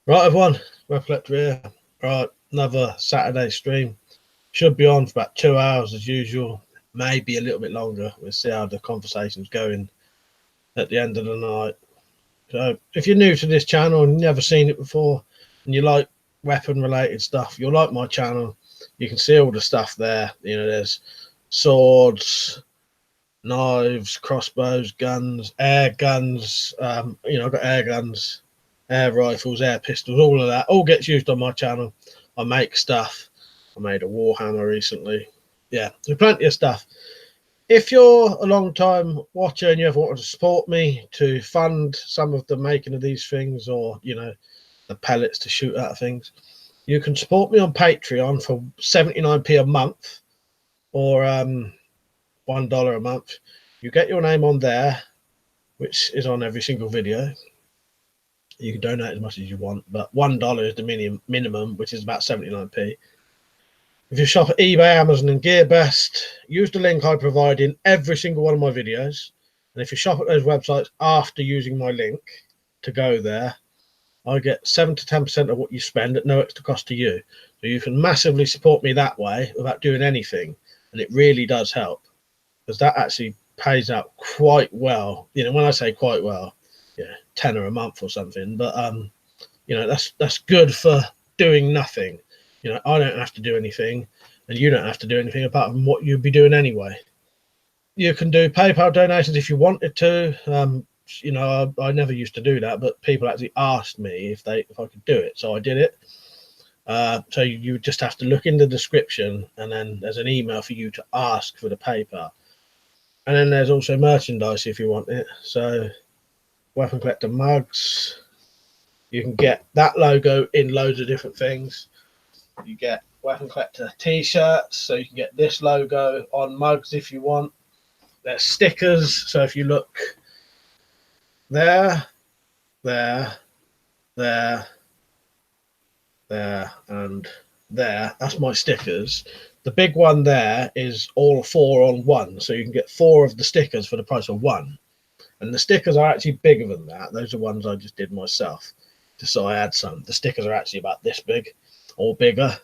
Right, everyone, WeaponCollector here. Right, another Saturday stream. Should be on for about 2 hours as usual, maybe a little bit longer. We'll see how the conversation's going at the end of the night. So if you're new to this channel and you've never seen it before and you like weapon related stuff, you'll like my channel. You can see all the stuff there. You know, there's swords, knives, crossbows, guns, air guns. You know, I've got air guns, air rifles, air pistols, all of that. All gets used on my channel. I make stuff. I made a warhammer recently. Yeah, there's plenty of stuff. If you're a long time watcher and you ever wanted to support me to fund some of the making of these things, or you know, the pellets to shoot out of things, you can support me on Patreon for 79p a month, or $1 a month. You get your name on there, which is on every single video. You can donate as much as you want, but $1 is the minimum, which is about 79p. If you shop at eBay, Amazon and GearBest, use the link I provide in every single one of my videos. And if you shop at those websites after using my link to go there, I get 7 to 10% of what you spend at no extra cost to you. So you can massively support me that way without doing anything. And it really does help, because that actually pays out quite well. You know, when I say quite well, yeah, £10 a month or something. But you know, that's good for doing nothing. You know, I don't have to do anything, and you don't have to do anything apart from what you'd be doing anyway. You can do PayPal donations if you wanted to. You know, I never used to do that, but people actually asked me if I could do it, so I did it. So you just have to look in the description, and then there's an email for you to ask for the PayPal. And then there's also merchandise if you want it. So WeaponCollector mugs. You can get that logo in loads of different things. You get WeaponCollector t-shirts, so you can get this logo on mugs if you want. There's stickers, so if you look there, and there, that's my stickers. The big one there is all 4 on 1, so you can get 4 of the stickers for the price of 1. And the stickers are actually bigger than that. Those are ones I just did myself, just so I had some. The stickers are actually about this big or bigger.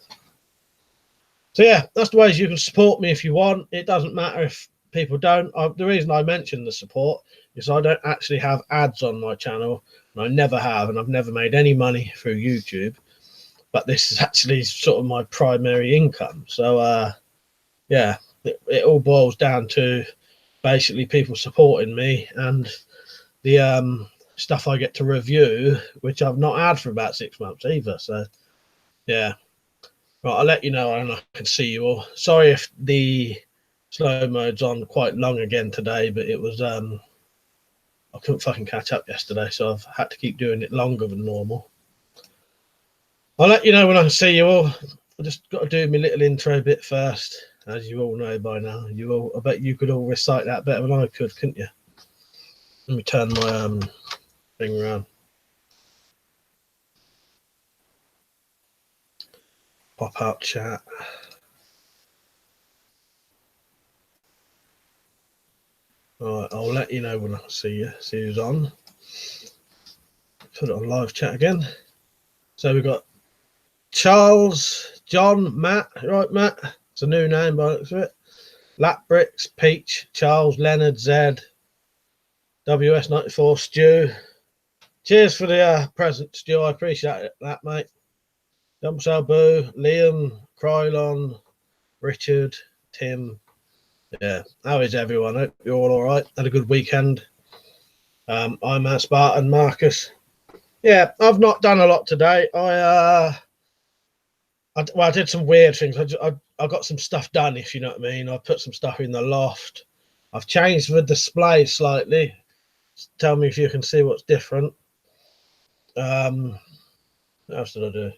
So yeah, that's the ways you can support me if you want. It doesn't matter if people don't. The reason I mention the support is I don't actually have ads on my channel, and I never have, and I've never made any money through YouTube. But this is actually sort of my primary income. So yeah, it all boils down to basically people supporting me and the stuff I get to review, which I've not had for about 6 months either. So yeah, right, I'll let you know and I can see you all. Sorry if the slow mode's on quite long again today, but it was I couldn't fucking catch up yesterday, so I've had to keep doing it longer than normal. I'll let you know when I can see you all. I just got to do my little intro bit first, as you all know by now. You all, I bet you could all recite that better than I could, couldn't you? Let me turn my thing around. Pop out chat. All right, I'll let you know when I see you. See who's on. Put it on live chat again. So we've got Charles, John, Matt. Right, Matt. It's a new name by the looks of it. Lapbricks, Peach, Charles, Leonard, Zed, WS94, Stu. Cheers for the present, Stu. I appreciate that, mate. Dumpsell Boo, Liam, Krylon, Richard, Tim. Yeah, how is everyone? Hope you're all right. Had a good weekend. I'm at Spartan, Marcus. Yeah, I've not done a lot today. I did some weird things. I got some stuff done, if you know what I mean. I put some stuff in the loft. I've changed the display slightly. Tell me if you can see what's different. What else did I do?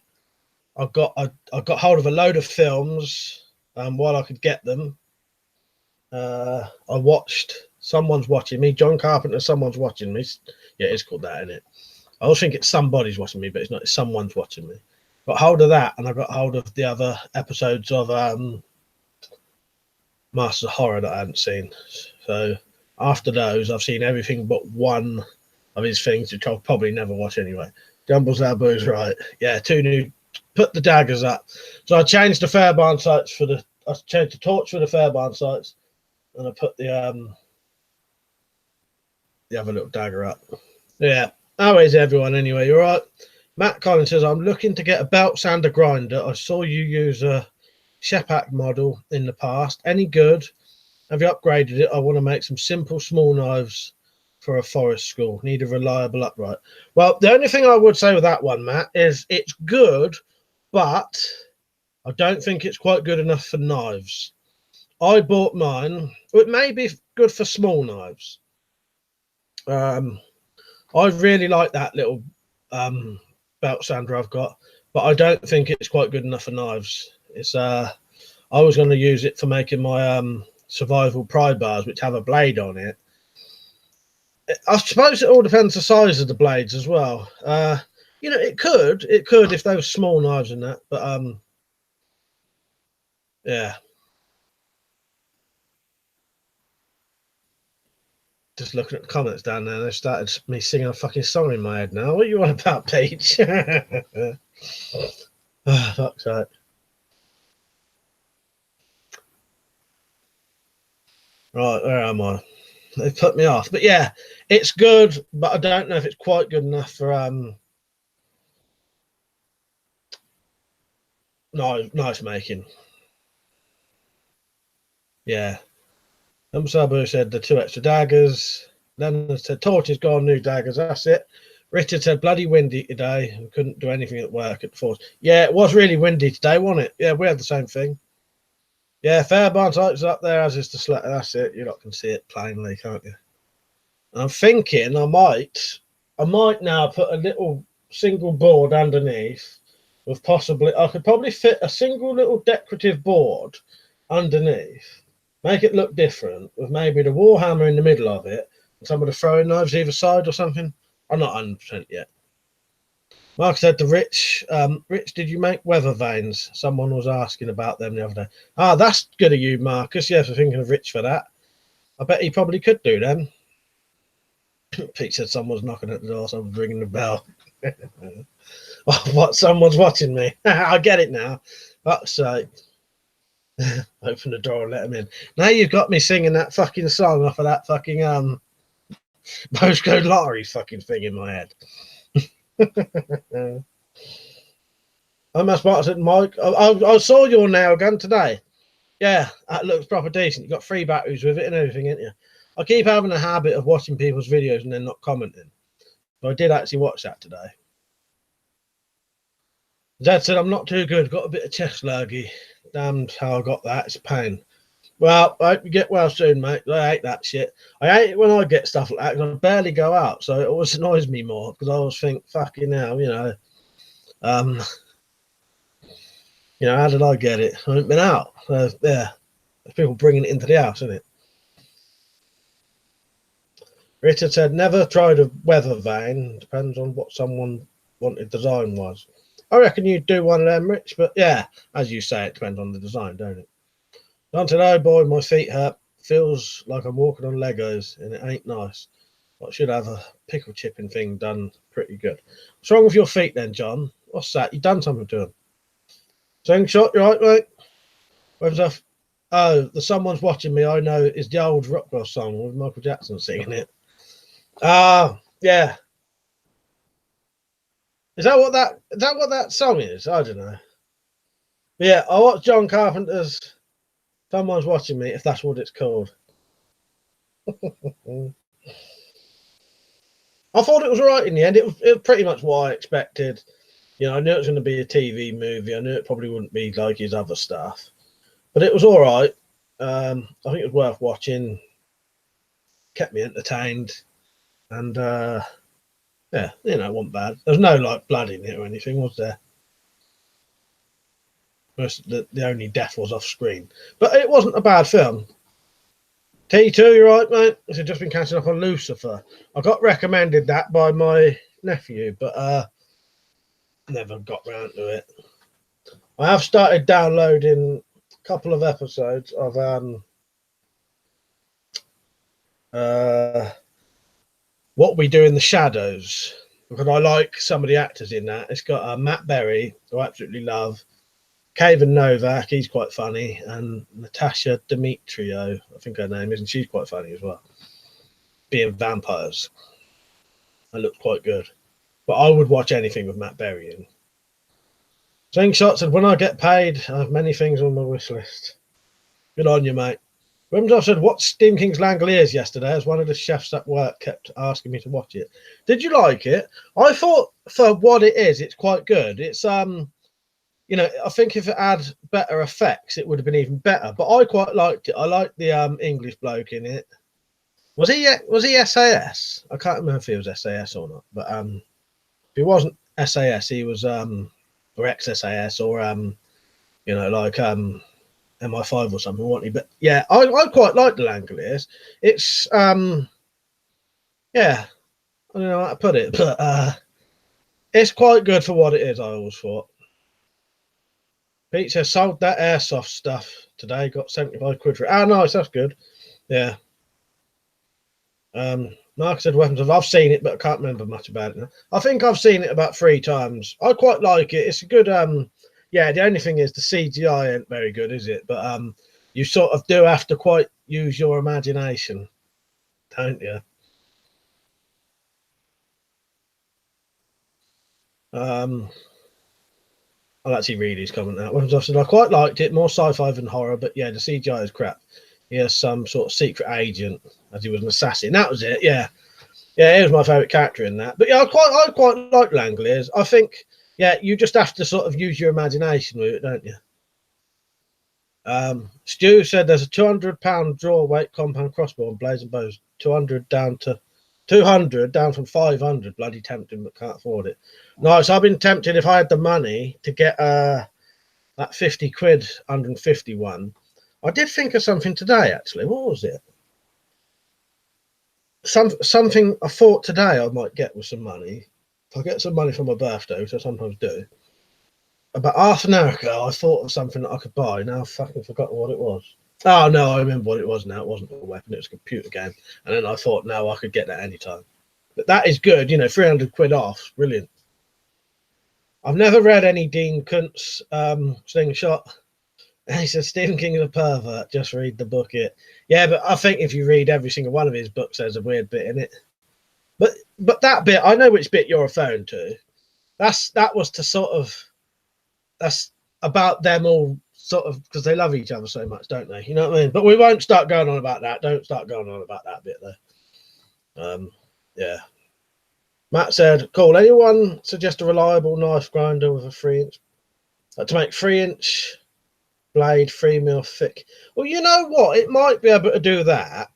I got hold of a load of films while I could get them. I watched Someone's Watching Me. John Carpenter, Someone's Watching Me. Yeah, it's called that, isn't it? I always think it's Somebody's Watching Me, but it's not. It's Someone's Watching Me. Got hold of that, and I got hold of the other episodes of Masters of Horror that I hadn't seen. So after those, I've seen everything but one of his things, which I'll probably never watch anyway. 𝐿𝐵𝐷𝐵's right. Yeah, 2 new. Put the daggers up. So I changed the Fairbairn sights for the. I changed the torch for the Fairbairn sights, and I put the other little dagger up. Yeah. How is everyone anyway? You all right? Matt Collins says, I'm looking to get a belt sander grinder. I saw you use a 𝐶𝐵𝐴 model in the past. Any good? Have you upgraded it? I want to make some simple small knives for a forest school. Need a reliable upright. Well, the only thing I would say with that one, Matt, is it's good, but I don't think it's quite good enough for knives. I bought mine. It may be good for small knives. I really like that little belt sander I've got, but I don't think it's quite good enough for knives. It's I was going to use it for making my survival pry bars, which have a blade on it. I suppose it all depends the size of the blades as well. You know, it could if they were small knives and that, but yeah. Just looking at the comments down there, they started me singing a fucking song in my head now. What are you on about, Peach? Oh, fuck's sake. Right, where am I? They put me off. But yeah, it's good, but I don't know if it's quite good enough for knife making. Yeah. Sabu said the 2 extra daggers. Leonard said torches gone, new daggers. That's it. Richard said bloody windy today. We couldn't do anything at work at the force. Yeah, it was really windy today, wasn't it? Yeah, we had the same thing. Yeah, Fairbairn sights up there, as is the slat. That's it. You lot can see it plainly, can't you? And I'm thinking I might now put a little single board underneath with possibly, I could probably fit a single little decorative board underneath, make it look different with maybe the Warhammer in the middle of it and some of the throwing knives either side or something. I'm not 100% yet. Mark said to Rich, Rich, did you make weather vanes? Someone was asking about them the other day. Ah, that's good of you, Marcus. Yes, I'm thinking of Rich for that. I bet he probably could do them. Pete said someone's knocking at the door, someone's ringing the bell. What? Someone's watching me. I get it now. Fuck's sake. Open the door and let him in. Now you've got me singing that fucking song off of that fucking postcode lottery fucking thing in my head. I must watch it, Mike. I saw your nail gun today. Yeah, that looks proper decent. You got 3 batteries with it and everything, ain't you? I keep having a habit of watching people's videos and then not commenting. But I did actually watch that today. Dad said I'm not too good. Got a bit of chest lurgy. Damned how I got that. It's a pain. Well, I hope you get well soon, mate. I hate that shit. I hate it when I get stuff like that because I barely go out, so it always annoys me more because I always think, fucking hell, you know, how did I get it? I haven't been out. So yeah, there's people bringing it into the house, isn't it? Richard said never tried a weather vane. Depends on what someone wanted design was. I reckon you'd do one of them, Rich, but yeah, as you say, it depends on the design, don't it? John said, oh boy, my feet hurt. Feels like I'm walking on Legos and it ain't nice. I should have a pickle chipping thing done pretty good. What's wrong with your feet then, John? What's that? You done something to them? Slingshot, you right, mate? Where's that? Oh, the someone's watching me. I know it's the old Rockwell song with Michael Jackson singing it. Yeah. Is that what that song is? I don't know. But yeah, I watched John Carpenter's Someone's Watching Me, if that's what it's called. I thought it was right in the end. It was pretty much what I expected. You know, I knew it was going to be a TV movie. I knew it probably wouldn't be like his other stuff. But it was all right. I think it was worth watching. Kept me entertained. And, yeah, you know, it wasn't bad. There was no, like, blood in it or anything, was there? The only death was off screen. But it wasn't a bad film. T2, you're right, mate. I've just been catching up on Lucifer. I got recommended that by my nephew, but never got round to it. I have started downloading a couple of episodes of What We Do in the Shadows. because I like some of the actors in that. It's got Matt Berry, who I absolutely love, 𝐻𝐨 Novak, he's quite funny, and Natasha Demetriou, I think her name is, and she's quite funny as well. Being vampires, that looks quite good. But I would watch anything with Matt Berry in. Slingshot said, when I get paid, I have many things on my wish list. Good on you, mate. Wimsdorf said, watched Stephen King's _𝐊𝐲 yesterday, as one of the chefs at work kept asking me to watch it. Did you like it? I thought for what it is, it's quite good. It's you know, I think if it had better effects, it would have been even better. But I quite liked it. I liked the English bloke in it. Was he SAS? I can't remember if he was SAS or not. But if he wasn't SAS, he was or ex-SAS or you know, like MI5 or something, wasn't he? But yeah, I quite like the 𝐊𝐿𝐲. It's yeah, I don't know how to put it, but it's quite good for what it is, I always thought. Pete says, sold that airsoft stuff today, got 75 quid for it. Oh, nice, that's good. Yeah. Mark said, weapons of, I've seen it, but I can't remember much about it now. I think I've seen it about 3 times. I quite like it. It's a good, yeah, the only thing is the CGI ain't very good, is it? But you sort of do have to quite use your imagination, don't you? I'll actually read his comment now. I said, I quite liked it, more sci-fi than horror, but yeah, the CGI is crap. He has some sort of secret agent, as he was an assassin. That was it, yeah. Yeah, he was my favourite character in that. But yeah, I quite like 𝐊𝐿𝐲. I think, yeah, you just have to sort of use your imagination with it, don't you? Stu said there's a £200 draw weight compound crossbow on Blazing Bows. 200 down to 200 down from 500. Bloody tempting, but can't afford it. Nice. I've been tempted if I had the money to get that 50 quid 151. I did think of something today, actually. What was it? Something I thought today I might get with some money. If I get some money for my birthday, which I sometimes do. About half an hour ago, I thought of something that I could buy. Now I've fucking forgotten what it was. Oh, no, I remember what it was now. It wasn't a weapon. It was a computer game. And then I thought, no, I could get that anytime. But that is good. You know, 300 quid off. Brilliant. I've never read any Dean Kuntz Slingshot. He says, Stephen King is a pervert. Just read the book. Yeah, but I think if you read every single one of his books, there's a weird bit in it. But that bit, I know which bit you're referring to. That was to sort of, that's about them all sort of, because they love each other so much, don't they? You know what I mean? But we won't start going on about that. Don't start going on about that bit though. Yeah. Matt said, cool. Anyone suggest a reliable knife grinder with a 3-inch? To make 3-inch blade 3mm thick. Well, you know what? It might be able to do that.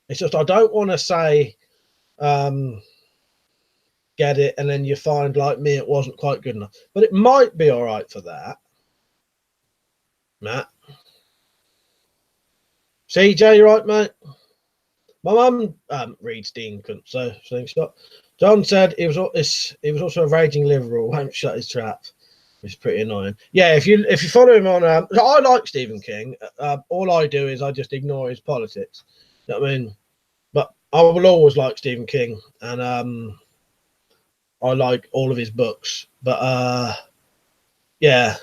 It's just I don't want to say get it and then you find, like me, it wasn't quite good enough. But it might be all right for that. Matt. CJ, you right, mate? My mum reads Dean Kuntz, so Slingshot. John said he was also a raging liberal, won't shut his trap, which is pretty annoying. Yeah, if you follow him on, I like Stephen King. All I do is I just ignore his politics. You know what I mean? But I will always like Stephen King, and I like all of his books. But yeah.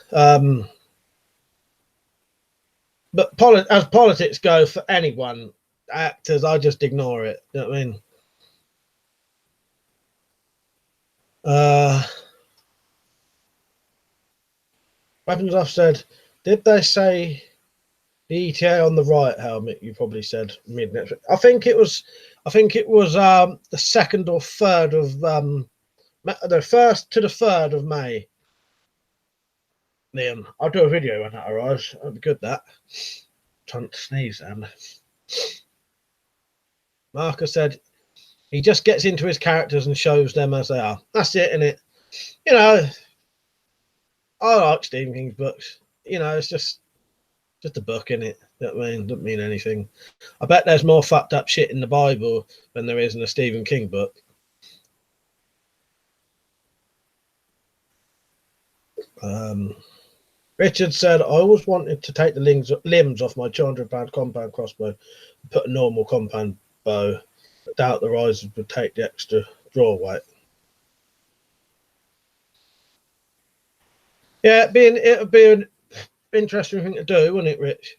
But as politics go for anyone, actors, I just ignore it. You know what I mean? Weapons Off said, did they say the ETA on the riot helmet? You probably said mid next week. I think it was the 2nd or 3rd of the 1st to the 3rd of May. Liam, I'll do a video when that arrives. That'd be good. That. Trying to sneeze, and Marcus said he just gets into his characters and shows them as they are. That's it, innit? You know, I like Stephen King's books. You know, it's just a book, innit? You know what I mean? Doesn't mean anything. I bet there's more fucked up shit in the Bible than there is in a Stephen King book. Richard said, I always wanted to take the limbs off my £200 compound crossbow and put a normal compound bow. I doubt the risers would take the extra draw weight. Yeah, it would be an interesting thing to do, wouldn't it, Rich?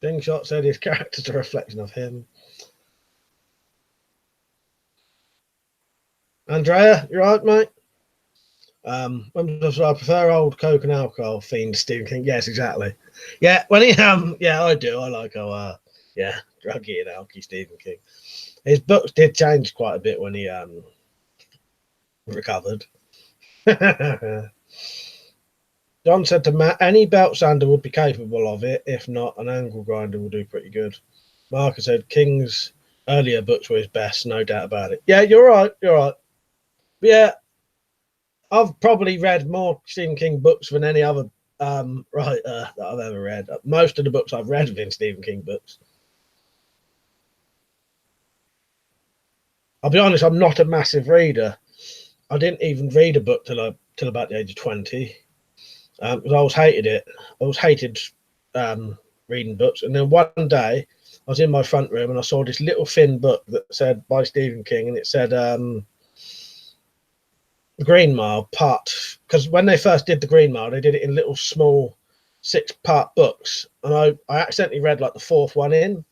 Slingshot said his character's a reflection of him. Andrea, you right, mate? I prefer old Coke and alcohol fiend Stephen King. Yes, exactly. Yeah, when he yeah, I do. I like yeah, druggy and alky Stephen King. His books did change quite a bit when he recovered. John said to Matt, any belt sander would be capable of it. If not, an angle grinder will do pretty good. Marcus said King's earlier books were his best, no doubt about it. Yeah, you're right. You're right. But yeah, I've probably read more Stephen King books than any other writer that I've ever read. Most of the books I've read have been Stephen King books. I'll be honest, I'm not a massive reader. I didn't even read a book till about the age of 20. Because I always hated it. I always hated reading books. And then one day, I was in my front room and I saw this little thin book that said by Stephen King, and it said The Green Mile part. Because when they first did The Green Mile, they did it in little small 6-part books, and I accidentally read like the 4th one in,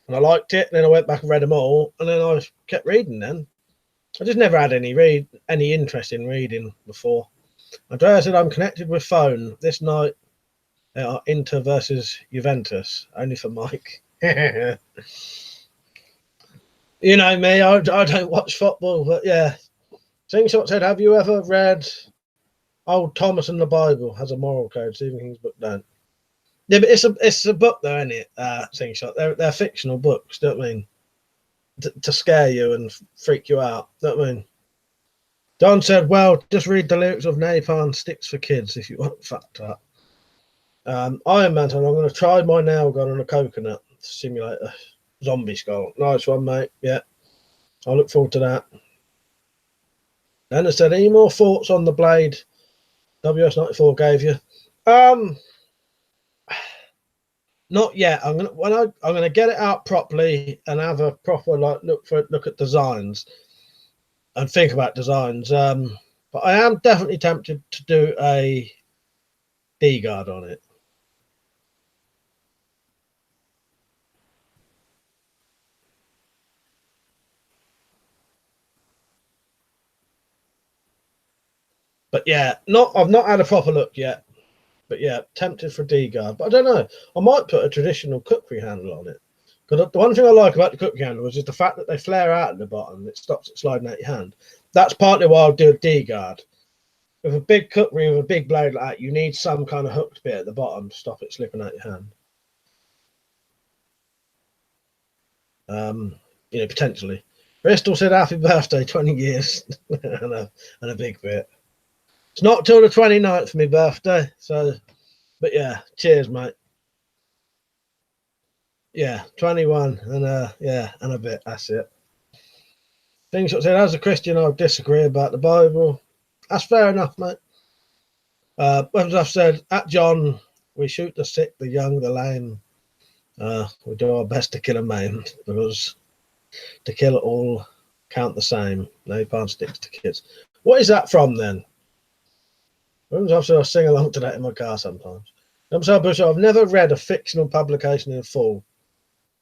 and I liked it. And then I went back and read them all, and then I kept reading. Then I just never had any interest in reading before. Andrea said, I'm connected with phone. This night they are Inter versus Juventus, only for Mike. You know me, I don't watch football, but yeah. Slingshot said, have you ever read Old Thomas and the Bible? Has a moral code. Stephen King's book don't. Yeah, but it's a book though, isn't it? Slingshot. They're fictional books, don't I mean? To scare you and freak you out, don't I mean? Don said, well, just read the lyrics of Napalm Sticks for Kids if you want fucked up. Iron Man said, I'm going to try my nail gun on a coconut to simulate a zombie skull. Nice one, mate. Yeah, I look forward to that. Then I said, any more thoughts on the blade WS94 gave you? Not yet. I'm gonna get it out properly and have a proper look at designs and think about designs. But I am definitely tempted to do a D guard on it. But yeah, I've not had a proper look yet. But yeah, tempted for D guard. But I don't know. I might put a traditional cookery handle on it. Because the one thing I like about the cookery handle is just the fact that they flare out at the bottom. It stops it sliding out your hand. That's partly why I'll do a D guard. With a big cookery with a big blade like that, you need some kind of hooked bit at the bottom to stop it slipping out your hand. You know, potentially. Bristol said happy birthday, 20 years and a big bit. It's not till the 29th for my birthday, so but yeah, cheers, mate. Yeah, 21 and yeah, and a bit. That's it. Things that said, as a Christian, I disagree about the Bible. That's fair enough, mate. As I've said, at John, we shoot the sick, the young, the lame. We do our best to kill a maim, because to kill it all count the same. Napalm Sticks to Kids. What is that from then? I've said I sing along to that in my car sometimes. I've never read a fictional publication in full.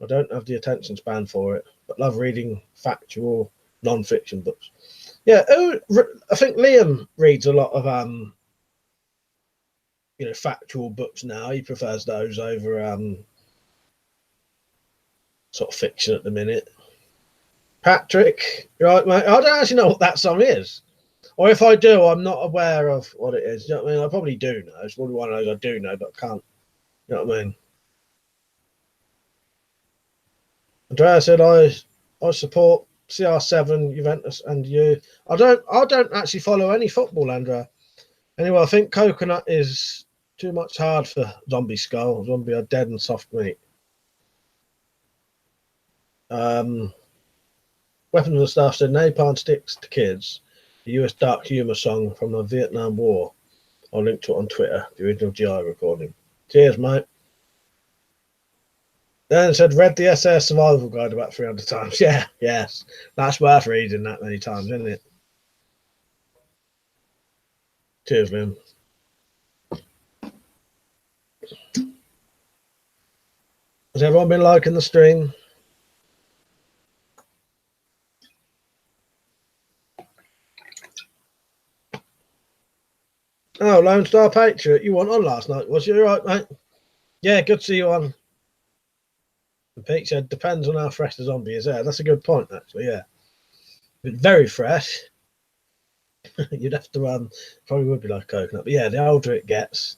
I don't have the attention span for it, but love reading factual non-fiction books. Yeah, I think Liam reads a lot of you know, factual books now. He prefers those over sort of fiction at the minute. Patrick, you right, mate? I don't actually know what that song is. Or if I do, I'm not aware of what it is. You know what I mean? I probably do know. It's probably one of those I do know, but I can't. You know what I mean? Andrea said, I support CR7, Juventus, and you. I don't actually follow any football, Andrea. Anyway, I think coconut is too much hard for Zombie Skull. Zombie are dead and soft meat. Weapons and Stuff said, Napalm Sticks to Kids, the US dark humour song from the Vietnam War. I'll link to it on Twitter, the original GI recording. Cheers, mate. Then said, read the SS survival guide about 300 times. Yeah, yes. That's worth reading that many times, isn't it? Cheers, Liam. Has everyone been liking the stream? Oh, Lone Star Patriot, you weren't on last night, was you? All right, mate? Yeah, good to see you on. And Pete said, depends on how fresh the zombie is there. That's a good point, actually, yeah. But very fresh. You'd have to, probably would be like coconut. But yeah, the older it gets,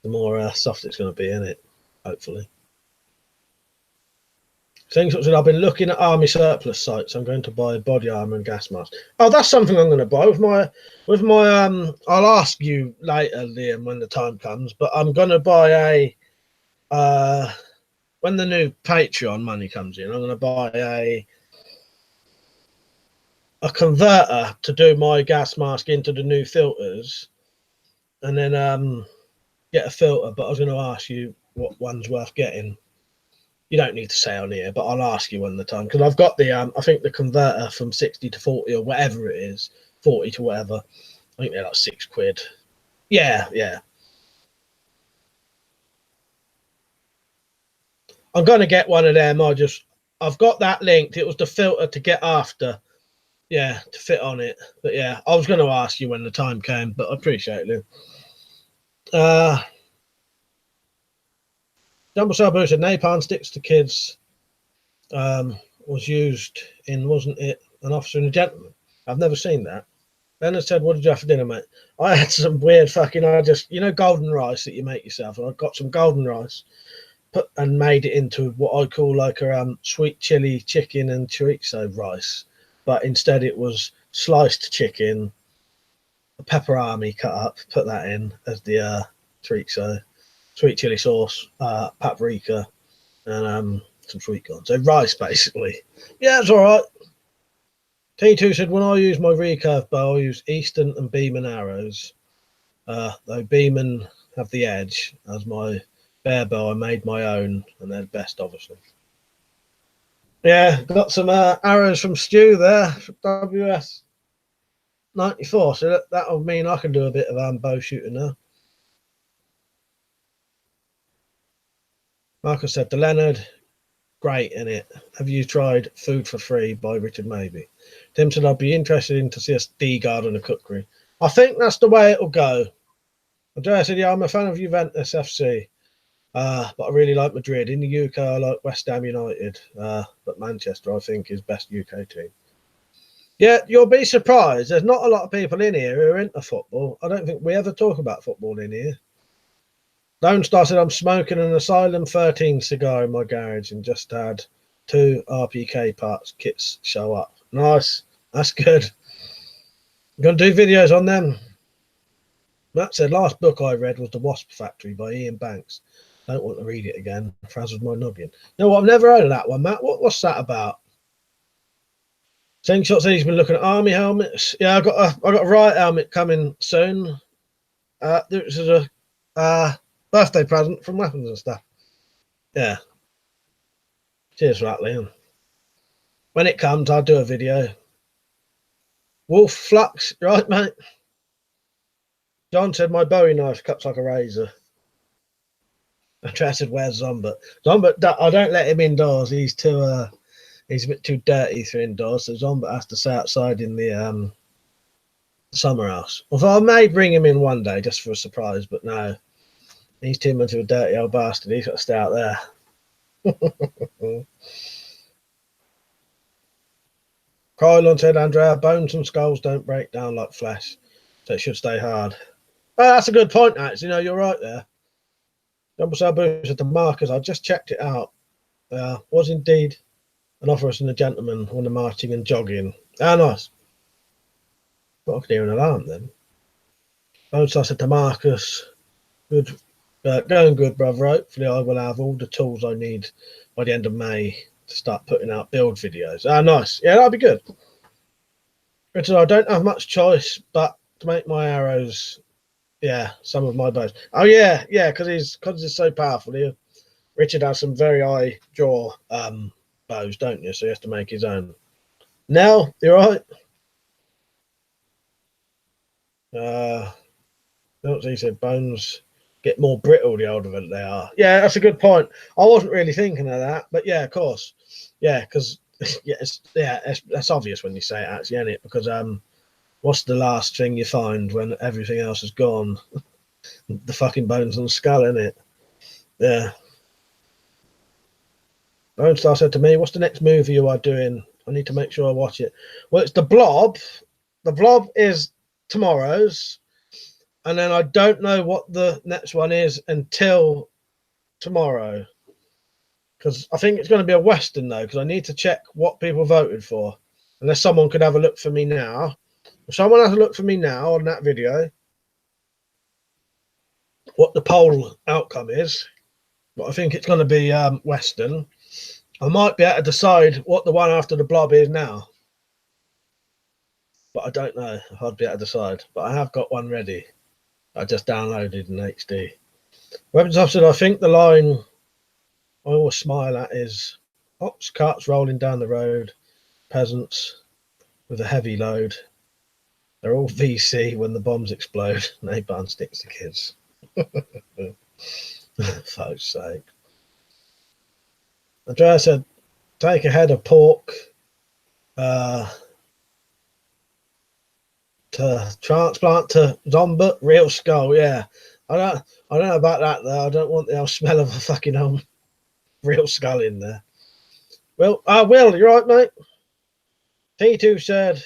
the more soft it's going to be, isn't it? Hopefully. Things such as I've been looking at army surplus sites. I'm going to buy body armor and gas mask. Oh, that's something I'm going to buy with my. I'll ask you later, Liam, when the time comes. But I'm going to buy when the new Patreon money comes in. I'm going to buy a converter to do my gas mask into the new filters, and then get a filter. But I was going to ask you what one's worth getting. You don't need to say on here, but I'll ask you when the time, because I've got the I think the converter from 60 to 40 or whatever it is, 40 to whatever. I think they're like £6. Yeah, yeah. I'm gonna get one of them. I've got that linked. It was the filter to get after, yeah, to fit on it. But yeah, I was going to ask you when the time came, but I appreciate it. Jumbo Sabu said napalm sticks to kids was used in, wasn't it, An Officer and a Gentleman? I've never seen that. Leonard said, what did you have for dinner, mate? I had some weird fucking, golden rice that you make yourself. I got some golden rice, and made it into what I call like a sweet chili chicken and chorizo rice. But instead it was sliced chicken, pepperami cut up, put that in as the chorizo, sweet chili sauce, paprika, and some sweet corn. So rice, basically. Yeah, it's all right. T2 said, when I use my recurve bow, I use Eastern and Beeman arrows. Though Beeman have the edge, as my bear bow, I made my own, and they're the best, obviously. Yeah, got some arrows from Stu there, from WS 94, so that'll mean I can do a bit of bow shooting now. Marcus said to Leonard, great in it. Have you tried Food for Free by Richard Maybe? Tim said, I'd be interested in to see a D-guard on a cookery. I think that's the way it'll go. Andrea said, yeah, I'm a fan of Juventus FC, but I really like Madrid. In the UK, I like West Ham United, but Manchester, I think, is best UK team. Yeah, you'll be surprised. There's not a lot of people in here who are into football. I don't think we ever talk about football in here. Lone Star said, I'm smoking an Asylum 13 cigar in my garage and just had 2 RPK parts kits show up. Nice. That's good. I'm going to do videos on them. Matt said, last book I read was The Wasp Factory by Ian Banks. Don't want to read it again. Frazzled my noggin. You know what? I've never heard of that one, Matt. What's that about? Slingshot said he's been looking at army helmets. Yeah, I got a riot helmet coming soon. This is a birthday present from Weapons and stuff. Yeah. Cheers for that, Liam. When it comes, I'll do a video. Wolf Flux, right, mate? John said my Bowie knife cuts like a razor. I said, where's Zombert? Zombert, I don't let him indoors. He's a bit too dirty for indoors, so Zombert has to stay outside in the summer house. Although I may bring him in one day just for a surprise, but no. He's too much of a dirty old bastard. He's got to stay out there. Krylon said, Andrea, bones and skulls don't break down like flesh, so it should stay hard. Oh, that's a good point, actually. No, you're right there. Jumbo Sabu said to Marcus, I just checked it out. Was indeed An Officer and a Gentleman when the marching and jogging. Ah, nice. Well, I could hear an alarm then. Also, I said to Marcus, good. Going good, brother. Hopefully I will have all the tools I need by the end of May to start putting out build videos. Ah, nice. Yeah, that'll be good. Richard, I don't have much choice but to make my arrows, yeah, some of my bows. Oh, yeah, because he's so powerful. He'll Richard has some very high jaw bows, don't you? So he has to make his own. Nell, you right? He said bones get more brittle the older they are. Yeah, that's a good point. I wasn't really thinking of that, but yeah, of course. Yeah, because that's obvious when you say it, actually, isn't it? Because what's the last thing you find when everything else is gone? The fucking bones and skull, isn't it? Yeah. Lone Star said to me, "What's the next movie you are doing? I need to make sure I watch it." Well, it's The Blob. The Blob is tomorrow's, and then I don't know what the next one is until tomorrow, because I think it's going to be a Western though, because I need to check what people voted for. Unless someone could have a look for me now. If someone has a look for me now on that video, what the poll outcome is, but I think it's going to be Western. I might be able to decide what the one after The Blob is now, but I don't know if I'd be able to decide. But I have got one ready. I just downloaded in HD. Weapons Officer, I think the line I always smile at is ops carts rolling down the road, peasants with a heavy load. They're all VC when the bombs explode. Napalm sticks to kids. For fuck's sake. Andrea said, take a head of pork to transplant to zombie, real skull. Yeah, I don't know about that though. I don't want the smell of a fucking real skull in there. Well, Will, you're right, mate. T2 said,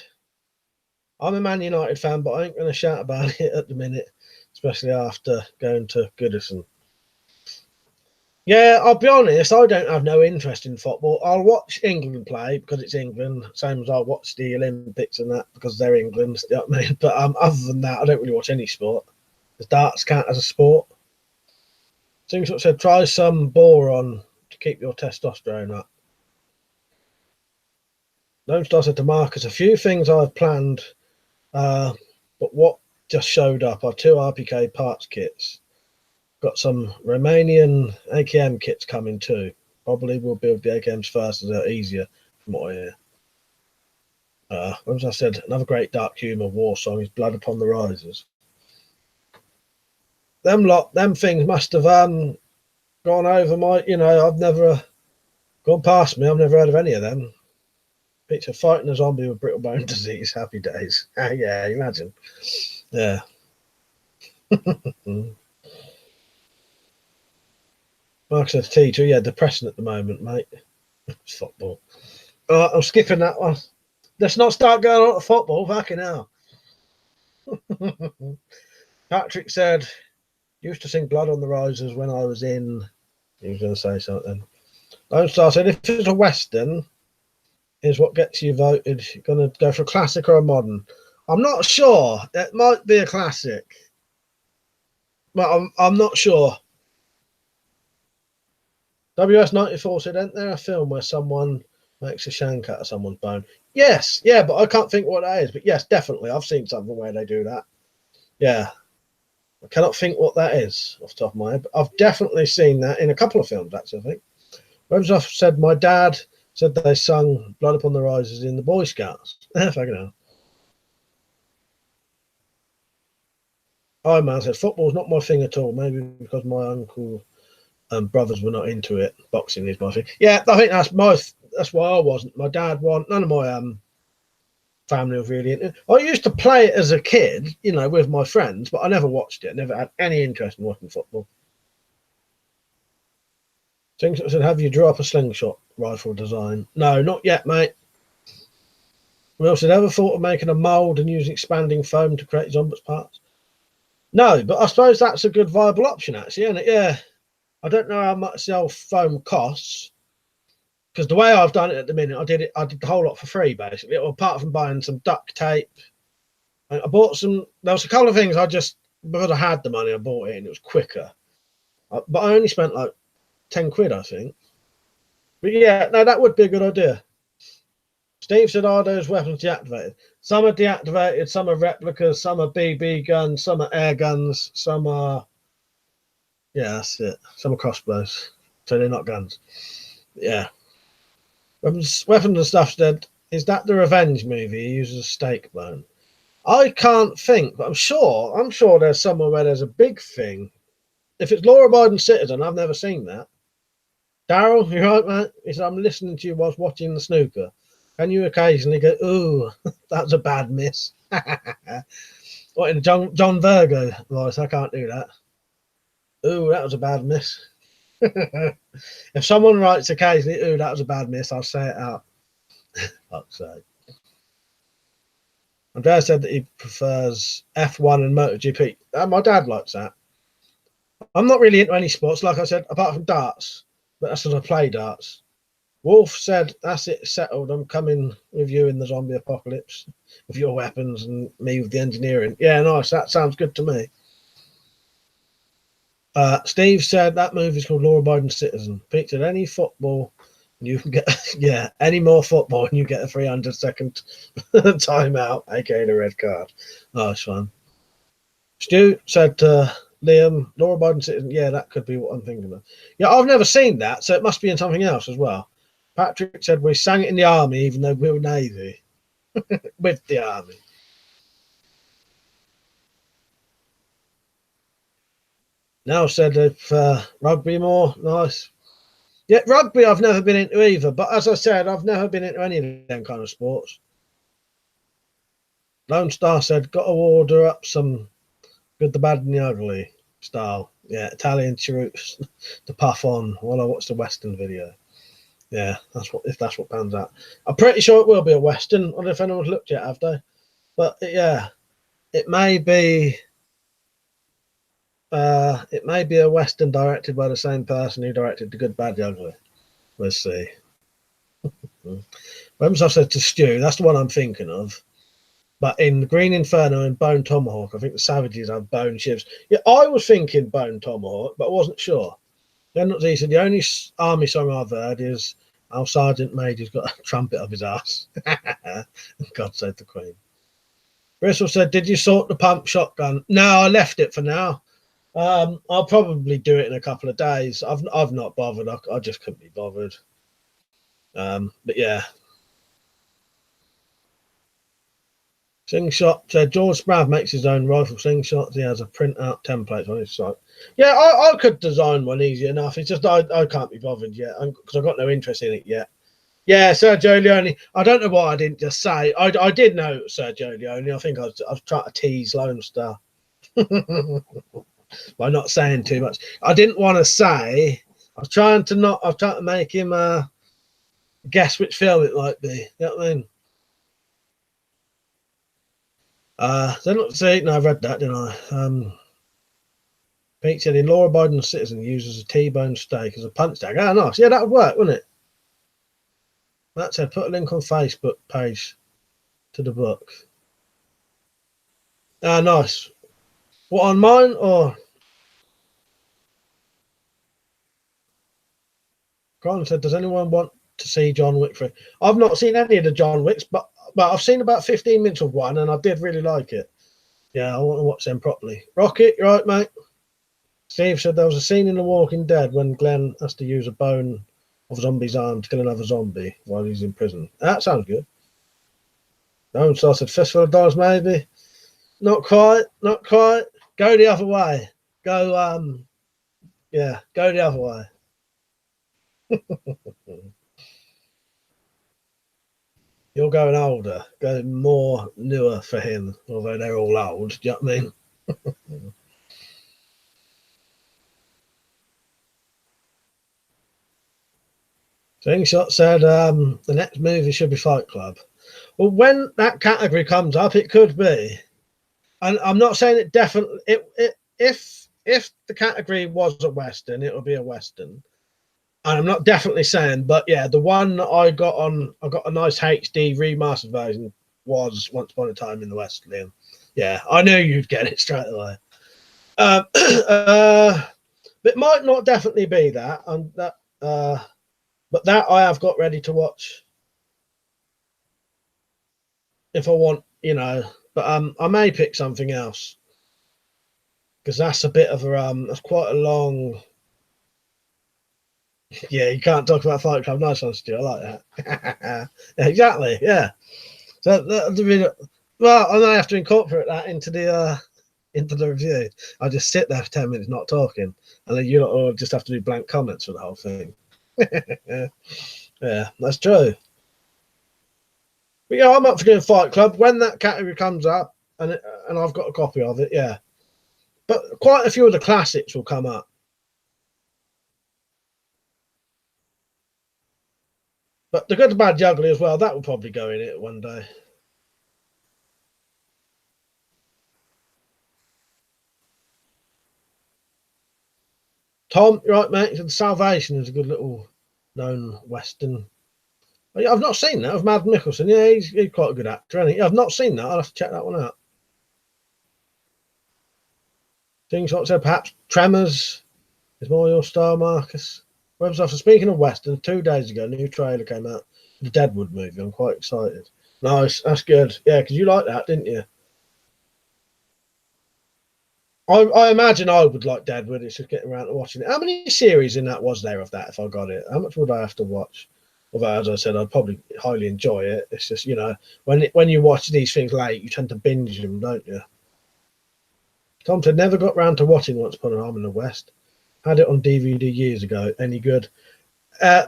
I'm a Man United fan, but I ain't going to shout about it at the minute, especially after going to Goodison. Yeah, I'll be honest, I don't have no interest in football. I'll watch England play because it's England, same as I'll watch the Olympics and that because they're England, you know what I mean? But other than that, I don't really watch any sport. Does darts count as a sport? Seems what said, try some boron to keep your testosterone up. Lone Star said to Marcus, a few things I've planned, but what just showed up are 2 RPK parts kits. Got some Romanian AKM kits coming too. Probably we'll build the AKMs first as they're easier from what I hear. As I said, another great dark humour war song is Blood Upon the Rises. Them things must have gone over my, I've never gone past me. I've never heard of any of them. Picture fighting a zombie with brittle bone disease. Happy days. Yeah, imagine. Yeah. Mark says T2, yeah, depressing at the moment, mate. Football. I'm skipping that one. Let's not start going on to football, fucking hell. Patrick said, used to sing Blood on the Rises when I was in. He was going to say something. Lone Star said, if it's a Western, is what gets you voted. You're going to go for a classic or a modern? I'm not sure. It might be a classic. But I'm not sure. WS94 said, isn't there a film where someone makes a shank out of someone's bone? Yes, yeah, but I can't think what that is. But yes, definitely. I've seen something where they do that. Yeah. I cannot think what that is off the top of my head. But I've definitely seen that in a couple of films, actually, I think. Rose said, my dad said they sung Blood Upon the Rises in the Boy Scouts. Fucking hell. Man said, football's not my thing at all. Maybe because my uncle and brothers were not into it. Boxing is my thing. Yeah, I think that's why I wasn't. My dad wasn't. None of my family was really into it. I used to play it as a kid, with my friends, but I never watched it. Never had any interest in watching football. Things said, have you drew up a slingshot rifle design? No, not yet, mate. We also ever thought of making a mould and using expanding foam to create zombies parts? No, but I suppose that's a good viable option, actually, isn't it? Yeah. I don't know how much the foam costs, because the way I've done it at the minute, I did the whole lot for free, basically. Apart from buying some duct tape, I bought some. There was a couple of things because I had the money, I bought it, and it was quicker. But I only spent like 10 quid, I think. But yeah, no, that would be a good idea. Steve said, are those weapons deactivated? Some are deactivated, some are replicas, some are BB guns, some are air guns, some are. Yeah, that's it. Some are crossbows. so they're not guns. Yeah. Weapons and Stuff said, is that the revenge movie? He uses a steak bone. I can't think, but I'm sure there's somewhere where there's a big thing. If it's law-abiding citizen, I've never seen that. Daryl, you right, mate? He said, I'm listening to you whilst watching the snooker. Can you occasionally go, ooh, that's a bad miss? What, in John Virgo voice? I can't do that. Ooh, that was a bad miss. If someone writes occasionally, ooh, that was a bad miss, I'll say it out. Fuck's sake. Andrea said that he prefers F1 and MotoGP. My dad likes that. I'm not really into any sports, like I said, apart from darts, but that's because I play darts. Wolf said, that's it, settled. I'm coming with you in the zombie apocalypse with your weapons and me with the engineering. Yeah, nice. That sounds good to me. Steve said that movie's called Law Abiding Citizen. Pete said, any football, and you can get, yeah, any more football and you get a 300-second timeout, aka the red card. Nice one. Stu said, Liam, Law Abiding Citizen. Yeah, that could be what I'm thinking of. Yeah, I've never seen that, so it must be in something else as well. Patrick said, we sang it in the army, even though we were Navy. With the army. Now said if rugby more, nice. Yeah, rugby I've never been into either, but as I said, I've never been into any of them kind of sports. Lone Star said, got to order up some Good, the Bad and the Ugly style. Yeah, Italian chiroots to puff on while I watch the Western video. Yeah, if that's what pans out. I'm pretty sure it will be a Western. I don't know if anyone's looked yet, have they? But yeah, it may be a Western directed by the same person who directed The Good, Bad, the Ugly. Let's see. When I said to Stu, that's the one I'm thinking of. But in Green Inferno and Bone Tomahawk, I think the Savages have bone ships. Yeah, I was thinking Bone Tomahawk, but I wasn't sure. Then he said the only army song I've heard is Our Sergeant Major's Got a Trumpet Up His Ass. God save the Queen. Bristol said, did you sort the pump shotgun? No, I left it for now. I'll probably do it in a couple of days. I've not bothered. I just couldn't be bothered. But yeah. Slingshot said George Sprav makes his own rifle slingshots. He has a printout template on his site. Yeah, I could design one easy enough. It's just I can't be bothered yet because I've got no interest in it yet. Yeah, Sergio Leone. I don't know why I didn't just say. I did know Sergio Leone. I think I was trying to tease Lone Star by not saying too much. I didn't want to say. I was trying to make him guess which film it might be. You know what I mean? Then let's see. No, I read that, didn't I? Pete said in Law Abiding Citizen uses a T-bone steak as a punch tag. Ah, nice. Yeah, that would work, wouldn't it? That said, put a link on Facebook page to the book. Ah, nice. What, on mine or? Colin said, does anyone want to see John Wick 3? I've not seen any of the John Wicks, but I've seen about 15 minutes of one and I did really like it. Yeah, I want to watch them properly. Rocket, you right, mate? Steve said there was a scene in The Walking Dead when Glenn has to use a bone of a zombie's arm to kill another zombie while he's in prison. That sounds good. No one said Fistful of Dollars, maybe. Not quite. Go the other way. Go, yeah, go the other way. You're going older, going more newer for him, although they're all old. Do you know what I mean? Slingshot said the next movie should be Fight Club. Well, when that category comes up, it could be. And I'm not saying it definitely. If the category was a Western, it would be a Western. And I'm not definitely saying, but yeah, the one that I got a nice HD remastered version was Once Upon a Time in the West, Liam. Yeah, I knew you'd get it straight away. But it might not definitely be that, and that. But that I have got ready to watch if I want, you know. But I may pick something else because that's a bit of a that's quite a long. Yeah, you can't talk about Fight Club. Nice one, Stu. I like that. Yeah, exactly. Yeah. So well, I may have to incorporate that into the review. I'll just sit there for 10 minutes not talking, and then you all just have to do blank comments for the whole thing. Yeah, that's true. But yeah, I'm up for doing Fight Club when that category comes up, and I've got a copy of it. Yeah, but quite a few of the classics will come up. But The Good, the Bad, the Ugly as well, that will probably go in it one day. Tom, you're right, mate. The Salvation is a good little known Western. I've not seen that of Mad Mikkelsen. Yeah, he's quite a good actor, isn't he? I've not seen that. I'll have to check that one out. Things like so, perhaps Tremors is more your style, Marcus. Webs off. Speaking of Western, 2 days ago, a new trailer came out. The Deadwood movie. I'm quite excited. Nice, that's good. Yeah, because you liked that, didn't you? I imagine I would like Deadwood. It's just getting around to watching it. How many series in that was there of that if I got it? How much would I have to watch? Although, as I said, I'd probably highly enjoy it. It's just, you know, when you watch these things late, you tend to binge them, don't you? Tom said, never got round to watching Once Upon a Time in the West. Had it on DVD years ago. Any good?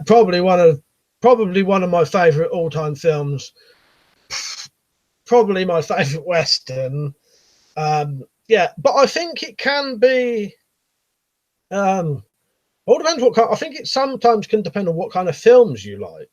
Probably one of my favourite all-time films. Probably my favourite Western. Yeah, but I think it can be. All depends what kind. I think it sometimes can depend on what kind of films you like.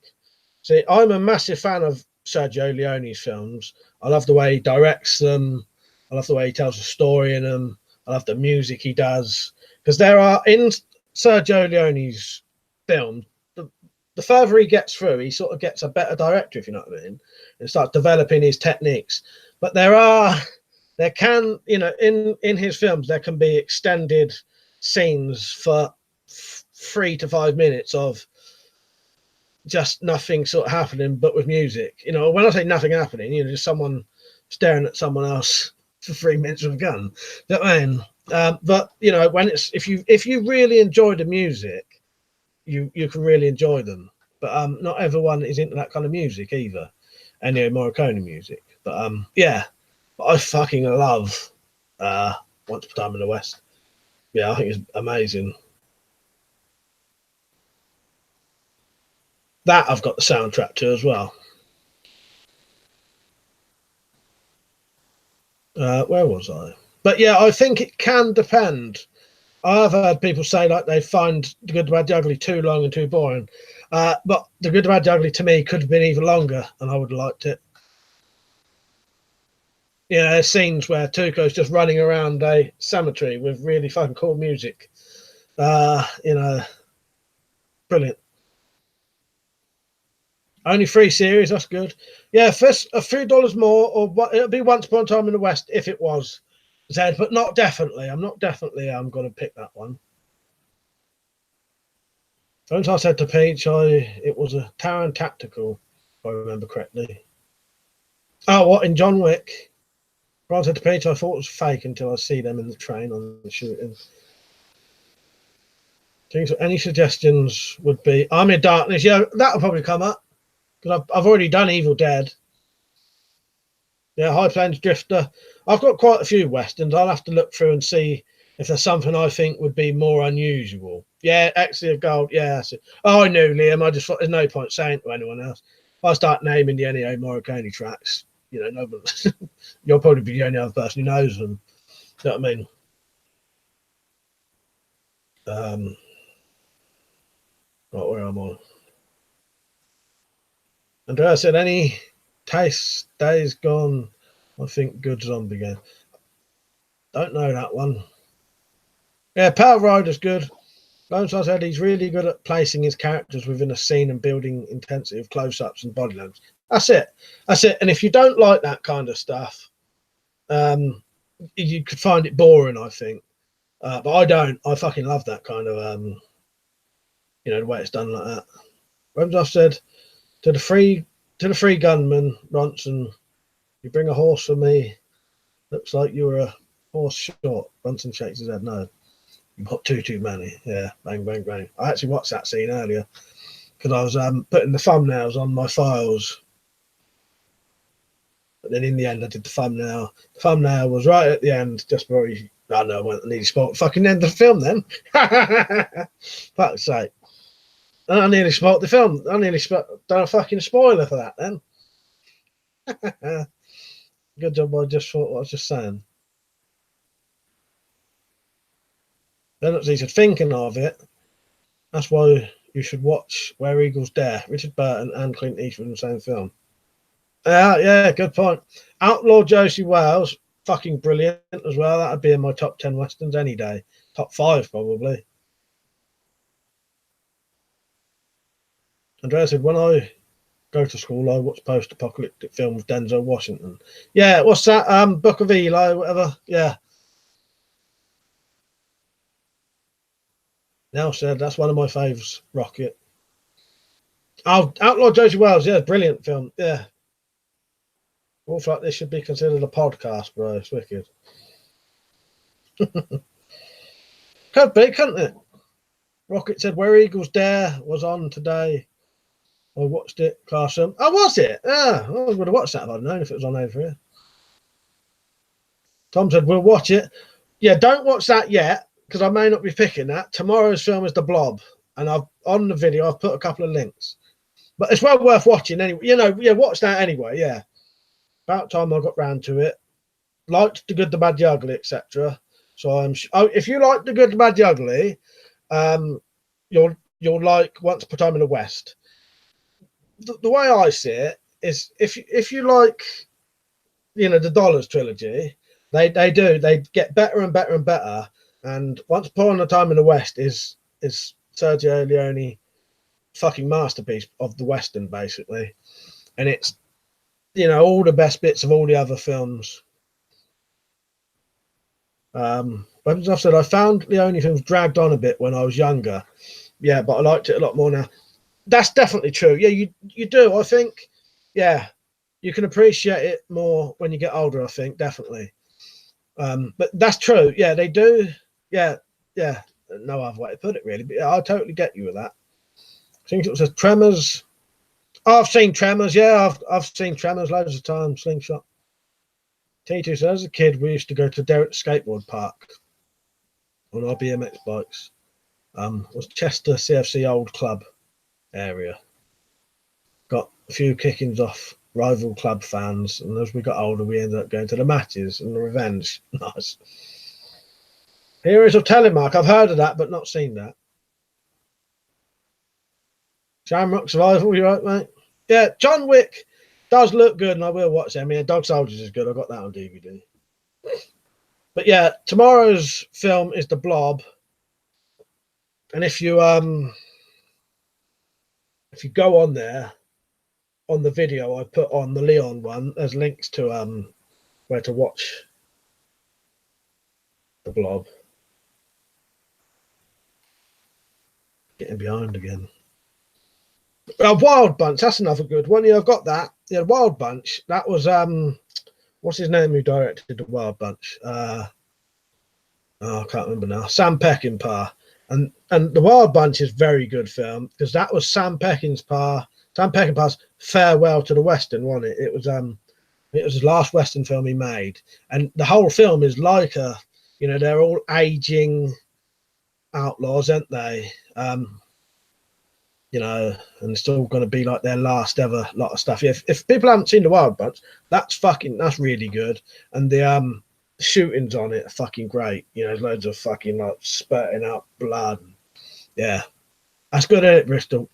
See, I'm a massive fan of Sergio Leone's films. I love the way he directs them. I love the way he tells a story in them. I love the music he does. Because there are, in Sergio Leone's film, the further he gets through, he sort of gets a better director, if you know what I mean, and starts developing his techniques. But there can, you know, in his films, there can be extended scenes for 3 to 5 minutes of just nothing sort of happening, but with music. You know, when I say nothing happening, you know, just someone staring at someone else for 3 minutes with a gun. You know what I mean? But you know, when it's if you really enjoy the music, you can really enjoy them. But not everyone is into that kind of music either. Ennio Morricone music. But yeah, but I fucking love Once Upon a Time in the West. Yeah, I think it's amazing. That I've got the soundtrack to as well. Where was I? But yeah, I think it can depend. I've heard people say like they find The Good, the Bad, the Ugly too long and too boring. But The Good, the Bad, the Ugly to me could have been even longer, and I would have liked it. You know, there's scenes where Tuco's just running around a cemetery with really fucking cool music. You know, brilliant. Only 3 series, that's good. Yeah, first a few dollars more, or it'll be Once Upon a Time in the West if it was Zed, but not definitely. I'm going to pick that one. Once I said to Peach, it was a Taran Tactical, if I remember correctly. Oh, what, in John Wick? I said to Peach, I thought it was fake until I see them in the train on the shooting. Any suggestions would be Army of Darkness. Yeah, that'll probably come up because I've already done Evil Dead. Yeah, High Plains Drifter. I've got quite a few westerns. I'll have to look through and see if there's something I think would be more unusual. Yeah, 𝐿𝐴 of Gold. Yeah, that's it. Oh, I knew, Liam. I just thought there's no point saying to anyone else. If I start naming the Ennio Morricone tracks, you know, nobody, you'll probably be the only other person who knows them. You know what I mean? Right, where am I? Andrea said, any taste days gone? I think good zombie game. Don't know that one. Yeah, Power Rider's good. Lone Star said he's really good at placing his characters within a scene and building intensity of close-ups and body language. That's it. That's it. And if you don't like that kind of stuff, you could find it boring, I think. But I don't. I fucking love that kind of, you know, the way it's done like that. Remsdorf said to the free gunman, Ronson, you bring a horse for me. Looks like you were a horse short. Ronson shakes his head no. You put too many. Yeah, bang, bang, bang. I actually watched that scene earlier because I was putting the thumbnails on my files. But then in the end, I did the thumbnail. The thumbnail was right at the end, just before he. I know, I nearly spoiled the fucking end of the film then. Fuck's sake. And I nearly spoiled the film. I nearly done a fucking spoiler for that then. Good job, I just thought what I was just saying. Then he said, thinking of it, that's why you should watch Where Eagles Dare. Richard Burton and Clint Eastwood in the same film. Yeah, good point. Outlaw Josie Wales, fucking brilliant as well. That'd be in my top 10 westerns any day. Top 5 probably. Andrea said, when I go to school, I watch post-apocalyptic films. Denzel Washington. Yeah, what's that? Book of Eli, whatever. Yeah. Now said that's one of my faves. Rocket. Oh, Outlaw Josie Wales. Yeah, brilliant film. Yeah. Wolf like this should be considered a podcast, bro. It's wicked. Could be, couldn't it? Rocket said Where Eagles Dare was on today. I watched it, classroom. Oh, was it? Yeah, I would have watched that if I'd known if it was on over here. Tom said we'll watch it. Yeah, don't watch that yet because I may not be picking that. Tomorrow's film is The Blob, and I've on the video I've put a couple of links. But it's well worth watching anyway. You know, yeah, watch that anyway. Yeah. About time I got round to it. Liked The Good, the Bad, the Ugly, etc. So if you like The Good, the Bad, the Ugly, you'll like Once Upon a Time in the West. The way I see it is, if you like, you know, the Dollars trilogy, they get better and better and better. And Once Upon a Time in the West is Sergio Leone fucking masterpiece of the Western basically, and it's, you know, all the best bits of all the other films. Weapons I've said I found Leone films dragged on a bit when I was younger. Yeah, but I liked it a lot more now. That's definitely true. Yeah, you do. I think, yeah, you can appreciate it more when you get older. I think definitely. But that's true. Yeah, they do. Yeah. No other way to put it really. But yeah, I totally get you with that. I think it was Tremors. Oh, I've seen Tremors. Yeah, I've seen Tremors loads of times. Slingshot. T2 says, as a kid, we used to go to Derrick Skateboard Park on our BMX bikes. It was Chester CFC Old Club area. Got a few kickings off rival club fans, and as we got older, we ended up going to the matches and the revenge. Nice. Heroes of Telemark. I've heard of that, but not seen that. Shamrock Survival, you right, mate? Yeah, John Wick does look good, and I will watch it. I mean, Dog Soldiers is good. I got that on DVD. But yeah, tomorrow's film is The Blob, and if you go on there, on the video I put on the Leon one, there's links to where to watch The Blob. Getting behind again. Wild Bunch, that's another good one. Yeah, I've got that. Yeah, Wild Bunch. That was what's his name who directed The Wild Bunch? I can't remember now. Sam Peckinpah. And The Wild Bunch is a very good film because that was Sam Peckinpah's farewell to the Western, wasn't it? It was his last Western film he made. And the whole film is like you know, they're all aging outlaws, aren't they? You know, and it's all going to be like their last ever lot of stuff. Yeah, if people haven't seen The Wild Bunch, that's really good. And the shootings on it are fucking great. You know, loads of fucking like spurting out blood. Yeah, that's good, isn't it, Bristol?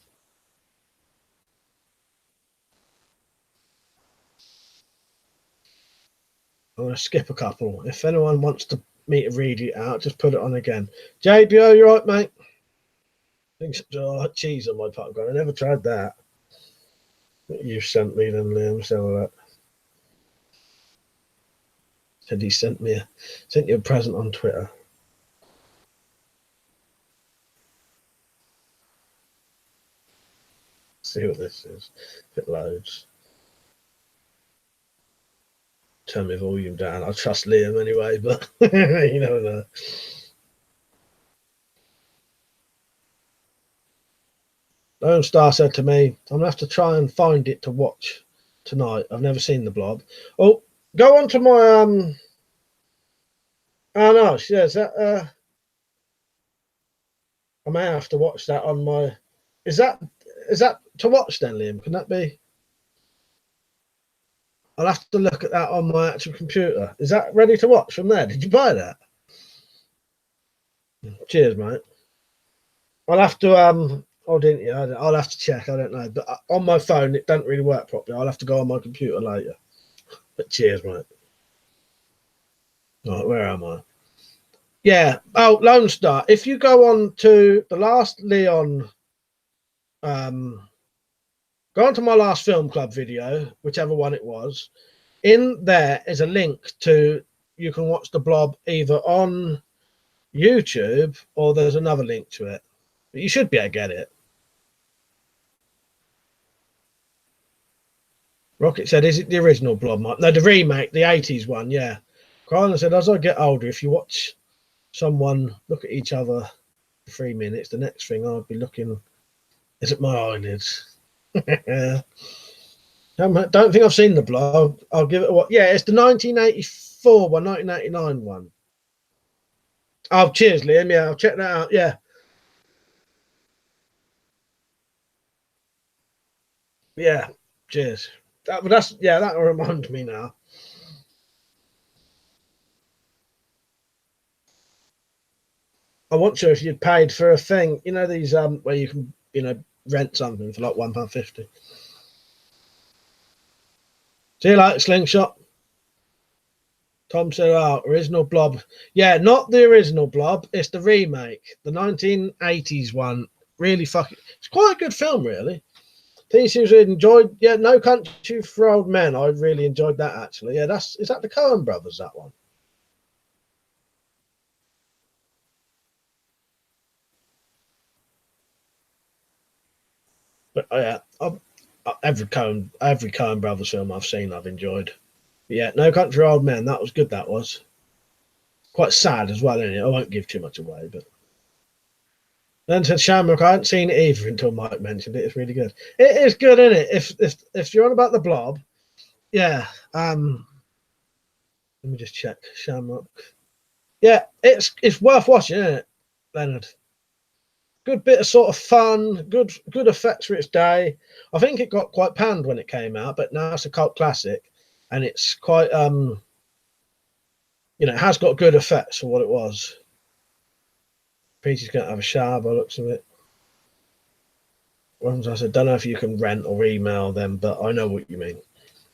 I'm going to skip a couple. If anyone wants me to read it out, just put it on again. JBO, you right, mate? Cheese on my popcorn. I never tried that. You sent me then, Liam. So that. Said he sent you a present on Twitter. See what this is. If it loads. Turn my volume down. I trust Liam anyway, but you never know. Lone Star said to me, I'm going to have to try and find it to watch tonight. I've never seen the Blob. Oh, go on to my, oh no, yeah, is that, I may have to watch that on my, is that to watch then, Liam? Can that be? I'll have to look at that on my actual computer. Is that ready to watch from there? Did you buy that? Cheers, mate. I'll have to, oh, didn't you? I'll have to check. I don't know. But on my phone, it doesn't really work properly. I'll have to go on my computer later. But cheers, mate. Right, where am I? Yeah. Oh, Lone Star. If you go on to the last Leon, go on to my last film club video, whichever one it was. In there is a link to, you can watch the Blob either on YouTube or there's another link to it. But you should be able to get it. Rocket said, is it the original Blob, Mike? No, the remake, the 80s one, yeah. Carla said, as I get older, if you watch someone look at each other for 3 minutes, the next thing I'll be looking is at my eyelids. Don't think I've seen the Blob. I'll give it a what? Yeah, it's the 1984 one, 1989 one. Oh, cheers, Liam. Yeah, I'll check that out. Yeah. Yeah, cheers. That'll remind me now. I want to if you'd paid for a thing, you know, these where you can, you know, rent something for like £1.50. See you later, Slingshot. Tom said, oh, original Blob. Yeah, not the original Blob, it's the remake, the 1980s one. Really fucking, it's quite a good film, really. 𝐶𝐶 enjoyed, yeah, No Country for Old Men. I really enjoyed that, actually. Yeah, is that the Coen brothers, that one? But yeah, every Coen brothers film I've seen, I've enjoyed. But yeah, No Country for Old Men, that was good. That was quite sad as well, isn't it? I won't give too much away, but then said Shamrock, I hadn't seen it either until Mike mentioned it. It's really good. It is good, isn't it? If you're on about the Blob, yeah. Let me just check Shamrock. Yeah, it's worth watching, isn't it, Leonard? Good bit of sort of fun, good effects for its day. I think it got quite panned when it came out, but now it's a cult classic, and it's quite you know, it has got good effects for what it was. Peter's going to have a shower by the looks of it. Ones I said, don't know if you can rent or email them, but I know what you mean.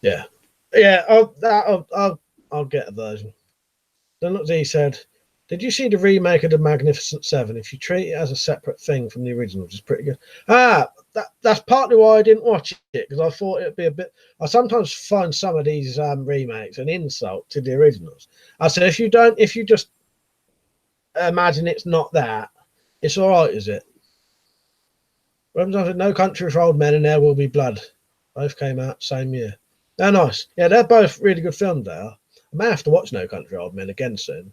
Yeah, yeah. I'll get a version. Then look, he said, did you see the remake of The Magnificent Seven? If you treat it as a separate thing from the original, which is pretty good. That's partly why I didn't watch it, because I thought it'd be a bit. I sometimes find some of these remakes an insult to the originals. I said, if you just imagine it's not that, it's all right, is it? No Country for Old Men and There Will Be Blood. Both came out same year. They're nice. Yeah, they're both really good films. They are. I may have to watch No Country for Old Men again soon.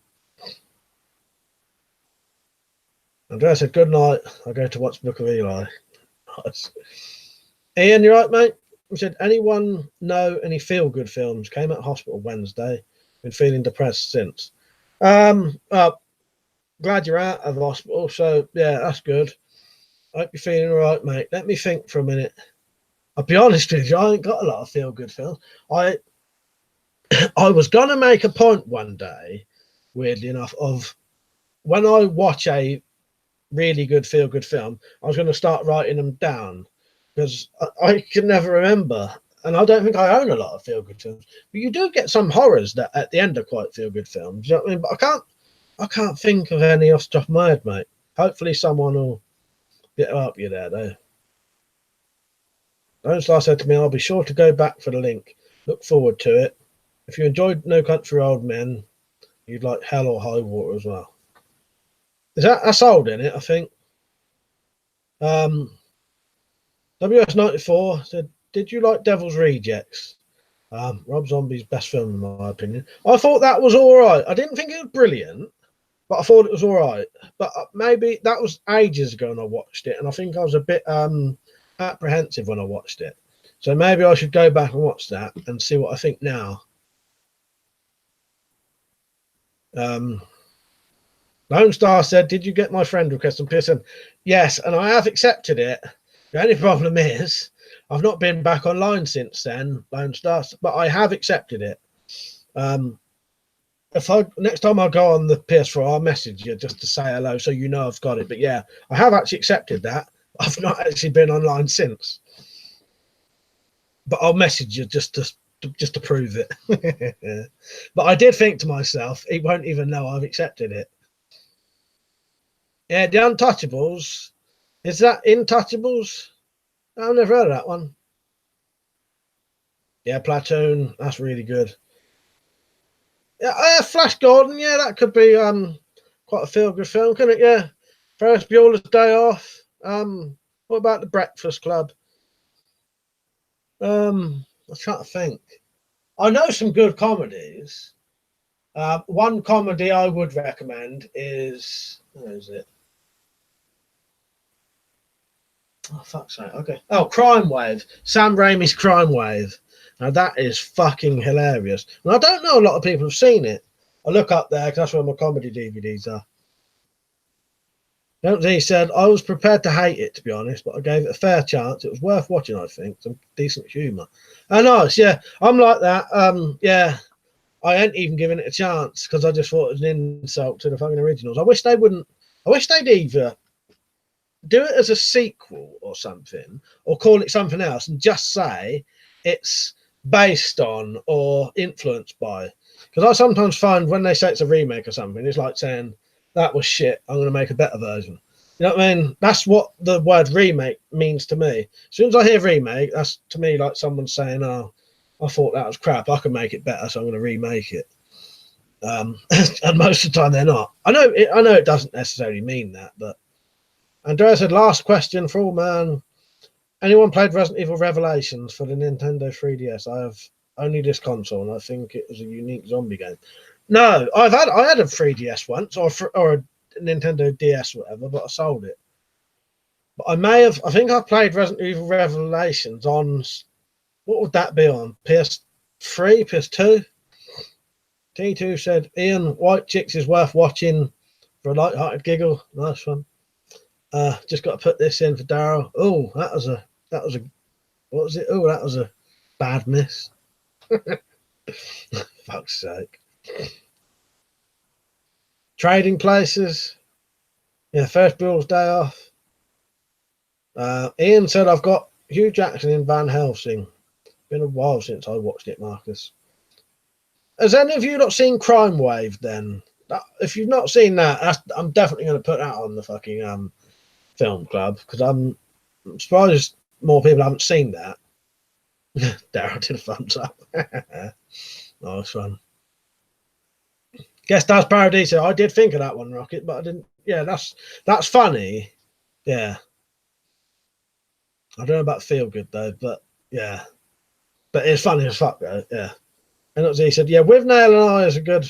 Andrea said, good night. I'll go to watch Book of Eli. Nice. Ian, you right, mate? He said, anyone know any feel-good films? Came out of hospital Wednesday. Been feeling depressed since. Glad you're out of hospital. So, yeah, that's good. I hope you're feeling all right, mate. Let me think for a minute. I'll be honest with you, I ain't got a lot of feel-good films. I was going to make a point one day, weirdly enough, of when I watch a really good feel-good film, I was going to start writing them down, because I can never remember. And I don't think I own a lot of feel-good films. But you do get some horrors that at the end are quite feel-good films. You know what I mean? But I can't think of any off the top of my head, mate. Hopefully someone will get up you there, though. Don't said to me, I'll be sure to go back for the link. Look forward to it. If you enjoyed No Country for Old Men, you'd like Hell or High Water as well. Is that's old in it, I think. WS94 said, did you like Devil's Rejects? Rob Zombie's best film, in my opinion. I thought that was all right. I didn't think it was brilliant, but I thought it was all right. But maybe that was ages ago and I watched it, and I think I was a bit apprehensive when I watched it. So maybe I should go back and watch that and see what I think now. Lone Star said, did you get my friend request on PSN? Yes, and I have accepted it. The only problem is I've not been back online since then, Lone Star, but I have accepted it. If I next time I go on the PS4, I'll message you just to say hello so you know I've got it. But yeah, I have actually accepted that. I've not actually been online since. But I'll message you just to prove it. But I did think to myself, he won't even know I've accepted it. Yeah, the Untouchables. Is that Intouchables? I've never heard of that one. Yeah, Platoon. That's really good. Yeah, Flash Gordon. Yeah, that could be quite a feel-good film, couldn't it? Yeah. Ferris Bueller's Day Off. What about The Breakfast Club? I'm trying to think. I know some good comedies. One comedy I would recommend is, where is it? Oh, fuck's sake. Okay. Oh, Crime Wave. Sam Raimi's Crime Wave. Now, that is fucking hilarious. And I don't know a lot of people have seen it. I look up there because that's where my comedy DVDs are. He said, I was prepared to hate it, to be honest, but I gave it a fair chance. It was worth watching, I think. Some decent humour. Oh, nice. Yeah, I'm like that. Yeah, I ain't even giving it a chance because I just thought it was an insult to the fucking originals. I wish they wouldn't. I wish they'd either do it as a sequel or something, or call it something else and just say it's based on or influenced by. Because I sometimes find when they say it's a remake or something, it's like saying, that was shit, I'm going to make a better version. You know what I mean? That's what the word remake means to me. As soon as I hear remake, that's to me like someone saying, oh, I thought that was crap, I can make it better, so I'm going to remake it. And most of the time they're not. I know it doesn't necessarily mean that, but Andrea said, last question for all, man. Anyone played Resident Evil Revelations for the Nintendo 3DS? I have only this console, and I think it was a unique zombie game. No, I had a 3DS once, or a Nintendo DS, or whatever, but I sold it. But I think I played Resident Evil Revelations on, what would that be on? PS3, PS2? T2 said, Ian, White Chicks is worth watching for a light-hearted giggle. Nice one. Just got to put this in for Daryl. Oh, that was a, what was it? Oh, that was a bad miss. Fuck's sake. Trading Places. Yeah, Ferris Bueller's Day Off. Ian said, I've got Hugh Jackson in Van Helsing. Been a while since I watched it, Marcus. Has any of you not seen Crime Wave then? If you've not seen that, I'm definitely going to put that on the fucking film club, because I'm surprised more people haven't seen that. Darryl did a thumbs up. Nice one. Guest Stars Paradise. I did think of that one, Rocket, but I didn't. Yeah, that's funny. Yeah. I don't know about feel good though, but yeah. But it's funny as fuck though. Yeah. And he said, yeah, With Nail and I is a good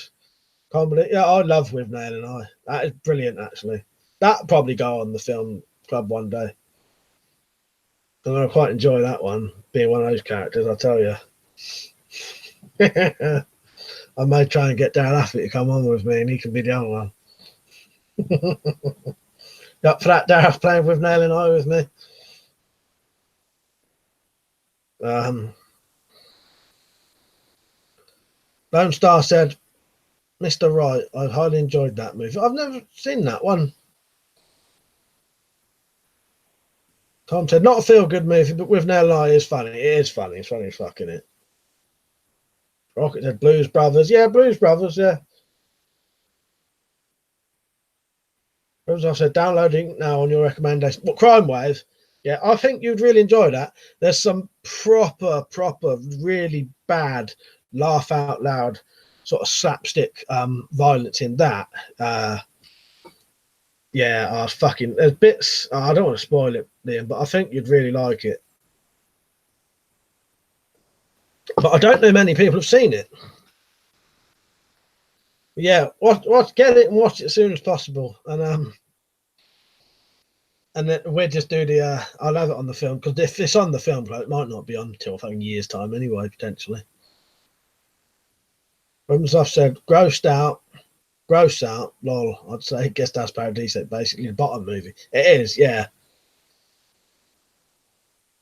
comedy. Yeah, I love With Nail and I. That is brilliant, actually. That'll probably go on the film club one day. And I quite enjoy that one, being one of those characters, I'll tell you. I may try and get Darren Affleck to come on with me, and he can be the other one. Up for that, Darren, playing With Nail and I with me? Lone Star said, Mr. Right, I highly enjoyed that movie. I've never seen that one. Tom said, not a feel-good movie, but With Nail and I is funny. It is funny. It's funny as fucking it. Rocket said Blues Brothers. Yeah, Blues Brothers, yeah. I said, downloading now on your recommendation. Well, Crime Wave. Yeah, I think you'd really enjoy that. There's some proper, really bad, laugh out loud, sort of slapstick violence in that. Yeah, I was fucking. There's bits. I don't want to spoil it, Liam, but I think you'd really like it. But I don't know many people have seen it. Yeah, get it and watch it as soon as possible. And And then we'll just do the. I'll have it on the film because if it's on the film, it might not be on until a year's time anyway, potentially. As I've said, gross out, lol. I'd say Guest House Paradise, basically the bottom movie. It is, yeah.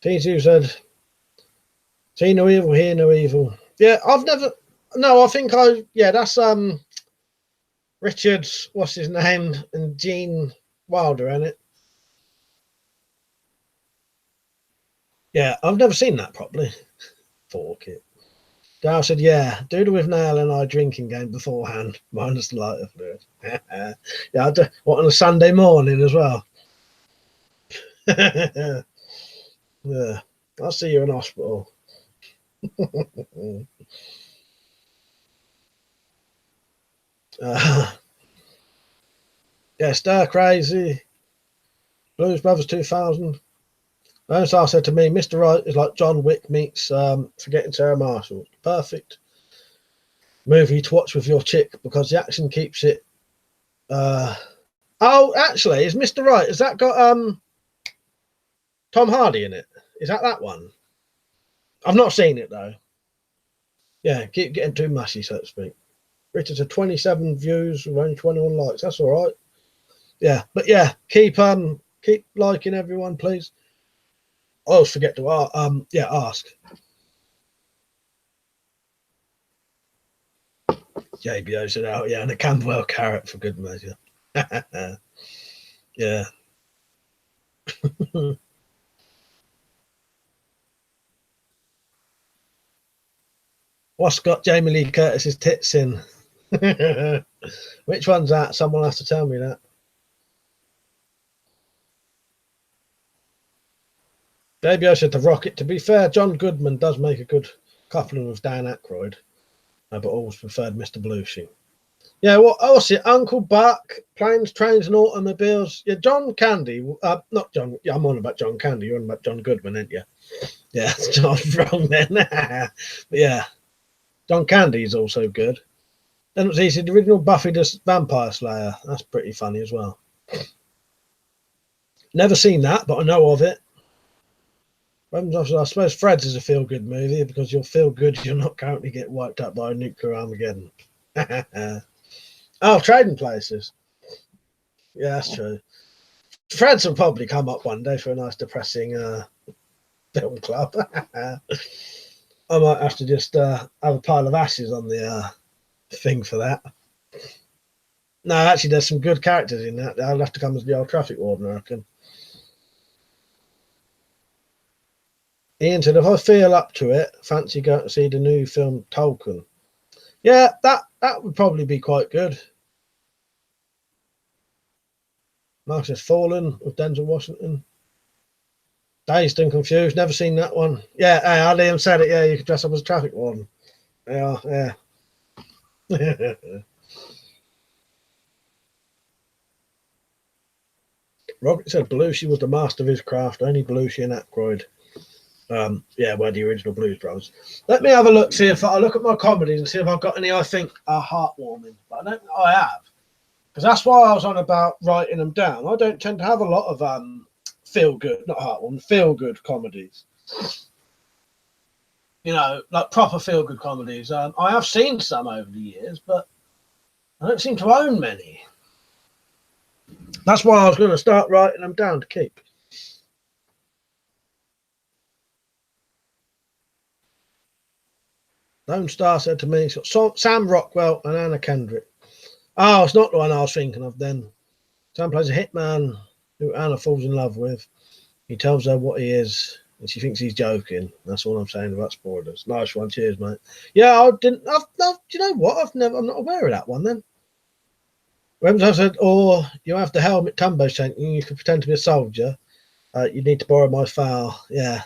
T2 said, "See no evil, hear no evil." Yeah, I've never. No, I think I. Yeah, that's Richard's. What's his name? And Gene Wilder, isn't it? Yeah, I've never seen that properly. Fork it. Dow said, "Yeah, do with Nail and I drinking game beforehand, minus the lighter fluid." Yeah, I do. What, on a Sunday morning as well? Yeah, I'll see you in hospital. Yeah, Stir Crazy, Blues Brothers 2000. Star said to me, "Mr. Right is like John Wick meets Forgetting Sarah Marshall. Perfect movie to watch with your chick because the action keeps it." Oh, actually, is Mr. Right? Has that got Tom Hardy in it? Is that one? I've not seen it though. Yeah, keep getting too mushy, so to speak. Richard said 27 views, only 21 likes. That's all right. Yeah, but yeah, keep liking everyone, please. I always forget to ask. JBO said, "Oh yeah, and a Camberwell carrot for good measure." Yeah. What's got Jamie Lee Curtis's tits in? Which one's that? Someone has to tell me that. JBO said The Rocket. To be fair, John Goodman does make a good coupling with Dan Aykroyd, but always preferred Mr. Belushi. Yeah, well, what's it? Uncle Buck, Planes, Trains, and Automobiles. Yeah, John Candy. Not John. Yeah, I'm on about John Candy. You're on about John Goodman, ain't you? Yeah, I'm wrong then. But yeah, John Candy is also good. Then it was easy. The original Buffy the Vampire Slayer. That's pretty funny as well. Never seen that, but I know of it. I suppose Fred's is a feel-good movie because you'll feel good you'll not currently get wiped out by a nuclear Armageddon. Oh, Trading Places. Yeah, that's true. Fred's will probably come up one day for a nice depressing film club. I might have to just have a pile of ashes on the thing for that. No, actually, there's some good characters in that. I'll have to come as the old traffic warden, I reckon. Ian said, "If I feel up to it, fancy going to see the new film Tolkien." Yeah, that would probably be quite good. Mark says Fallen with Denzel Washington. Dazed and Confused, never seen that one. Yeah, Liam said it. Yeah, you could dress up as a traffic warden. Yeah. Robert said Belushi was the master of his craft. Only Belushi and Aykroyd. Yeah, were the original Blues Brothers. Let me have a look. See if I look at my comedies and see if I've got any I think are heartwarming. But I don't think I have, because that's why I was on about writing them down. I don't tend to have a lot of feel good, not heartwarming, feel good comedies. You know, like proper feel good comedies. I have seen some over the years, but I don't seem to own many. That's why I was going to start writing them down to keep. Lone Star said to me, Sam Rockwell and Anna Kendrick. Oh, it's not the one I was thinking of then. Sam plays a hitman who Anna falls in love with. He tells her what he is, and she thinks he's joking. That's all I'm saying about spoilers. Nice one. Cheers, mate. Yeah, do you know what? I'm not aware of that one then. When I said, or you have the helmet Tumbo sent you, you can pretend to be a soldier. You need to borrow my file. Yeah.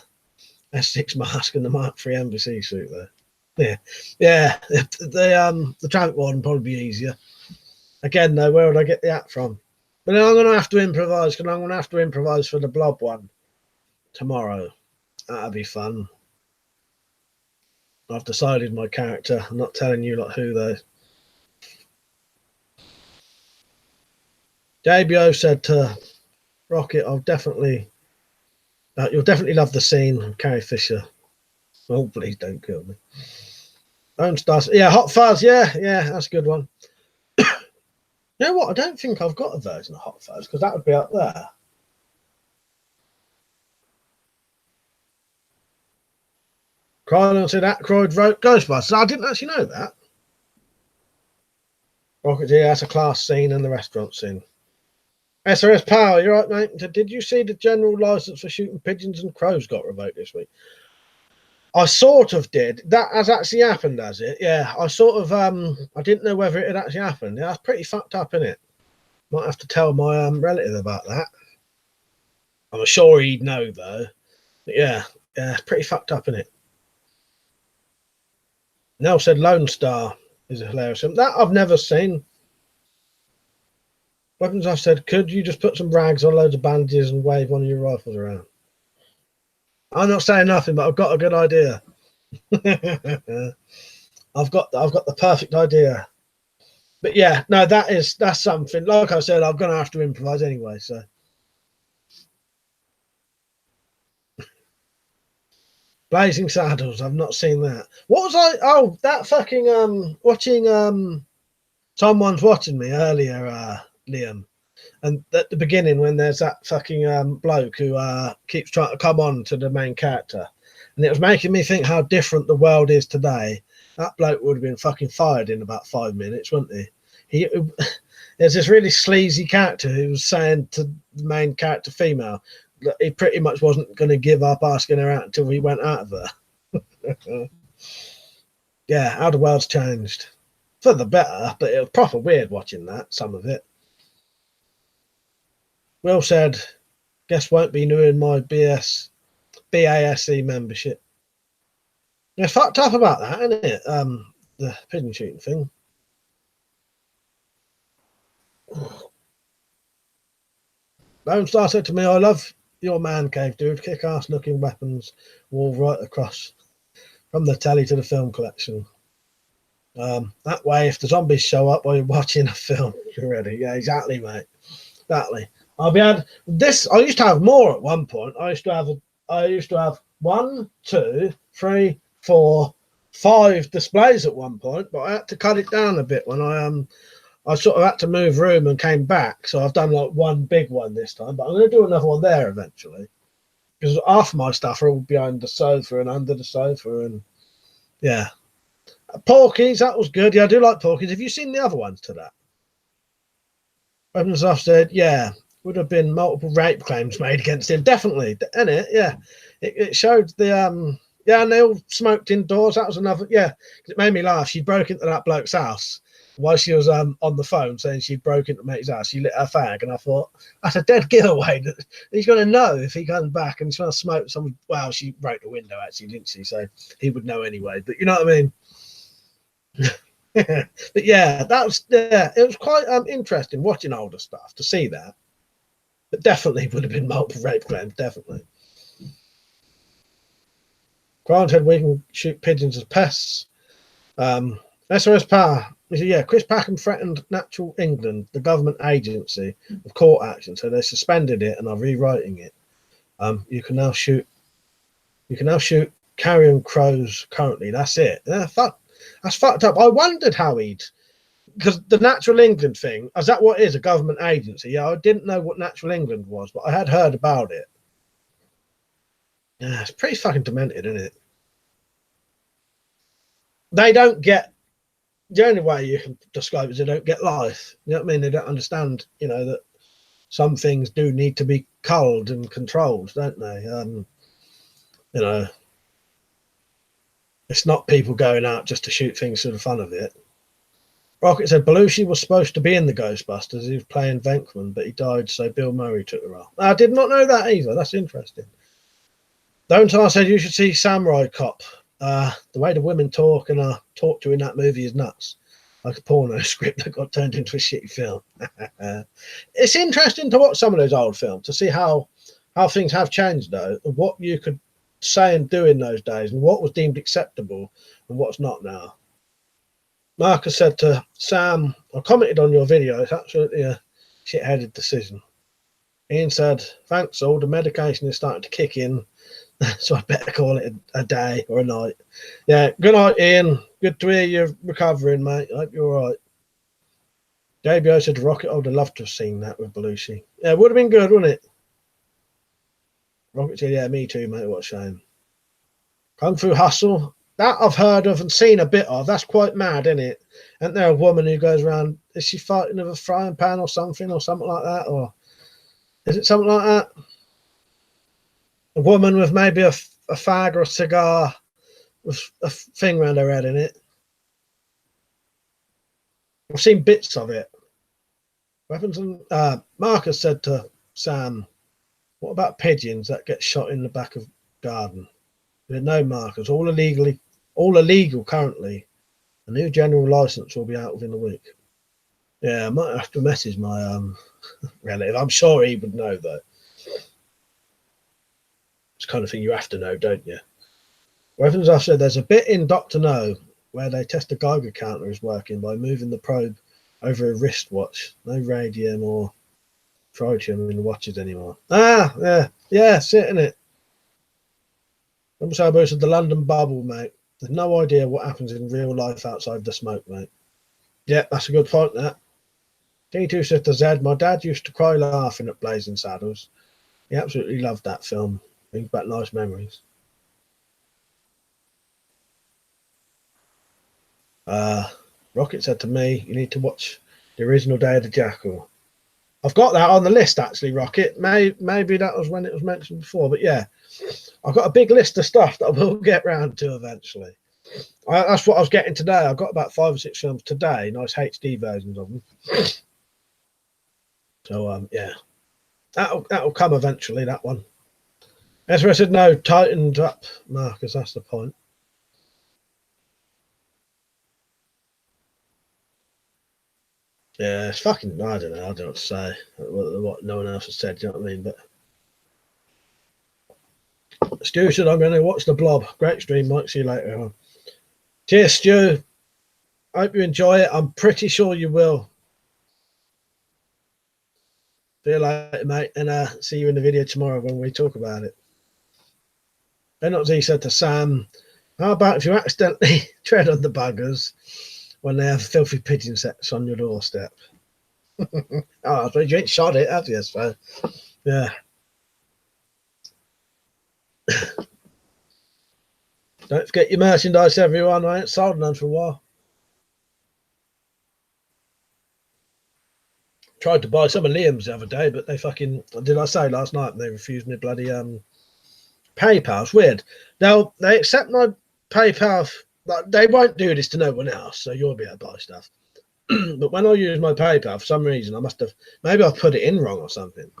S6 mask and the Mark III embassy suit there. Yeah. The traffic warden probably be easier. Again, though, where would I get the act from? But then I'm going to have to improvise, because I'm going to have to improvise for the Blob one tomorrow. That'll be fun. I've decided my character. I'm not telling you like who though. JBO said to Rocket, I'll definitely, you'll definitely love the scene. Carrie Fisher. Oh, please don't kill me. Lone Star, yeah, Hot Fuzz, yeah, that's a good one. You know what? I don't think I've got a version of Hot Fuzz because that would be up there. Krylan said Aykroyd wrote Ghostbusters. I didn't actually know that. Rocket, yeah, that's a class scene and the restaurant scene. SRS Power, you're right, mate. Did you see the general license for shooting pigeons and crows got revoked this week? I sort of did. That has actually happened, has it? Yeah, I sort of, I didn't know whether it had actually happened. Yeah, that's pretty fucked up, isn't it? Might have to tell my relative about that. I'm sure he'd know, though. But yeah, it's pretty fucked up, isn't it? Nell said Lone Star is a hilarious film. That I've never seen. Weapons, I've said, could you just put some rags on loads of bandages and wave one of your rifles around? I'm not saying nothing, but I've got a good idea. I've got the perfect idea. But yeah, no, that's something. Like I said, I'm gonna have to improvise anyway. So Blazing Saddles, I've not seen that. What was I? Oh, that fucking watching someone's watching me earlier, Liam. And at the beginning, when there's that fucking bloke who keeps trying to come on to the main character, and it was making me think how different the world is today. That bloke would have been fucking fired in about 5 minutes, wouldn't he? There's this really sleazy character who was saying to the main character female that he pretty much wasn't going to give up asking her out until he went out of her. Yeah, how the world's changed. For the better, but it was proper weird watching that, some of it. Will said, guess won't be renewing my BASE membership. It's fucked up about that, isn't it? The pigeon shooting thing. Lone Star said to me, I love your man cave, dude. Kick-ass looking weapons wall right across from the telly to the film collection. That way, if the zombies show up while you're watching a film, you're ready. Yeah, exactly, mate. Exactly. I'll be able this. I used to have more at one point. I used to have 1, 2, 3, 4, 5 displays at one point, but I had to cut it down a bit when I sort of had to move room and came back. So I've done like one big one this time, but I'm going to do another one there eventually because half my stuff are all behind the sofa and under the sofa, and yeah. Porkies, that was good. Yeah, I do like Porkies. Have you seen the other ones to that? Weapons Off said, yeah, would have been multiple rape claims made against him. Definitely, isn't it? Yeah, it showed the yeah, and they all smoked indoors. That was another. Yeah, it made me laugh. She broke into that bloke's house while she was on the phone saying she'd broke into mate's house. She lit her fag, and I thought that's a dead giveaway. He's going to know if he comes back and he's going to smoke some. Well, she broke the window actually, didn't she? So he would know anyway. But you know what I mean. But yeah, it was quite interesting watching older stuff to see that. But definitely would have been multiple rape claims, definitely. Grant said we can shoot pigeons as pests. SOS Power. He said, yeah, Chris Packham threatened Natural England, the government agency, with court action, so they suspended it and are rewriting it. You can now shoot carrion crows currently. That's it. Yeah, that's fucked up. I wondered how because the Natural England thing, is that what it is, a government agency? Yeah, I didn't know what Natural England was, but I had heard about it. Yeah, it's pretty fucking demented, isn't it? They don't get, the only way you can describe it is they don't get life. You know what I mean? They don't understand, you know, that some things do need to be culled and controlled, don't they? You know, it's not people going out just to shoot things for the fun of it. Rocket said Belushi was supposed to be in the Ghostbusters. He was playing Venkman, but he died, so Bill Murray took the role. I did not know that either. That's interesting. Don't I said you should see Samurai Cop. The way the women talk and talk to in that movie is nuts. Like a porno script that got turned into a shitty film. It's interesting to watch some of those old films to see how things have changed, though, and what you could say and do in those days, and what was deemed acceptable and what's not now. Marcus said to Sam, I commented on your video, it's absolutely a shit-headed decision. Ian said, thanks all, the medication is starting to kick in, so I better call it a day or a night. Yeah, good night, Ian. Good to hear you're recovering, mate. I hope you're all right. JBO said, Rocket, I would have loved to have seen that with Belushi. Yeah, it would have been good, wouldn't it? Rocket said, yeah, me too, mate. What a shame. Kung Fu Hustle. That I've heard of and seen a bit of. That's quite mad, isn't it? Isn't there a woman who goes around, is she fighting with a frying pan or something like that? Or is it something like that? A woman with maybe a fag or a cigar with a thing around her head in it. I've seen bits of it. Weapons and Marcus said to Sam, what about pigeons that get shot in the back of garden? No, Marcus, all illegal currently. A new general license will be out within a week. Yeah, I might have to message my relative. I'm sure he would know though. It's the kind of thing you have to know, don't you? Weapons officer, there's a bit in Dr. No where they test the Geiger counter is working by moving the probe over a wristwatch. No radium or tritium in the watches anymore. Yeah, sitting it. Also, said the London bubble, mate. There's no idea what happens in real life outside the smoke, mate. Yeah, that's a good point, that. T2 said to Zed, my dad used to cry laughing at Blazing Saddles. He absolutely loved that film. Brings back nice memories. Rocket said to me, you need to watch the original Day of the Jackal. I've got that on the list, actually, Rocket. Maybe that was when it was mentioned before, but yeah. I've got a big list of stuff that I will get round to eventually. That's what I was getting today. I've got about 5 or 6 films today, nice HD versions of them. So, yeah. That'll come eventually, that one. Ezra said, no, tightened up, Marcus, that's the point. Yeah, it's fucking, I don't know what to say. What no one else has said, do you know what I mean? But Stu said, I'm going to watch The Blob. Great stream, Mike. See you later. Cheers, Stu. I hope you enjoy it. I'm pretty sure you will. See you later, mate. And see you in the video tomorrow when we talk about it. Z said to Sam, how about if you accidentally tread on the buggers when they have filthy pigeon sets on your doorstep? Oh, but you ain't shot it, have you? So, yeah. Don't forget your merchandise, everyone. I ain't sold none for a while. Tried to buy some of Liam's the other day, but they fucking, did I say last night, they refused me bloody PayPal. It's weird. They accept my PayPal. Like, they won't do this to no one else, so you'll be able to buy stuff. But when I use my PayPal, for some reason, maybe I've put it in wrong or something.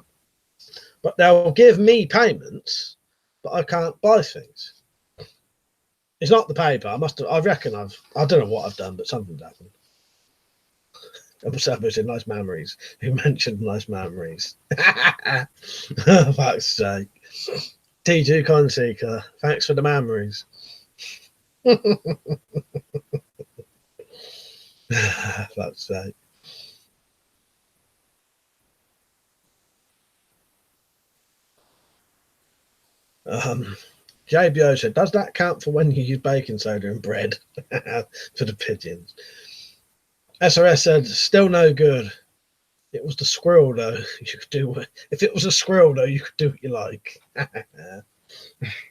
But they'll give me payments, but I can't buy things. It's not the PayPal. I reckon I don't know what I've done, but something's happened. I said nice memories. Who mentioned nice memories? Fuck's sake. 𝐷2𝐶𝐞𝐿, thanks for the memories. Fuck's sake. JBO said, does that count for when you use baking soda and bread for the pigeons? SRS said, still no good. It was the squirrel though. You could do it. If it was a squirrel though, you could do what you like.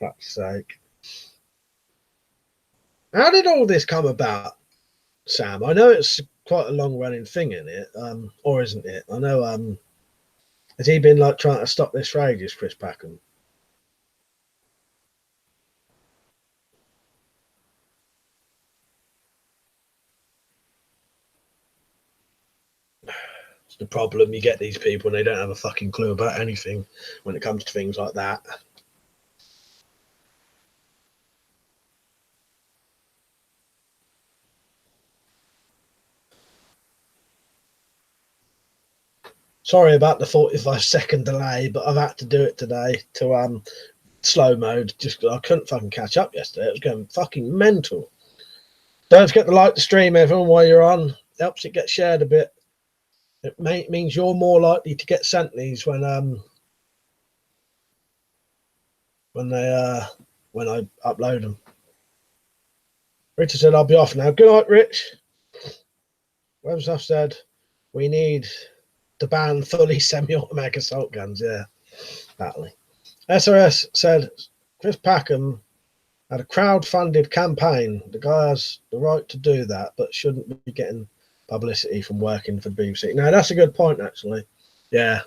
Fuck's sake. How did all this come about, Sam? I know it's quite a long running thing in it, or isn't it? I know has he been like trying to stop this for ages, Chris Packham? It's the problem. You get these people and they don't have a fucking clue about anything when it comes to things like that. Sorry about the 45-second delay, but I've had to do it today to slow mode. Just I couldn't fucking catch up yesterday. It was going fucking mental. Don't forget to like the stream, everyone, while you're on. Helps it get shared a bit. It means you're more likely to get sent these when when I upload them. Richard said I'll be off now. Good night, Rich. Webstuff said we need to ban fully semi-automatic assault guns. Yeah, battling. SRS said Chris Packham had a crowd-funded campaign. The guy has the right to do that, but shouldn't be getting publicity from working for the BBC. No, that's a good point, actually. Yeah.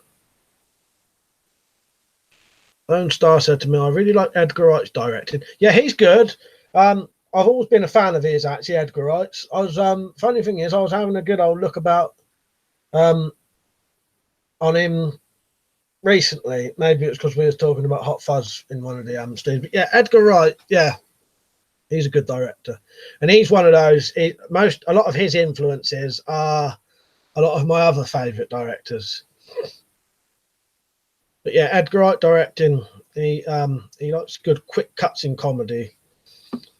Lone Star said to me, I really like Edgar Wright's directing. Yeah, he's good. I've always been a fan of his, actually, Edgar Wright's. I was funny thing is I was having a good old look about on him recently. Maybe it's because we were talking about Hot Fuzz in one of the streams. But yeah, Edgar Wright, yeah, he's a good director. And he's one of those, a lot of his influences are a lot of my other favourite directors. But yeah, Edgar Wright directing, he likes good quick cuts in comedy.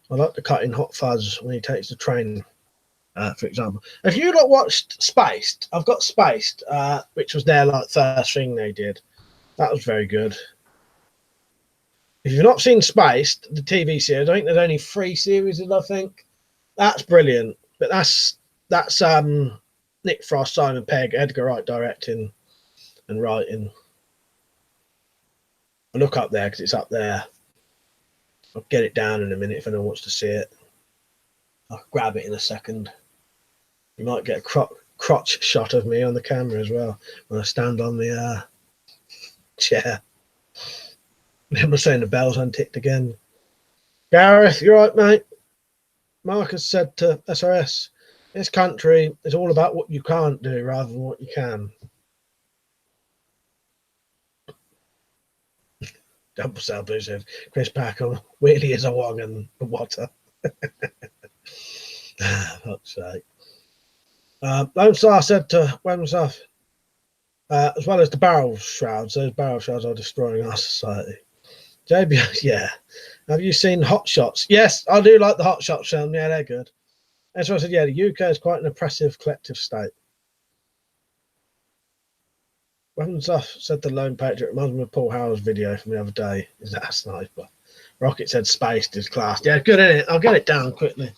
I like the cut in Hot Fuzz when he takes the train, for example. Have you not watched Spaced? I've got Spaced, which was their like first thing they did. That was very good. If you've not seen Spaced, the TV series, I think there's only 3 series, I think. That's brilliant. But that's Nick Frost, Simon Pegg, Edgar Wright directing and writing. I'll look up there because it's up there. I'll get it down in a minute if anyone wants to see it. I'll grab it in a second. You might get a crotch shot of me on the camera as well when I stand on the chair. Remember saying the bell's unticked again. Gareth, you're right, mate. Marcus said to SRS, this country is all about what you can't do rather than what you can. Double Cell Blue said, Chris Packham really is a wong and a water. Fuck's sake. Lone Star said to Wemsaf, as well as the barrel shrouds, those barrel shrouds are destroying our society. JB, yeah. Have you seen Hot Shots? Yes, I do like the Hot Shots film. Yeah, they're good. That's why I said, yeah, the UK is quite an oppressive collective state. Wemsaf said the Lone Patriot reminds me of Paul Howard's video from the other day. Is that a sniper? Rocket said Spaced is class. Yeah, good, isn't it? I'll get it down quickly.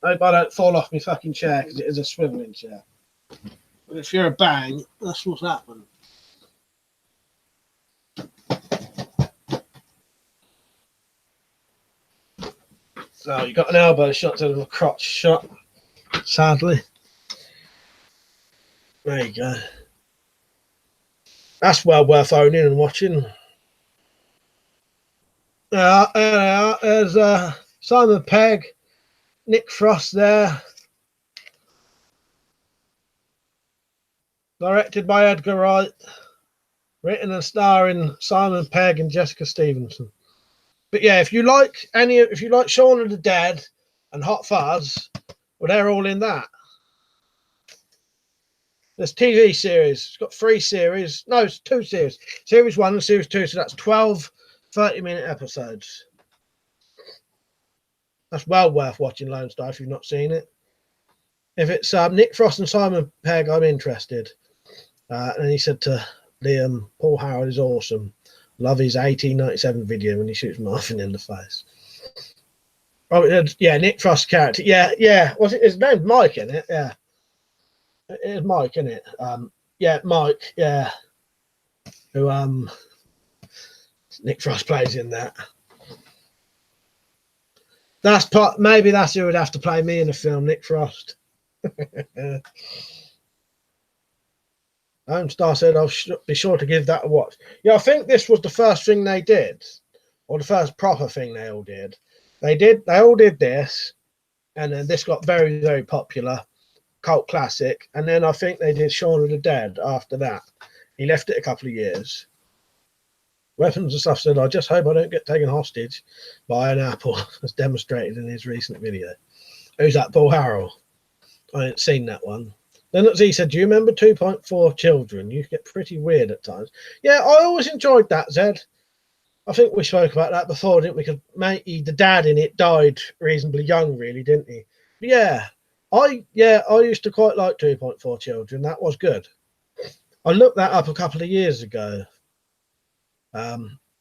I hope I don't fall off my fucking chair because it is a swiveling chair. But if you're a bang, that's what's happened. So you got an elbow shot instead of a crotch shot, sadly. There you go. That's well worth owning and watching. There's Simon Pegg, Nick Frost there. Directed by Edgar Wright. Written and starring Simon Pegg and Jessica Stevenson. But yeah, if you like Shaun of the Dead and Hot Fuzz, well, they're all in that. There's TV series. It's got 3 series. No, it's 2 series. Series 1 and Series 2. So that's 12 30-minute episodes. That's well worth watching, Lone Star, if you've not seen it. If it's Nick Frost and Simon Pegg, I'm interested. And he said to Liam, Paul Howard is awesome. Love his 1897 video when he shoots Marvin in the face. Oh, yeah, Nick Frost's character. Yeah. Was it his name? Mike, in it? Yeah. It is Mike, isn't it? Yeah, Mike, yeah. Who Nick Frost plays in that. Maybe that's who would have to play me in the film, Nick Frost. Lone Star said I'll be sure to give that a watch. Yeah, I think this was the first thing they did, or the first proper thing they all did. They all did this, and then this got very, very popular. Cult classic, and then I think they did Shaun of the Dead after that. He left it a couple of years. Weapons and Stuff said, I just hope I don't get taken hostage by an apple, as demonstrated in his recent video. Who's that, Paul Harrell? I ain't seen that one. Then Z said, do you remember 2.4 Children? You get pretty weird at times. Yeah, I always enjoyed that, Zed. I think we spoke about that before, didn't we? Because the dad in it died reasonably young, really, didn't he? But yeah. I used to quite like 2.4 Children. That was good. I looked that up a couple of years ago.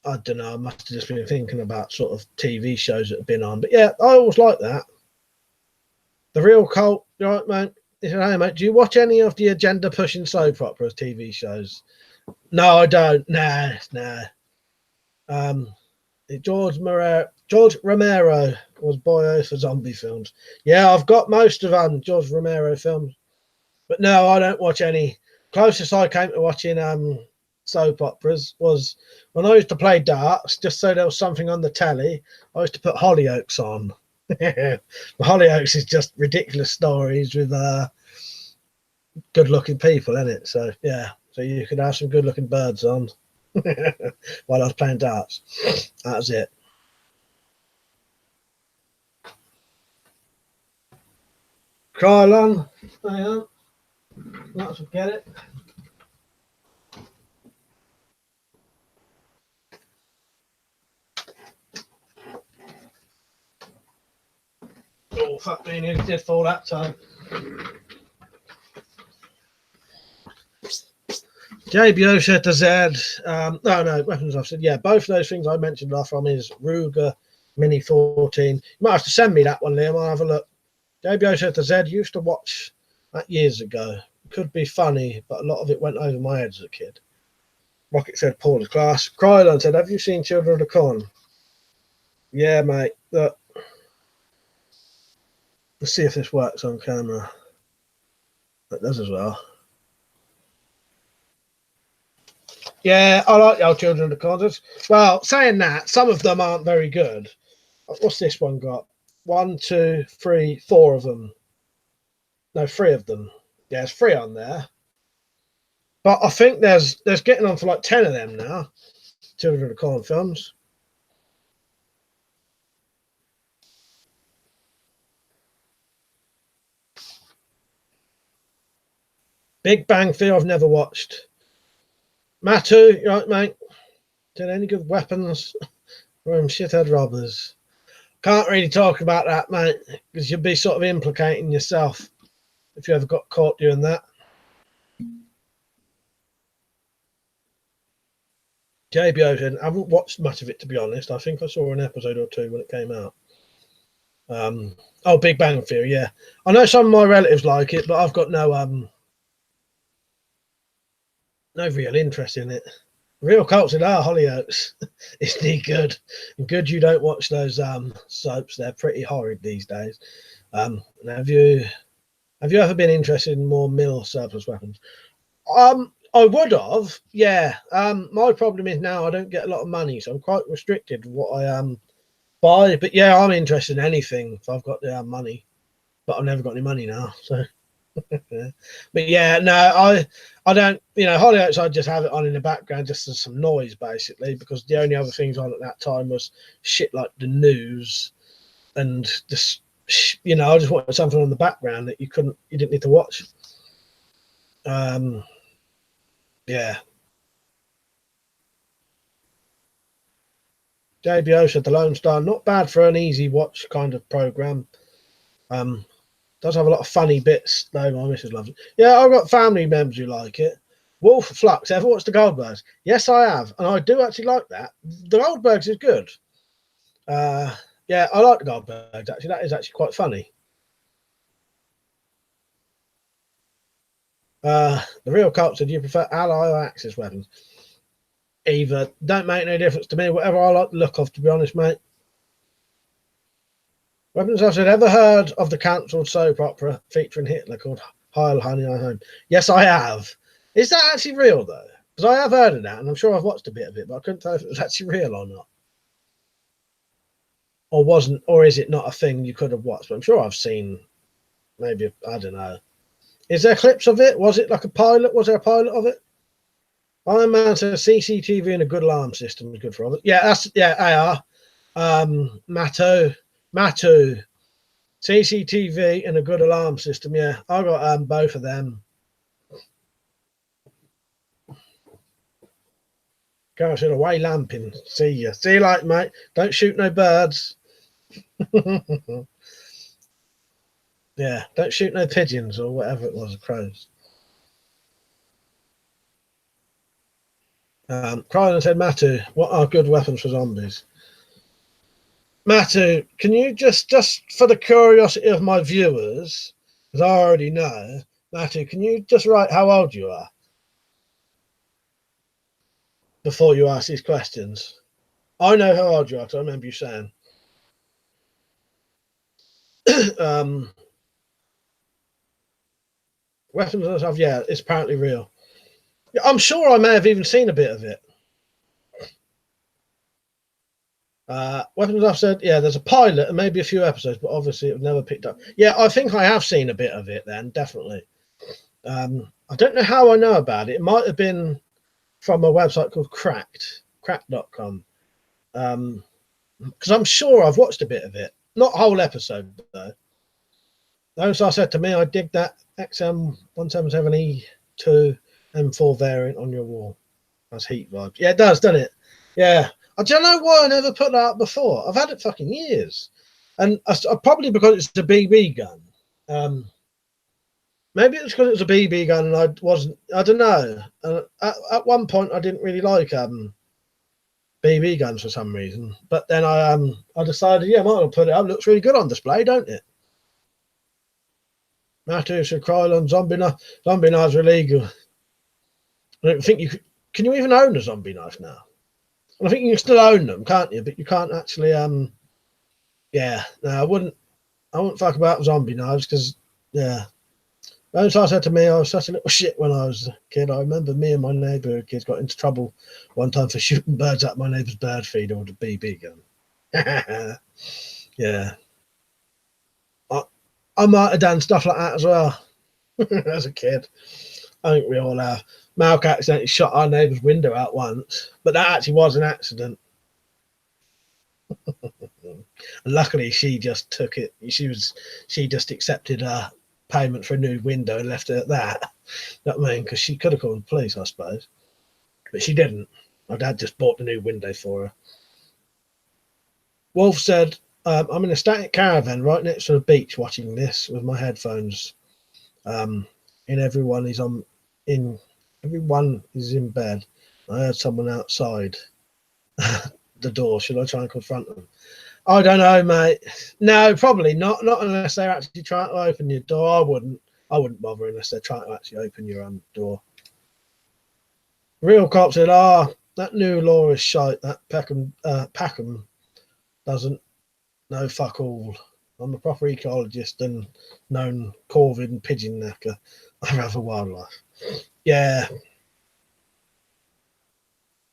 I don't know. I must have just been thinking about sort of TV shows that have been on. But yeah, I always like that. The Real Cult, right, mate? Hey, mate, do you watch any of the agenda pushing soap operas TV shows? No, I don't. Nah. George Romero was boyo for zombie films. Yeah, I've got most of George Romero films, but no, I don't watch any. Closest I came to watching soap operas was when I used to play darts, just so there was something on the telly. I used to put Hollyoaks on. Hollyoaks is just ridiculous stories with good-looking people in it. So yeah, so you could have some good-looking birds on while I was playing darts. That was it. Krylon, hang on. Let's get it. Oh, fuck me, nearly did fall that time. 𝐊𝐴𝐬𝐜 no, weapons officer. Yeah, both of those things I mentioned are from his Ruger Mini 14. You might have to send me that one, Liam. I'll have a look. 𝐊𝐴𝐬𝐜 used to watch that years ago. It could be funny, but a lot of it went over my head as a kid. Rocket said, Paul is class. Krylon said, have you seen Children of the Corn? Yeah, mate. Look. Let's see if this works on camera. It does as well. Yeah, I like the old Children of the Corn. Well, saying that, some of them aren't very good. What's this one got? 1, 2, 3, 4 of them. No, 3 of them. Yeah, there's 3 on there. But I think there's getting on for like 10 of them now. Children of the Corn films. Big Bang Theory I've never watched. Matu, you right, mate? Did any good weapons from shithead robbers? Can't really talk about that, mate, because you'd be sort of implicating yourself if you ever got caught doing that. 𝐊𝐴𝐬𝐜, I haven't watched much of it, to be honest. I think I saw an episode or 2 when it came out. Oh, Big Bang Theory, yeah. I know some of my relatives like it, but I've got no real interest in it. Real Cult said, Hollyoaks. Isn't he good? And good you don't watch those soaps. They're pretty horrid these days. Have you ever been interested in more mill surplus weapons? I would have, yeah. My problem is now I don't get a lot of money, so I'm quite restricted what I buy. But yeah, I'm interested in anything if I've got the money. But I've never got any money now, so. Yeah. But yeah, no, I don't. Hollyoaks, I just have it on in the background just as some noise, basically, because the only other things on at that time was shit like the news and just, I just wanted something on the background that you didn't need to watch. Yeah. 𝐊𝐴𝐬𝐜 said the Lone Star, not bad for an easy watch kind of program. Does have a lot of funny bits, though. My missus loves it. Yeah, I've got family members who like it. Wolf Flux, ever watched the Goldbergs? Yes, I have, and I do actually like that. The Goldbergs is good. Yeah, I like the Goldbergs, actually. That is actually quite funny. The Real Cult said, do you prefer ally or Axis weapons? Either. Don't make no difference to me. Whatever I like the look of, to be honest, mate. Weapons I've said, ever heard of the cancelled soap opera featuring Hitler called Heil Honey I Home? Yes, I have. Is that actually real, though? Because I have heard of that, and I'm sure I've watched a bit of it, but I couldn't tell if it was actually real or not. Or is it not a thing you could have watched? But I'm sure I've seen, maybe, I don't know. Is there clips of it? Was it like a pilot? Was there a pilot of it? Iron Man says CCTV and a good alarm system is good for others. Yeah, AR. Matu. CCTV and a good alarm system. Yeah, I got both of them. Go out away lamping. See you later, mate. Don't shoot no birds. Yeah, don't shoot no pigeons or whatever it was, crows. Krylan said, Matu, what are good weapons for zombies? Matu, can you just for the curiosity of my viewers, because I already know, Matu, can you just write how old you are before you ask these questions? I know how old you are because I remember you saying. Weapons and stuff, yeah, it's apparently real. Yeah, I'm sure I may have even seen a bit of it. Weapons, I've said, yeah, there's a pilot and maybe a few episodes, but obviously it was never picked up. Yeah, I think I have seen a bit of it then, definitely. I don't know how I know about it. It might have been from a website called cracked.com. Because I'm sure I've watched a bit of it. Not a whole episode, though. Those I said to me, I dig that XM177E2 M4 variant on your wall. That's heat vibes. Yeah, it does, doesn't it? Yeah. I don't know why I never put that up before. I've had it fucking years. And probably because it's a BB gun. Maybe it's because it was a BB gun and I don't know. At one point, I didn't really like BB guns for some reason. But then I decided, yeah, I might as well put it up. It looks really good on display, don't it? Matthew should cry on zombie knife. Zombie knives are illegal. I don't think you could. Can you even own a zombie knife now? I think you can still own them, can't you? But you can't actually. Yeah. No, I wouldn't fuck about zombie knives because, yeah. Once I said to me, I was such a little shit when I was a kid. I remember me and my neighbour kids got into trouble one time for shooting birds at my neighbour's bird feeder with a BB gun. Yeah. I might have done stuff like that as well as a kid. I think we all have. Malk accidentally shot our neighbour's window out once, but that actually was an accident. And luckily, she just took it. She just accepted a payment for a new window and left it at that. You know what I mean? Because she could have called the police, I suppose, but she didn't. My dad just bought the new window for her. Wolf said, I'm in a static caravan right next to the beach watching this with my headphones. Everyone is in bed. I heard someone outside the door. Should I try and confront them? I don't know, mate. No, probably not. Not unless they're actually trying to open your door. I wouldn't bother unless they're trying to actually open your own door. Real cop said, that new law is shite. That Peckham doesn't know fuck all. I'm a proper ecologist and known corvid and pigeon knacker. I rather wildlife. Yeah.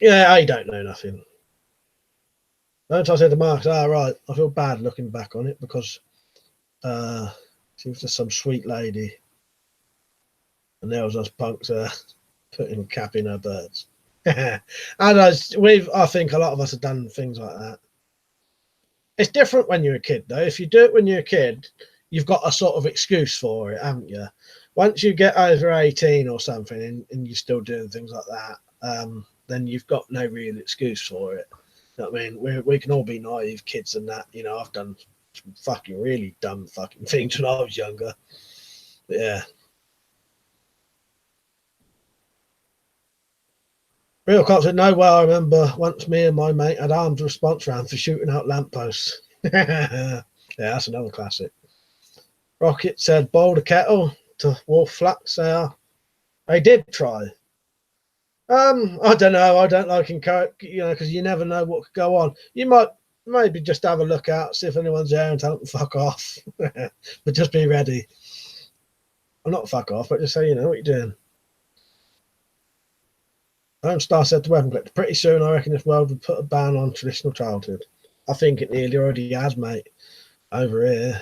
Yeah, I don't know nothing. Don't I said to Mark, right, I feel bad looking back on it because she was just some sweet lady. And there was us punks putting a cap in her birds. And I think a lot of us have done things like that. It's different when you're a kid, though. If you do it when you're a kid, you've got a sort of excuse for it, haven't you? Once you get over 18 or something and you're still doing things like that, then you've got no real excuse for it. You know what I mean? We can all be naive kids and that. You know, I've done some fucking really dumb fucking things when I was younger. But yeah. Real cop said, no, well, I remember once me and my mate had armed response round for shooting out lampposts. Yeah, that's another classic. Rocket said, boiled a kettle to Wolf Flux. They did try. I don't know. I don't like because you never know what could go on. You might maybe just have a look out, see if anyone's there and tell them to fuck off. But just be ready. Well, not fuck off, but just say, you know what you're doing. Lone Star said to WeaponCollector, pretty soon I reckon this world would put a ban on traditional childhood. I think it nearly already has, mate, over here.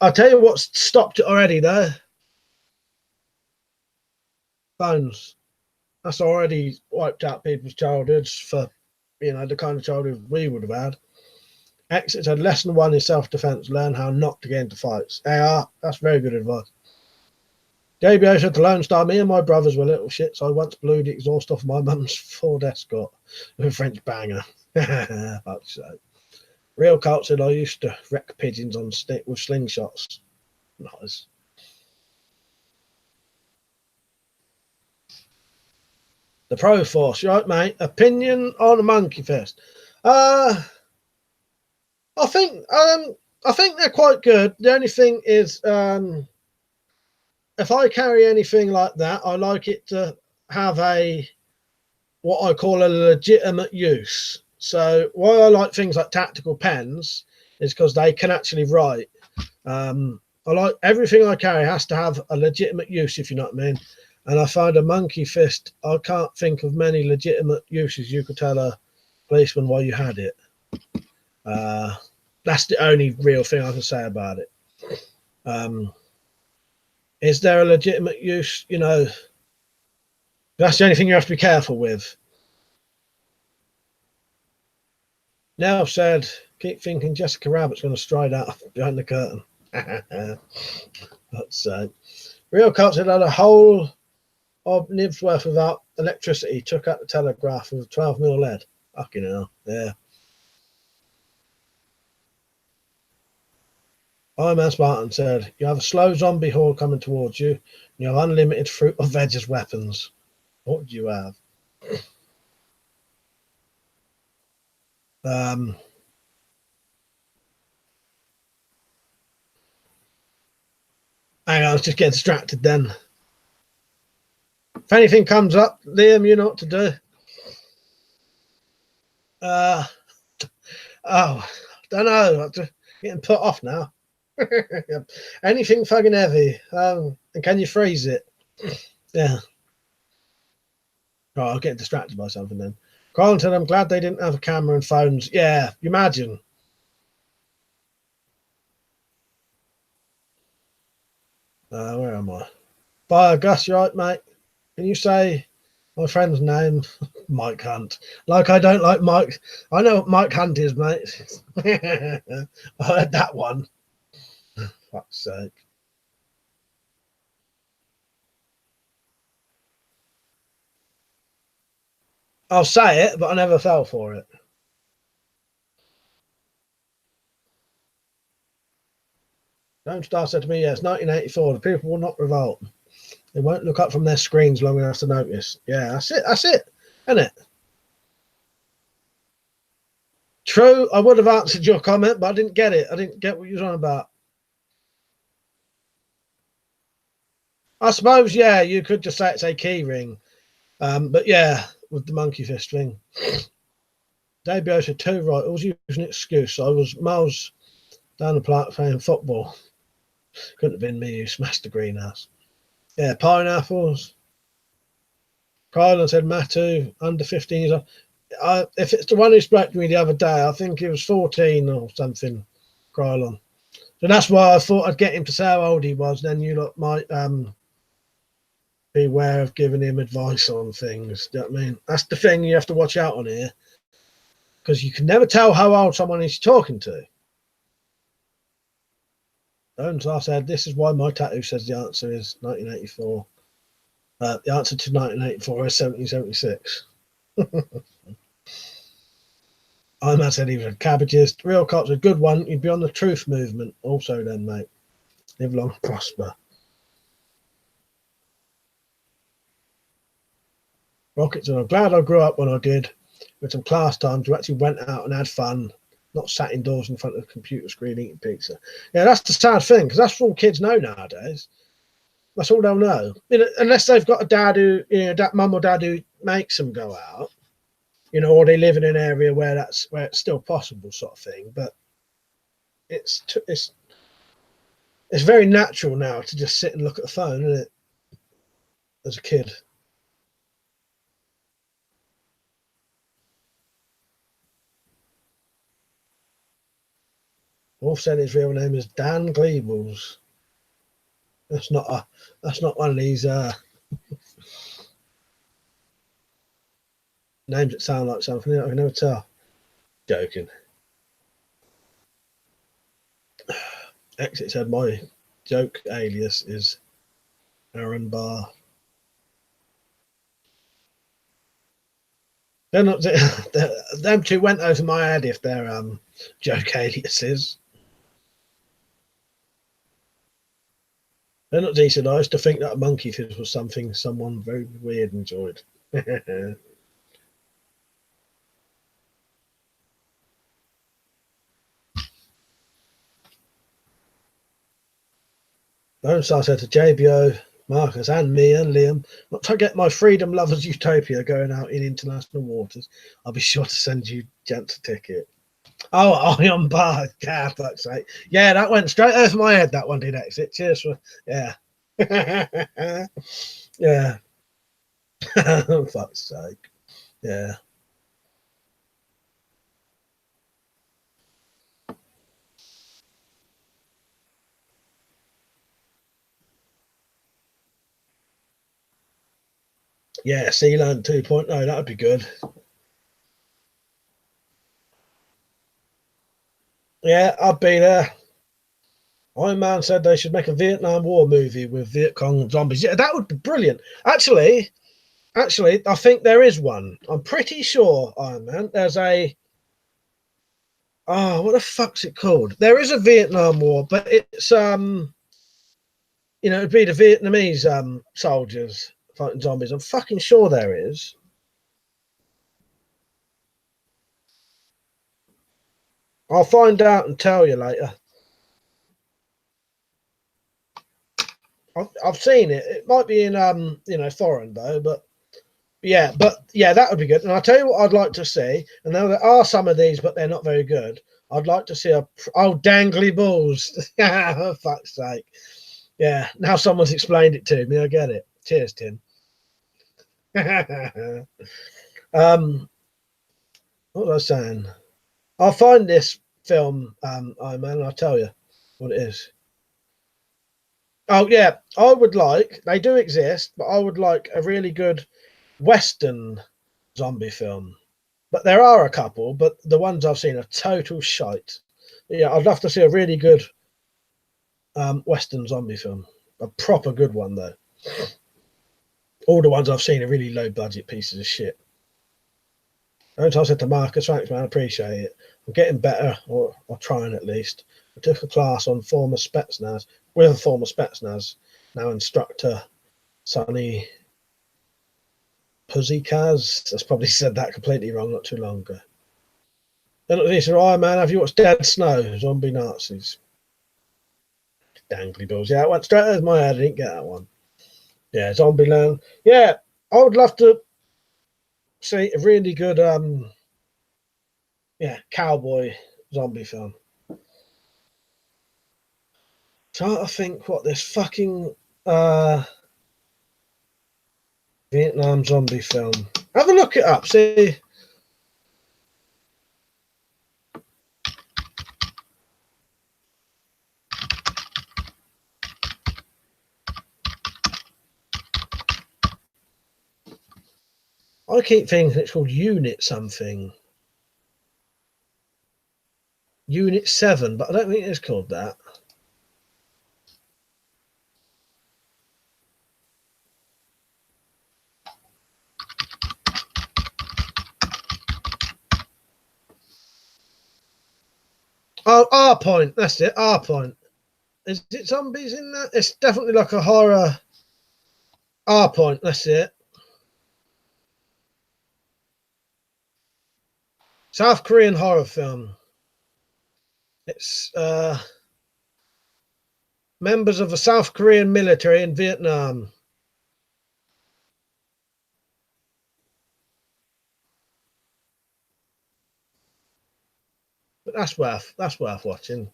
I'll tell you what's stopped it already, though. Phones. That's already wiped out people's childhoods for, the kind of childhood we would have had. Exit said, lesson 1 is self-defense. Learn how not to get into fights. That's very good advice. JBO said to Lone Star, me and my brothers were little shits. I once blew the exhaust off my mum's Ford Escort with a French banger. Fuck's sake. Real Cult said, I used to wreck pigeons on stick with slingshots. Nice. The Pro Force, right, mate? Opinion on a monkey fist. I think they're quite good. The only thing is, if I carry anything like that, I like it to have what I call a legitimate use. So why I like things like tactical pens is because they can actually write. I like everything I carry has to have a legitimate use, if you know what I mean. And I find a monkey fist, I can't think of many legitimate uses you could tell a policeman why you had it. That's the only real thing I can say about it. Is there a legitimate use? You know, that's the only thing you have to be careful with. Now I've said, keep thinking Jessica Rabbit's going to stride out behind the curtain. That's real cops had a whole of nibs worth without electricity, took out the telegraph with 12mm lead. Fucking hell, yeah. Iron Man Spartan said, you have a slow zombie horde coming towards you, and you have unlimited fruit or veg as weapons. What would you have? Hang on, I was just getting distracted then. If anything comes up, Liam, you know what to do. Oh, don't know. I'm just getting put off now. Anything fucking heavy. And can you freeze it? Yeah. Right, I'll get distracted by something then. Carlton, I'm glad they didn't have a camera and phones. Yeah, you imagine. Where am I? Bye, Gus, you right, mate? Can you say my friend's name? Mike Hunt. Like I don't like Mike. I know what Mike Hunt is, mate. I heard that one. Fuck's sake. I'll say it, but I never fell for it. Don't Star said to me, yes, 1984, the people will not revolt. They won't look up from their screens long enough to notice. Yeah, that's it, isn't it? True, I would have answered your comment, but I didn't get it. I didn't get what you was on about. I suppose, yeah, you could just say it's a key ring. But yeah, with the monkey fist thing. Debut said 2 right, I was using an excuse. I was miles down the park playing football. Couldn't have been me who smashed the greenhouse. Yeah, pineapples. Kylan said Matu, under 15 years old. If it's the one who spoke to me the other day, I think he was 14 or something, Krylon. So that's why I thought I'd get him to say how old he was. Then you lot might be aware of giving him advice on things. Do you know what I mean? That's the thing you have to watch out on here. Because you can never tell how old someone is talking to. And I said, this is why my tattoo says the answer is 1984. The answer to 1984 is 1776. I man said he was a cabbages. Real cop's a good one. You'd be on the truth movement also then, mate. Live long and prosper. Rockets, and I'm glad I grew up when I did. With some class times, we actually went out and had fun, not sat indoors in front of the computer screen eating pizza. Yeah, that's the sad thing, because that's all kids know nowadays. That's all they'll know. You know, unless they've got a dad who, you know, mum or dad who makes them go out, you know, or they live in an area where it's still possible, sort of thing. But it's very natural now to just sit and look at the phone, isn't it? As a kid. Wolf said his real name is Dan Gleebles. That's not one of these names that sound like something I can never tell. Joking. Exit said my joke alias is Aaron Barr. They're not. Them two went over my head if they're joke aliases. They're not decent. I used to think that a monkey fist was something someone very weird enjoyed. Lone Star said to JBO, Marcus, and me and Liam, not to get my freedom lovers utopia going out in international waters. I'll be sure to send you gents a ticket. Oh, Iron Bar, God, fuck's sake. Yeah, that went straight over my head, that one did exit. Cheers for, yeah. Yeah. Fuck's sake. Yeah. Yeah, Sealand 2.0, that would be good. Yeah, I'd be there. Iron Man said they should make a Vietnam War movie with Viet Cong zombies. Yeah, that would be brilliant. Actually, I think there is one. I'm pretty sure, Iron Man, there's a... Oh, what the fuck's it called? There is a Vietnam War, but it's, you know, it'd be the Vietnamese soldiers fighting zombies. I'm fucking sure there is. I'll find out and tell you later. I've seen it. It might be in you know, foreign though, but yeah, that would be good. And I'll tell you what I'd like to see. And there are some of these, but they're not very good. I'd like to see dangly balls. For fuck's sake. Yeah, now someone's explained it to me. I get it. Cheers, Tim. What was I saying? I'll find this film, Iron Man, and I'll tell you what it is. Oh yeah, I would like, they do exist, but I would like a really good Western zombie film. But there are a couple, but the ones I've seen are total shite. Yeah, I'd love to see a really good Western zombie film. A proper good one though. All the ones I've seen are really low budget pieces of shit. I said to Marcus, thanks man, I appreciate it. I'm getting better, or trying at least. I took a class on former Spetsnaz, with a former Spetsnaz, now instructor Sonny Puzzykaz. That's probably said that completely wrong not too long ago. Then look at this, Iron Man, have you watched Dead Snow? Zombie Nazis. Dangly balls. Yeah, it went straight over my head. I didn't get that one. Yeah, Zombieland. Yeah, I would love to see a really good yeah, cowboy zombie film. Trying to think what this fucking Vietnam zombie film. Have a look it up, see. I keep thinking it's called Unit something. Unit 7, but I don't think it's called that. Oh, R Point. That's it. R Point. Is it zombies in that? It's definitely like a horror. R Point. That's it. South Korean horror film. It's members of the South Korean military in Vietnam. But that's worth watching.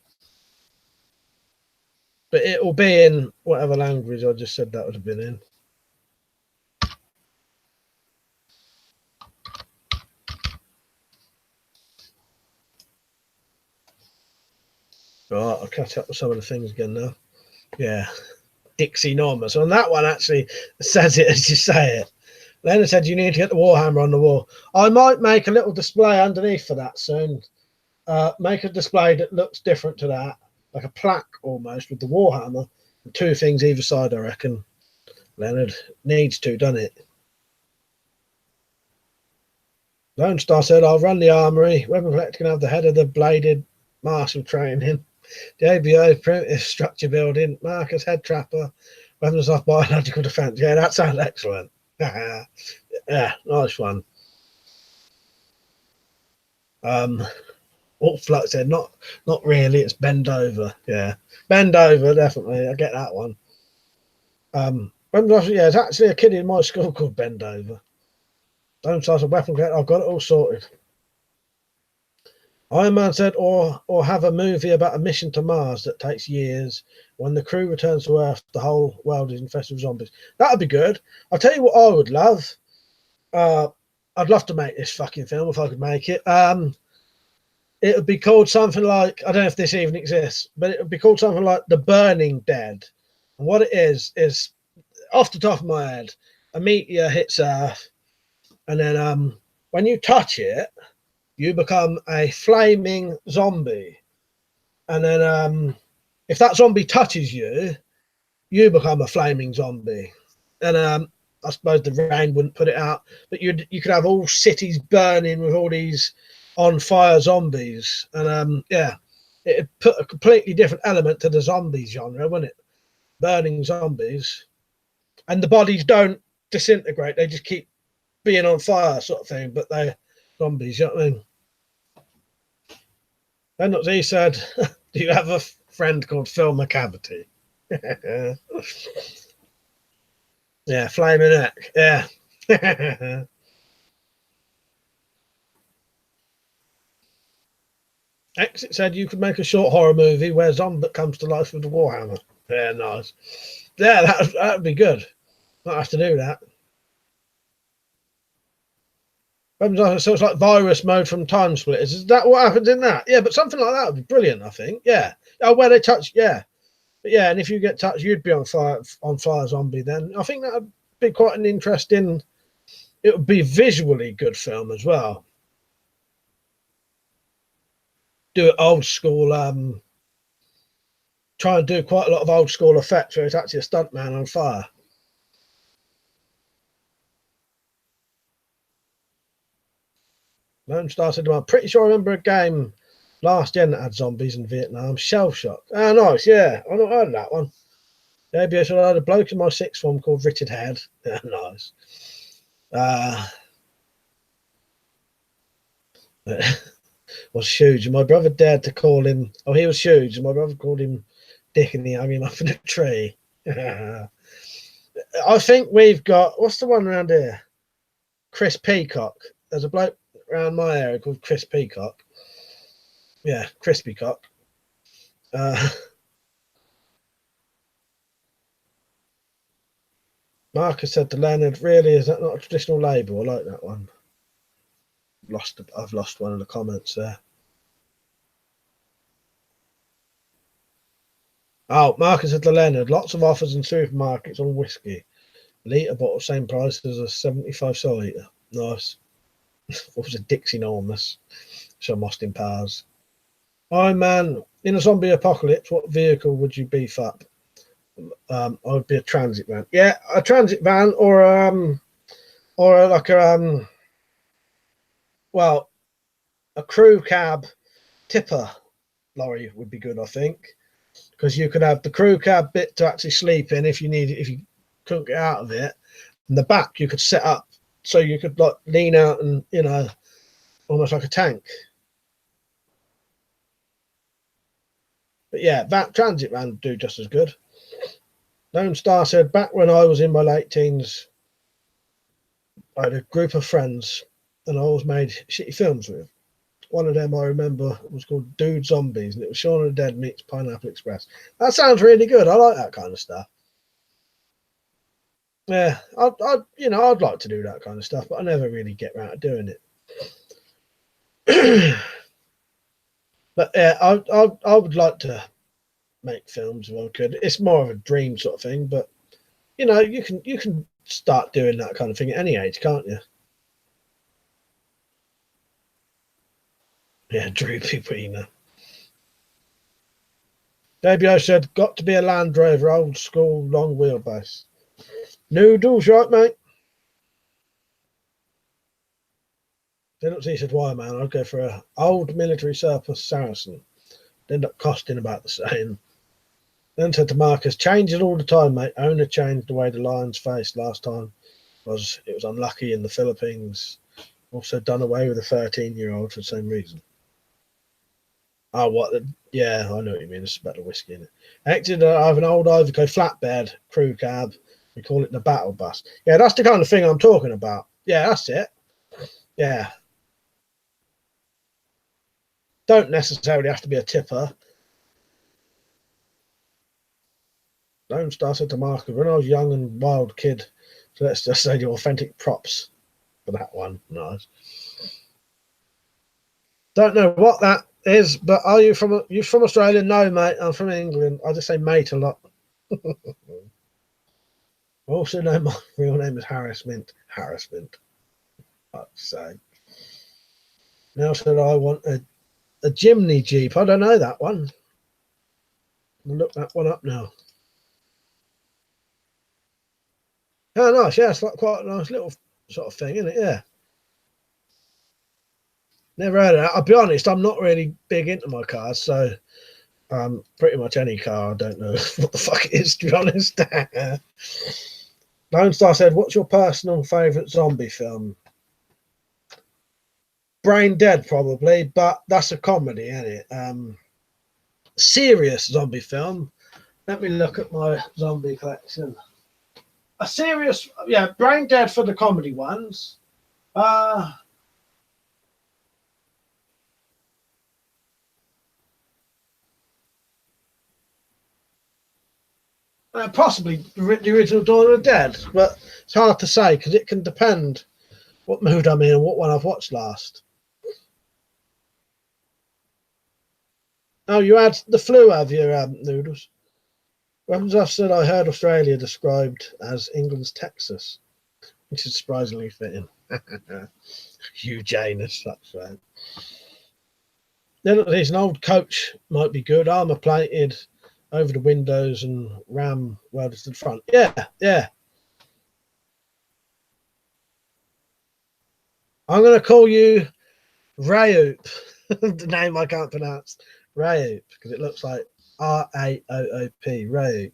But it will be in whatever language I just said that would have been in. Right, I'll catch up with some of the things again now. Yeah, Dixie Norma. So on that one actually says it as you say it. Leonard said you need to get the Warhammer on the wall. I might make a little display underneath for that soon. Make a display that looks different to that, like a plaque almost with the Warhammer and two things either side. I reckon Leonard needs to, doesn't it? Lone Star said, I'll run the armory. WeaponCollector can have the head of the bladed martial training. JBO, primitive structure building. Marcus, head trapper. Weapons off biological defense. Yeah, that sounds excellent. Yeah, nice one. Like I said, not really. It's bend over. Yeah, bend over, definitely. I get that one. Yeah, it's actually a kid in my school called Bend Over. Don't start a weapon collector. I've got it all sorted. Iron Man said, or have a movie about a mission to Mars that takes years. When the crew returns to Earth, the whole world is infested with zombies. That'd be good. I'll tell you what I would love. I'd love to make this fucking film if I could make it. It would be called something like, I don't know if this even exists, but it would be called something like The Burning Dead. And what it is off the top of my head, a meteor hits Earth, and then when you touch it, you become a flaming zombie. And then if that zombie touches you, you become a flaming zombie. And I suppose the rain wouldn't put it out, but you could have all cities burning with all these on fire zombies. And yeah, it'd put a completely different element to the zombie genre, wouldn't it? Burning zombies. And the bodies don't disintegrate, they just keep being on fire, sort of thing, but they're zombies, you know what I mean? Then he said, do you have a friend called 𝐊𝐿𝐿 𝐐𝐿? Yeah, flaming neck. Yeah. Exit said you could make a short horror movie where Zombie comes to life with a warhammer. Yeah, nice. Yeah, that'd be good. Might have to do that. So it's like virus mode from Time Splitters. Is that what happens in that? Yeah, but something like that would be brilliant, I think. Yeah. Oh, where they touch, yeah. But yeah, and if you get touched, you'd be on fire zombie then. I think that would be quite an interesting, it would be visually good film as well. Do it old school, try and do quite a lot of old school effects where it's actually a stuntman on fire. Lone Star said, I'm pretty sure I remember a game last gen that had zombies in Vietnam. Shell Shock. Ah, nice, yeah. I've not heard of that one. Maybe I should have had a bloke in my sixth form called Richard Head. Yeah, nice. Was huge. And my brother dared to call him, oh, he was huge. And my brother called him Dick and he hung him up in a tree. I think we've got, what's the one around here? Chris Peacock. There's a bloke around my area called Chris Peacock. Yeah, Crispy Cock. Marcus said to Leonard, really, is that not a traditional label? I like that one. I've lost one of the comments there. Oh, Marcus said to Leonard, lots of offers in supermarkets on whiskey. Litre bottle, same price as a 75 litre. Nice. What was a Dixie enormous? Some Austin Powers. Iron Man, in a zombie apocalypse, what vehicle would you beef up? I would be a transit van. Yeah, a transit van or like a well, a crew cab tipper lorry would be good, I think, because you could have the crew cab bit to actually sleep in if you couldn't get out of it, and the back you could set up so you could like lean out and, you know, almost like a tank. But yeah, that transit van would do just as good. Lone Star said, back when I was in my late teens, I had a group of friends and I always made shitty films with. One of them I remember was called Dude Zombies, and it was Shaun of the Dead meets Pineapple Express. That sounds really good. I like that kind of stuff. Yeah, I'd like to do that kind of stuff, but I never really get around to doing it. But yeah, I would like to make films if I could. It's more of a dream sort of thing, but you know, you can start doing that kind of thing at any age, can't you? Yeah, droopy wiener. Maybe I said, got to be a Land Rover, old school, long wheelbase. Noodles, right, mate? Then he said, why, man? I'd go for an old military surplus Saracen. End up costing about the same. Then said to Marcus, change it all the time, mate. Owner changed the way the Lions faced last time. was it was unlucky in the Philippines. Also done away with a 13-year-old for the same reason. Oh, what? Yeah, I know what you mean. It's about the whiskey in it. Acted I have an old Iveco flatbed crew cab. We call it the battle bus. Yeah, that's the kind of thing I'm talking about. Yeah, that's it. Yeah. Don't necessarily have to be a tipper. Lone Star said to Marcus, when I was a young and wild kid, so let's just say the authentic props for that one. Nice. Don't know what that is, but are you from Australia? No, mate. I'm from England. I just say mate a lot. Also know my real name is Harris Mint. Harris Mint. I'd say. Now said I want a Jimny Jeep. I don't know that one. I'll look that one up now. Oh, nice. Yeah, it's like quite a nice little sort of thing, isn't it? Yeah. Never heard of that. I'll be honest, I'm not really big into my cars, so pretty much any car, I don't know what the fuck it is, to be honest. Lone Star said, what's your personal favourite zombie film? Brain Dead, probably, but that's a comedy, isn't it? Serious zombie film. Let me look at my zombie collection. A serious, yeah, Brain Dead for the comedy ones. Possibly the original Dawn of the Dead, but it's hard to say because it can depend what mood I'm in and what one I've watched last. Oh, you had the flu, have you, Noodles? Weapons Officer, I heard Australia described as England's Texas, which is surprisingly fitting. 𝐻𝐸, that's right. Then there's an old coach, might be good, armour plated over the windows and ram welded to the front. Yeah, yeah. I'm going to call you 𝐊𝐸𝐬𝐬, the name I can't pronounce. 𝐊𝐸𝐬𝐬, because it looks like 𝐸𝐸𝐸𝐸𝐸𝐸𝐸𝐸.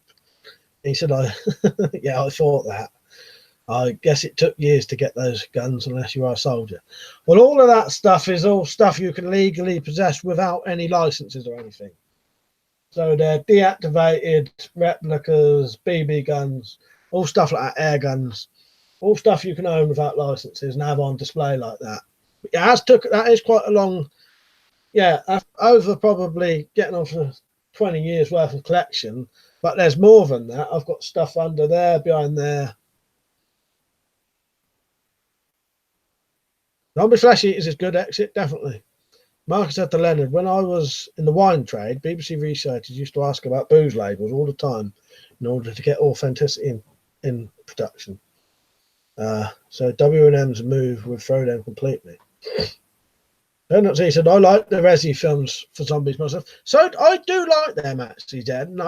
He said, yeah, I thought that. I guess it took years to get those guns unless you are a soldier. Well, all of that stuff is all stuff you can legally possess without any licenses or anything. So they're deactivated replicas, BB guns, all stuff like that, air guns, all stuff you can own without licenses and have on display like that. But yeah, that is quite a long, yeah, over probably getting on for 20 years worth of collection. But there's more than that. I've got stuff under there, behind there. Zombie Flesh Eaters is good exit, definitely. Marcus said to Leonard, when I was in the wine trade, BBC researchers used to ask about booze labels all the time in order to get authenticity in production. So W&M's move would throw them completely. He said, I like the Resi films for zombies myself. So I do like them, actually, Dad. And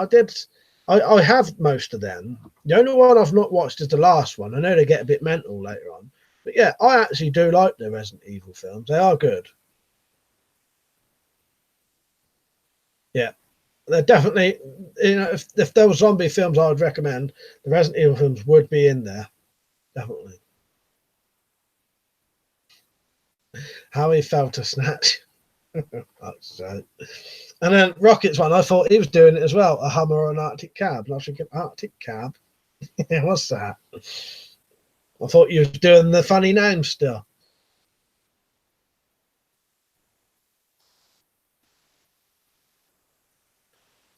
I have most of them. The only one I've not watched is the last one. I know they get a bit mental later on. But yeah, I actually do like the Resident Evil films. They are good. Yeah, they're definitely, you know, if there were zombie films I would recommend, the Resident Evil films would be in there. Definitely. How he felt a snatch. That's right. And then Rocket's one, I thought he was doing it as well, a Hummer or an Arctic cab. And I was thinking, Arctic cab? Yeah, what's that? I thought you was doing the funny name still.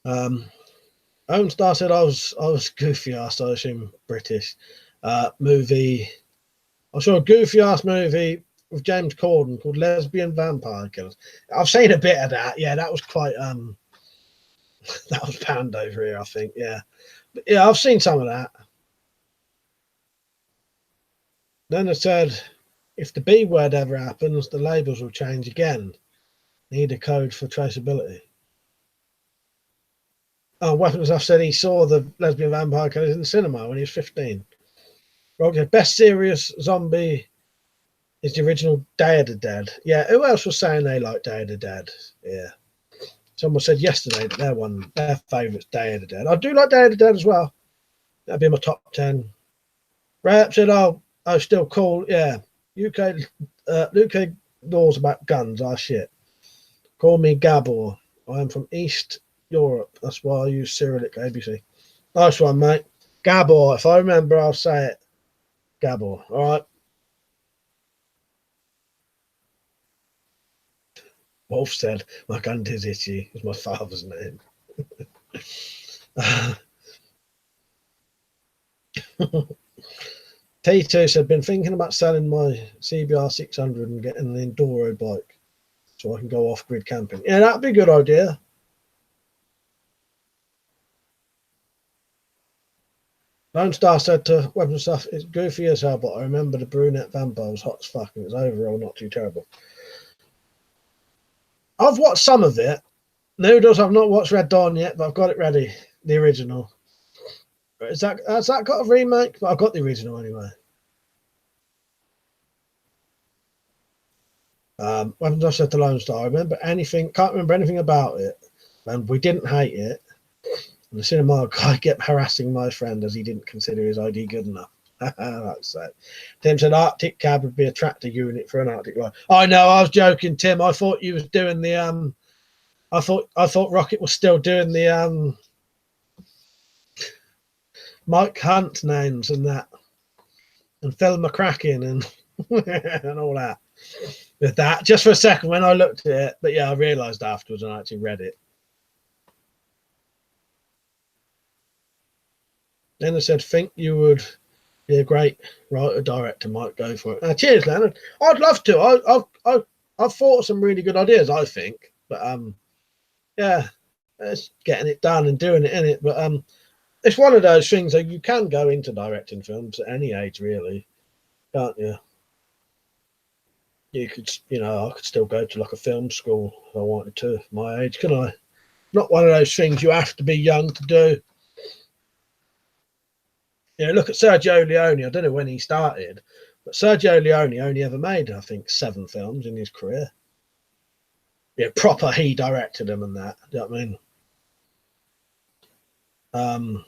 Owen Star said I was goofy ass, I assume British. Movie. I saw a goofy ass movie with James Corden called Lesbian Vampire Killers. I've seen a bit of that. Yeah, that was quite that was panned over here, I think. Yeah. But yeah, I've seen some of that. Then it said, if the B word ever happens, the labels will change again. Need a code for traceability. Oh, Weapons Off said he saw the Lesbian Vampire Killers in the cinema when he was 15. Rock said, best serious zombie is the original Day of the Dead. Yeah, who else was saying they like Day of the Dead? Yeah. Someone said yesterday that their favourite's Day of the Dead. I do like Day of the Dead as well. That'd be my top 10. Rap said, oh, Oh, still cool. Yeah. UK laws about guns are shit. Call me Gabor. I am from East Europe. That's why I use Cyrillic ABC. Nice one, mate. Gabor. If I remember, I'll say it. Gabor. All right. Wolf said, my gun is itchy. Is my father's name. T2 said, been thinking about selling my CBR 600 and getting an enduro bike so I can go off-grid camping. Yeah, that'd be a good idea. Lone Star said to Weapons Stuff, it's goofy as hell, but I remember the brunette vampire was hot as fuck and it was overall not too terrible. I've watched some of it. Noodles, I've not watched Red Dawn yet, but I've got it ready. The original. Has that got a remake? But I've got the original anyway. Weapons Stuff said to Lone Star, can't remember anything about it. And we didn't hate it. And the cinema guy kept harassing my friend as he didn't consider his ID good enough. That's that. Tim said Arctic cab would be a tractor unit for an Arctic ride. I know, I was joking, Tim. I thought you was doing the I thought Rocket was still doing the Mike Hunt names and that, and Phil McCracken and and all that. With that, just for a second when I looked at it, but yeah, I realised afterwards and I actually read it. Then I said, think you would be a great writer director, might go for it. Cheers, Leonard. I'd love to. I've thought of some really good ideas, I think, but yeah, it's getting it done and doing it in it. But it's one of those things that you can go into directing films at any age, really, can't you? You could, I could still go to like a film school if I wanted to at my age, can I? Not one of those things you have to be young to do. Look at Sergio Leone. I don't know when he started, but Sergio Leone only ever made, I think, 7 films in his career. Yeah, proper, he directed them and that. Do you know what I mean?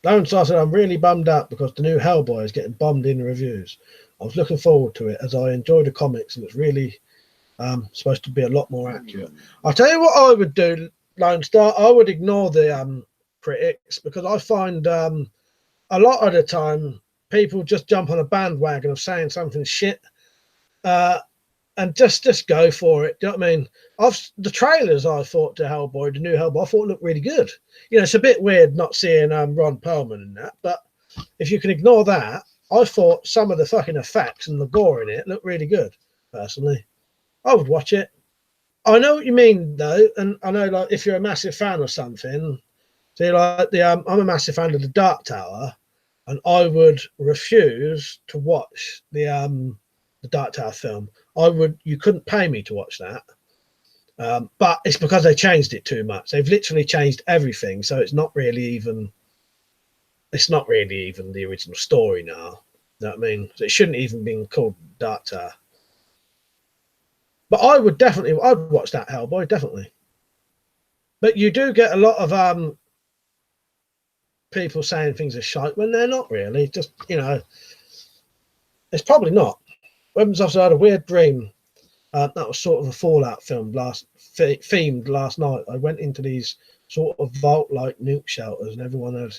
Lone Star said, I'm really bummed out because the new Hellboy is getting bombed in reviews. I was looking forward to it as I enjoy the comics and it's really supposed to be a lot more accurate. I'll tell you what I would do, Lone Star. I would ignore the critics because I find a lot of the time people just jump on a bandwagon of saying something shit and just go for it. Do you know what I mean? The trailers I thought to Hellboy, the new Hellboy, I thought looked really good. It's a bit weird not seeing Ron Perlman in that, but if you can ignore that, I thought some of the fucking effects and the gore in it looked really good, personally. I would watch it. I know what you mean, though, and I know, like, if you're a massive fan of something, so like I'm a massive fan of the Dark Tower, and I would refuse to watch the Dark Tower film. You couldn't pay me to watch that, but it's because they changed it too much. They've literally changed everything, so it's not really even the original story now. You know what I mean? So it shouldn't even been called Dark Tower. But I'd watch that Hellboy, definitely. But you do get a lot of people saying things are shite when they're not really. Just, it's probably not. Weapons Officer had a weird dream. That was sort of a Fallout film themed last night. I went into these sort of vault-like nuke shelters and everyone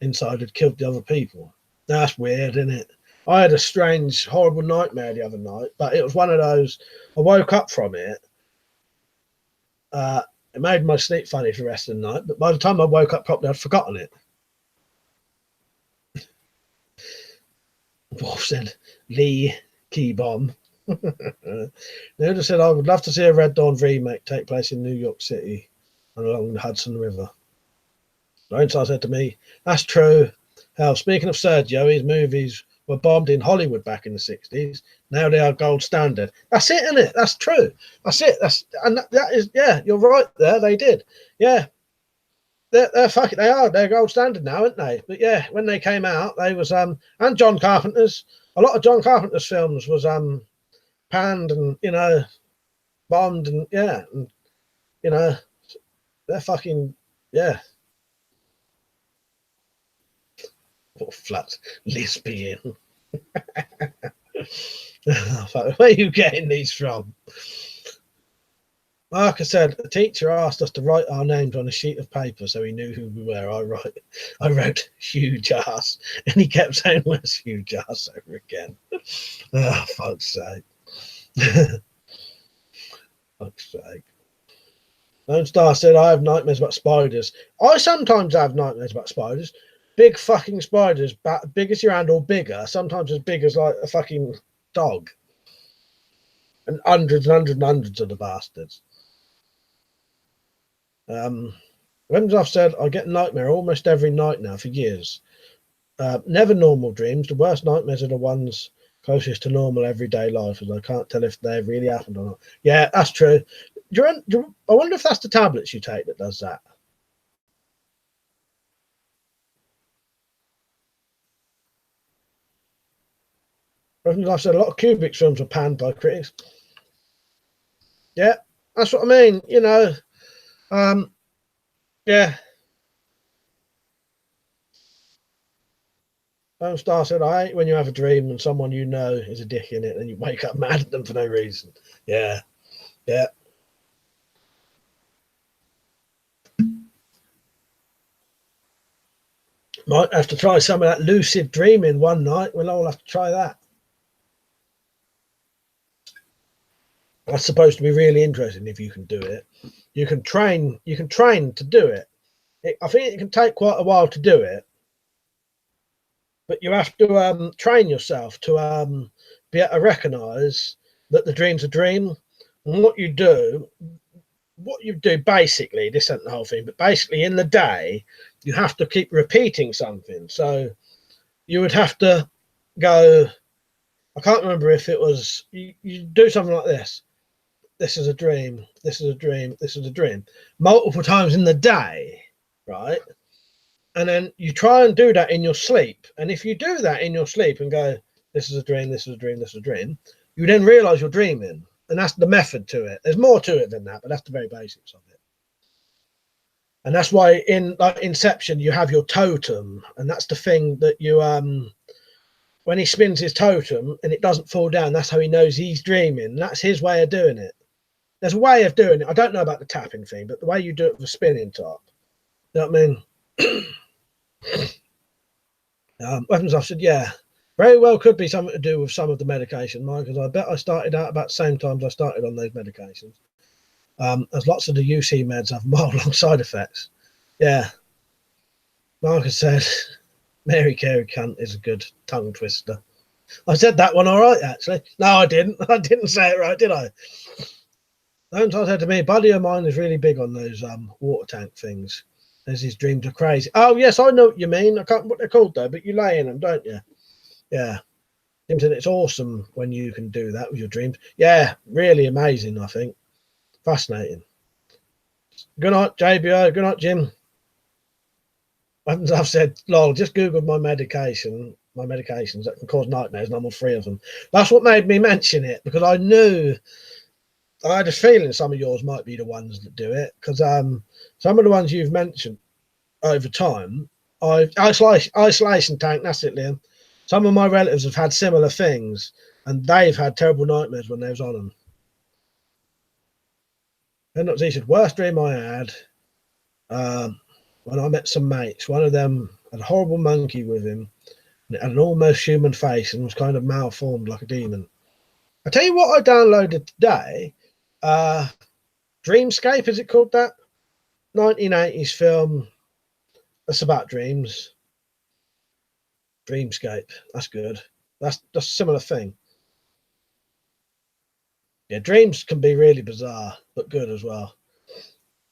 inside had killed the other people. That's weird, isn't it? I had a strange, horrible nightmare the other night, but it was one of those, I woke up from it. It made my sleep funny for the rest of the night, but by the time I woke up properly, I'd forgotten it. Wolf said, Lee Key Bomb. They said, I would love to see a Red Dawn remake take place in New York City and along the Hudson River. Lone Star said to me, that's true. Hell, speaking of Sergio, his movies were bombed in Hollywood back in the 60s. Now they are gold standard. That's it, isn't it? That's true. That's it. That is, yeah, you're right there. They did. Yeah. They're fucking, they're gold standard now, aren't they? But yeah, when they came out, they was and John Carpenter's, a lot of John Carpenter's films was panned and bombed and yeah, and they're fucking yeah. What flat lesbian. Where are you getting these from? Like I said, the teacher asked us to write our names on a sheet of paper so he knew who we were. I wrote huge ass, and he kept saying, "Where's huge ass?" over again. Oh, fuck's sake. Fuck's sake. Lone Star said, I have nightmares about spiders. I sometimes have nightmares about spiders. Big fucking spiders, big as your hand or bigger, sometimes as big as like a fucking dog. And hundreds and hundreds and hundreds of the bastards. When I've said, I get a nightmare almost every night now for years. Never normal dreams. The worst nightmares are the ones closest to normal everyday life, as I can't tell if they've really happened or not. Yeah, that's true. I wonder if that's the tablets you take that does that. I've said a lot of Kubrick's films were panned by critics. Yeah, that's what I mean. You know, yeah. Lone Star said, I hate when you have a dream and someone you know is a dick in it and you wake up mad at them for no reason. Yeah, yeah. Might have to try some of that lucid dreaming one night. We'll all have to try that. That's supposed to be really interesting if you can do it. You can train to do it. I think it can take quite a while to do it, but you have to train yourself to be able to recognise that the dream's a dream. And what you do basically, this isn't the whole thing, but basically in the day, you have to keep repeating something. So you would have to go, I can't remember if it was, you do something like this. This is a dream, this is a dream, this is a dream. Multiple times in the day, right? And then you try and do that in your sleep. And if you do that in your sleep and go, this is a dream, this is a dream, this is a dream, you then realise you're dreaming. And that's the method to it. There's more to it than that, but that's the very basics of it. And that's why in like Inception, you have your totem. And that's the thing that you, when he spins his totem and it doesn't fall down, that's how he knows he's dreaming. That's his way of doing it. There's a way of doing it. I don't know about the tapping thing, but the way you do it with a spinning top. You know what I mean? Weapons Officer, yeah. Very well could be something to do with some of the medication, Mike, because I bet I started out about the same time as I started on those medications. As lots of the UC meds have mild long side effects. Yeah. Marcus said, Mary Carey cunt is a good tongue twister. I said that one all right, actually. No, I didn't. I didn't say it right, did I? Someone said to me, buddy of mine is really big on those water tank things. As his dreams are crazy. Oh, yes, I know what you mean. I can't remember what they're called, though, but you lay in them, don't you? Yeah. Tim said it's awesome when you can do that with your dreams. Yeah, really amazing, I think. Fascinating. Good night, JBO. Good night, Jim. I've said, lol, just Googled my medications that can cause nightmares, and I'm on 3 of them. That's what made me mention it, because I knew, I had a feeling some of yours might be the ones that do it, because some of the ones you've mentioned over time, isolation tank, that's it, Liam. Some of my relatives have had similar things, and they've had terrible nightmares when they was on them. And he said, worst dream I had when I met some mates. One of them had a horrible monkey with him, and it had an almost human face and was kind of malformed like a demon. I tell you what I downloaded today. Dreamscape, is it called that? 1980s film. That's about dreams. Dreamscape. That's good. That's a similar thing. Yeah, dreams can be really bizarre, but good as well.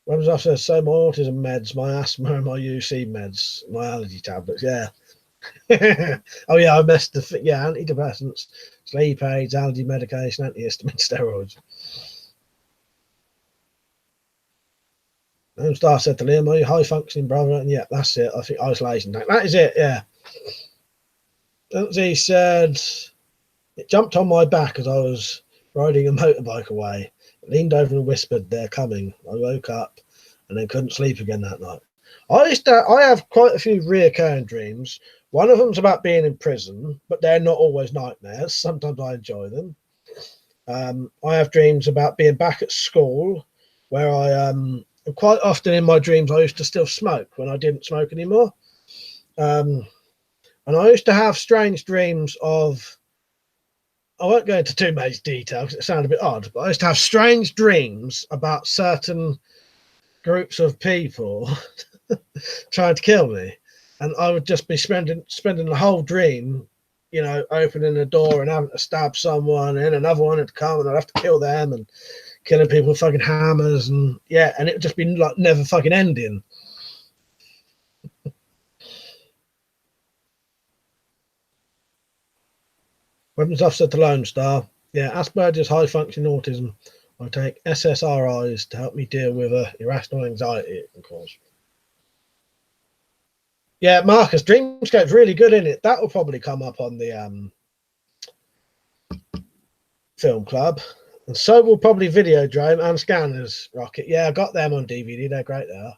When I said, so my autism meds, my asthma, and my UC meds, my allergy tablets. Yeah. Oh yeah, I messed the antidepressants, sleep aids, allergy medication, antihistamine, steroids. Lone Star said to Liam, are you high functioning, brother? And yeah, that's it. I think isolation tank. That is it, yeah. He said, it jumped on my back as I was riding a motorbike away. It leaned over and whispered, they're coming. I woke up and then couldn't sleep again that night. I have quite a few reoccurring dreams. One of them's about being in prison, but they're not always nightmares. Sometimes I enjoy them. I have dreams about being back at school, where quite often in my dreams I used to still smoke when I didn't smoke anymore. And I used to have strange dreams of, I won't go into too much detail because it sounds a bit odd, but I used to have strange dreams about certain groups of people trying to kill me. And I would just be spending the whole dream, you know, opening the door and having to stab someone, and another one would come and I'd have to kill them, and killing people with fucking hammers, and yeah, and it would just be like never fucking ending. Weapons Officer to Lone Star. Yeah, Asperger's high functioning autism. I take SSRIs to help me deal with irrational anxiety it can cause. Yeah, Marcus, Dreamscape's really good in it. That will probably come up on the film club. And so will probably Videodrome and Scanners Rocket. Yeah, I got them on DVD. They're great, they are.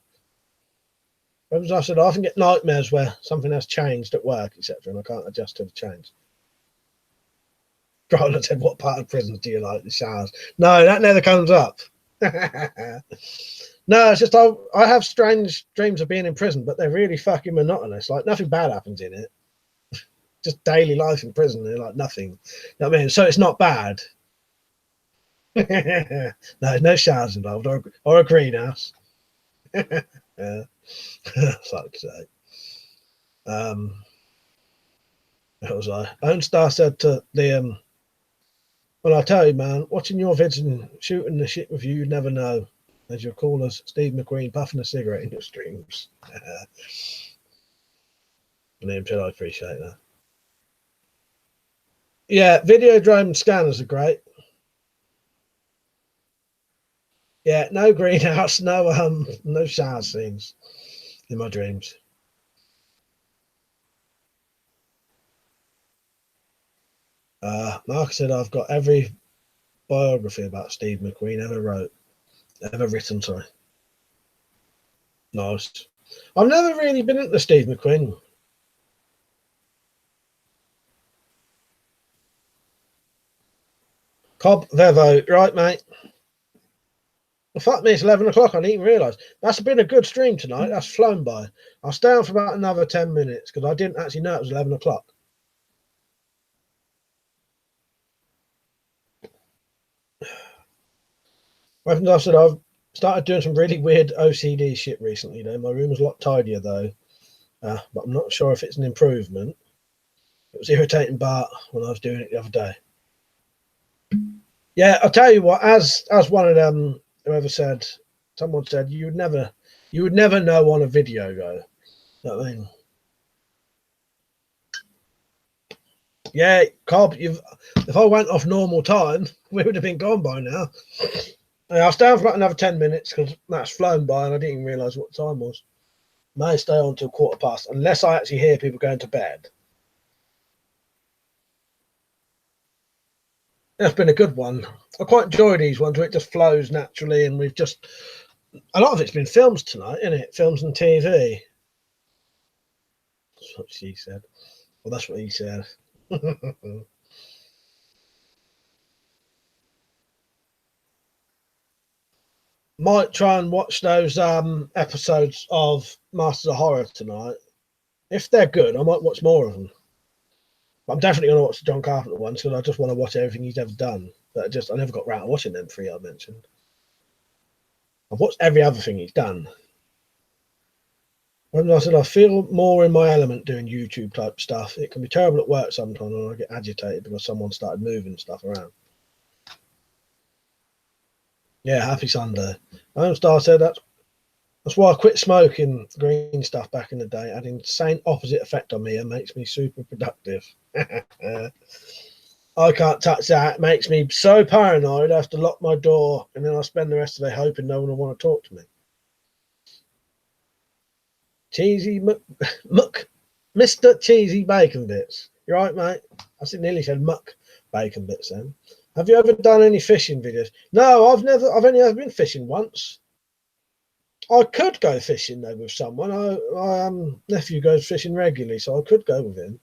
Weapons Officer, I often get nightmares where something has changed at work, etc., and I can't adjust to the change. Roland said, what part of prisons do you like? The showers. No, that never comes up. No, it's just I have strange dreams of being in prison, but they're really fucking monotonous. Like nothing bad happens in it. Just daily life in prison. They're like nothing. You know what I mean? So it's not bad. No showers involved or a greenhouse. Yeah. Fuck's sake. What was I? Lone Star said to Liam, well, I tell you, man, watching your vids and shooting the shit with you, you'd never know. As your callers, Steve McQueen puffing a cigarette in your streams. Liam said, I appreciate that. Yeah, Videodrome and Scanners are great. Yeah, no greenhouse, no shower scenes in my dreams. Mark said I've got every biography about Steve McQueen ever written, sorry. Nice. I've never really been into Steve McQueen. Cobb Vevo, right, mate? Well, fuck me, it's 11 o'clock. I didn't even realise. That's been a good stream tonight. That's flown by. I'll stay on for about another 10 minutes because I didn't actually know it was 11 o'clock. Weapons Officer, I've started doing some really weird OCD shit recently, though. My room was a lot tidier, though. But I'm not sure if it's an improvement. It was irritating Bart when I was doing it the other day. Yeah, I'll tell you what, as one of them, someone said, you would never know on a video, though. You know what I mean? Yeah, Cobb, if I went off normal time, we would have been gone by now. Yeah, I'll stay on for about another 10 minutes because that's flown by and I didn't even realise what the time was. May stay on till 1:15 unless I actually hear people going to bed. That's been a good one. I quite enjoy these ones where it just flows naturally, and we've just a lot of it's been films tonight, isn't it? Films and TV. That's what she said. Well, that's what he said. Might try and watch those episodes of Masters of Horror tonight. If they're good, I might watch more of them. But I'm definitely going to watch the John Carpenter ones because I just want to watch everything he's ever done. But I never got round to watching them three I mentioned. I've watched every other thing he's done. When I said I feel more in my element doing YouTube type stuff, it can be terrible at work sometimes when I get agitated because someone started moving stuff around. Yeah, happy Sunday. Lone Star said that's why I quit smoking green stuff back in the day. It had an insane opposite effect on me and makes me super productive. I can't touch that. It makes me so paranoid I have to lock my door and then I spend the rest of the day hoping no one will want to talk to me. Cheesy Mr. Cheesy Bacon Bits. You're right, mate. I nearly said muck bacon bits then. Have you ever done any fishing videos? No, I've only ever been fishing once. I could go fishing though with someone. I nephew goes fishing regularly, so I could go with him.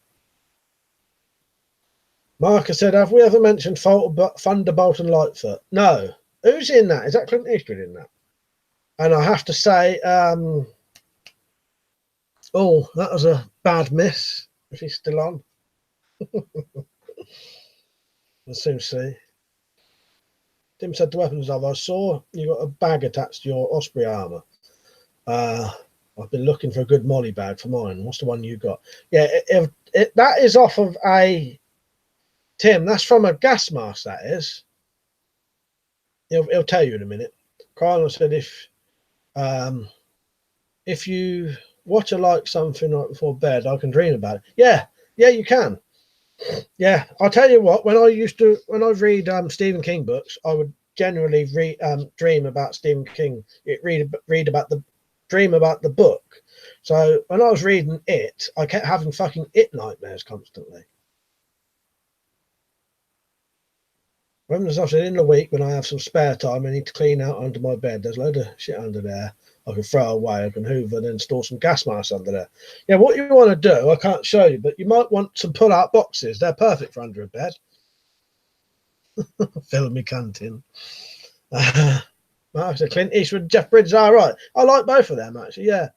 Marcus said, "Have we ever mentioned Thunderbolt and Lightfoot?" No. Who's in that? Is that Clint Eastwood in that? And I have to say, oh, that was a bad miss. If he's still on, we'll soon see. Tim said, "The weapons I saw, you got a bag attached to your Osprey armor." I've been looking for a good molly bag for mine. What's the one you got? Yeah, that is off of a Tim. That's from a gas mask. That is. He'll tell you in a minute. Carlo said, if you watch or like something right before bed, I can dream about it. Yeah, you can. Yeah, I'll tell you what. When I read Stephen King books, I would generally dream about Stephen King. Dream about the book. So when I was reading it, I kept having fucking it nightmares constantly. When was I said in the week when I have some spare time, I need to clean out under my bed. There's a load of shit under there. I can throw away. I can hoover and then store some gas masks under there. Yeah, what you want to do, I can't show you, but you might want some pull-out boxes. They're perfect for under a bed. Fill me canting. Clint Eastwood, Jeff Bridges. All right, I like both of them actually. Yeah.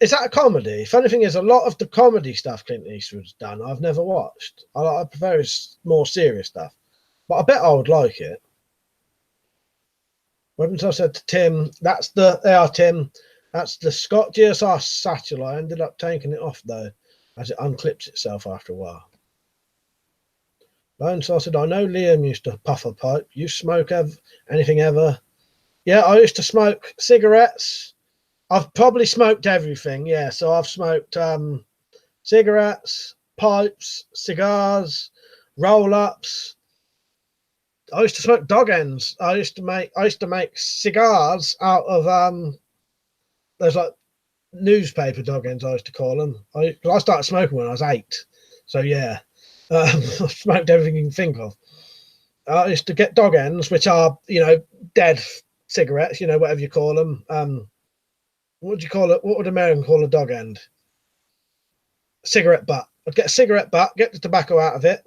Is that a comedy? Funny thing is, a lot of the comedy stuff Clint Eastwood's done, I've never watched. I prefer his more serious stuff, but I bet I would like it. Weapons I said to Tim, Tim. That's the Scott GSR satchel. I ended up taking it off though, as it unclips itself after a while. Lone Star said, I know Liam used to puff a pipe. You smoke anything ever? Yeah, I used to smoke cigarettes. I've probably smoked everything. Yeah, so I've smoked cigarettes, pipes, cigars, roll-ups. I used to smoke dog ends. I used to make cigars out of there's like newspaper dog ends, I used to call them. I started smoking when I was 8. So yeah. I smoked everything you can think of. I used to get dog ends, which are, dead cigarettes, whatever you call them. What would you call it? What would American call a dog end? Cigarette butt. I'd get a cigarette butt, get the tobacco out of it,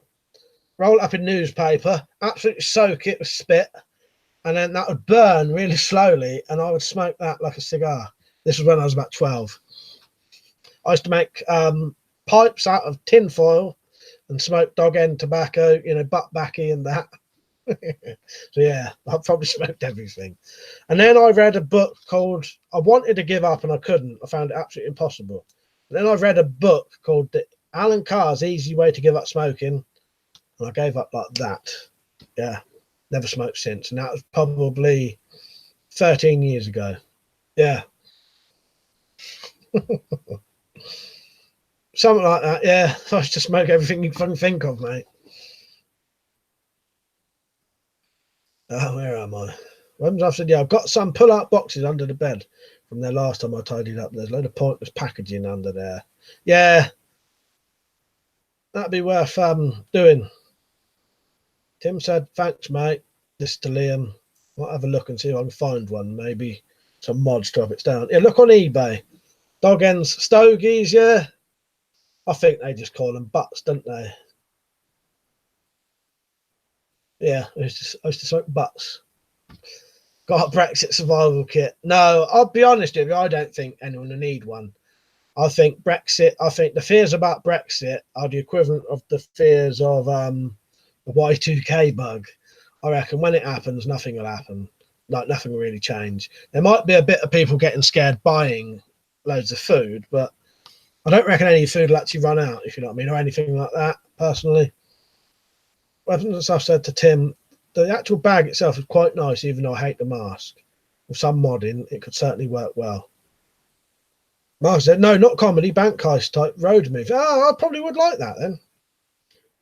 roll it up in newspaper, absolutely soak it with spit, and then that would burn really slowly, and I would smoke that like a cigar. This was when I was about 12. I used to make pipes out of tin foil and smoke dog end tobacco, butt backy and that. So yeah, I've probably smoked everything. And then I read a book called, I wanted to give up and I couldn't. I found it absolutely impossible. And then I read a book called Alan Carr's Easy Way to Give Up Smoking, and I gave up like that. Yeah, never smoked since. And that was probably 13 years ago. Yeah. Something like that, yeah. I used to smoke everything you can think of, mate. Oh, where am I? I've said, yeah, I've got some pull-out boxes under the bed from there last time I tidied up. There's a load of pointless packaging under there. Yeah, that'd be worth doing. Tim said, thanks, mate. This is to Liam. I'll have a look and see if I can find one. Maybe some mods to have it down. Yeah, look on eBay. Dog ends, stogies, yeah. I think they just call them butts, don't they? Yeah, I used to smoke butts. Got a Brexit survival kit. No, I'll be honest with you, I don't think anyone will need one. I think the fears about Brexit are the equivalent of the fears of the Y2K bug. I reckon when it happens, nothing will happen. Like, nothing will really change. There might be a bit of people getting scared buying loads of food, but I don't reckon any food will actually run out, if you know what I mean, or anything like that, personally. As I've said to Tim, the actual bag itself is quite nice, even though I hate the mask. With some modding, it could certainly work well. Mark said, no, not comedy, bank heist type road movie. Oh, I probably would like that then.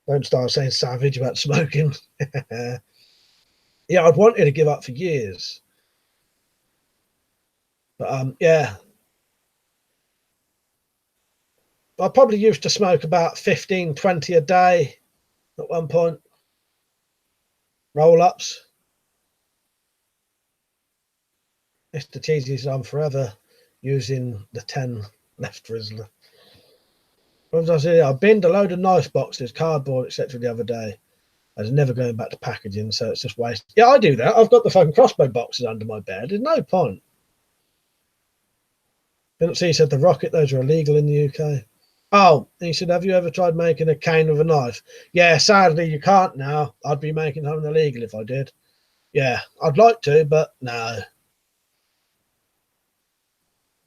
Don't start saying savage about smoking. Yeah, I'd wanted to give up for years. But yeah. I probably used to smoke about 15, 20 a day at one point. Roll-ups. Mr. Cheesy's on forever using the 10 left Rizzler. As I said, I binned a load of nice boxes, cardboard, etc. the other day. I was never going back to packaging, so it's just waste. Yeah, I do that. I've got the fucking crossbow boxes under my bed. There's no point. Didn't see, he said the rocket, those are illegal in the UK. Oh, he said, have you ever tried making a cane with a knife? Yeah, sadly you can't now. I'd be making something illegal if I did. Yeah, I'd like to, but no.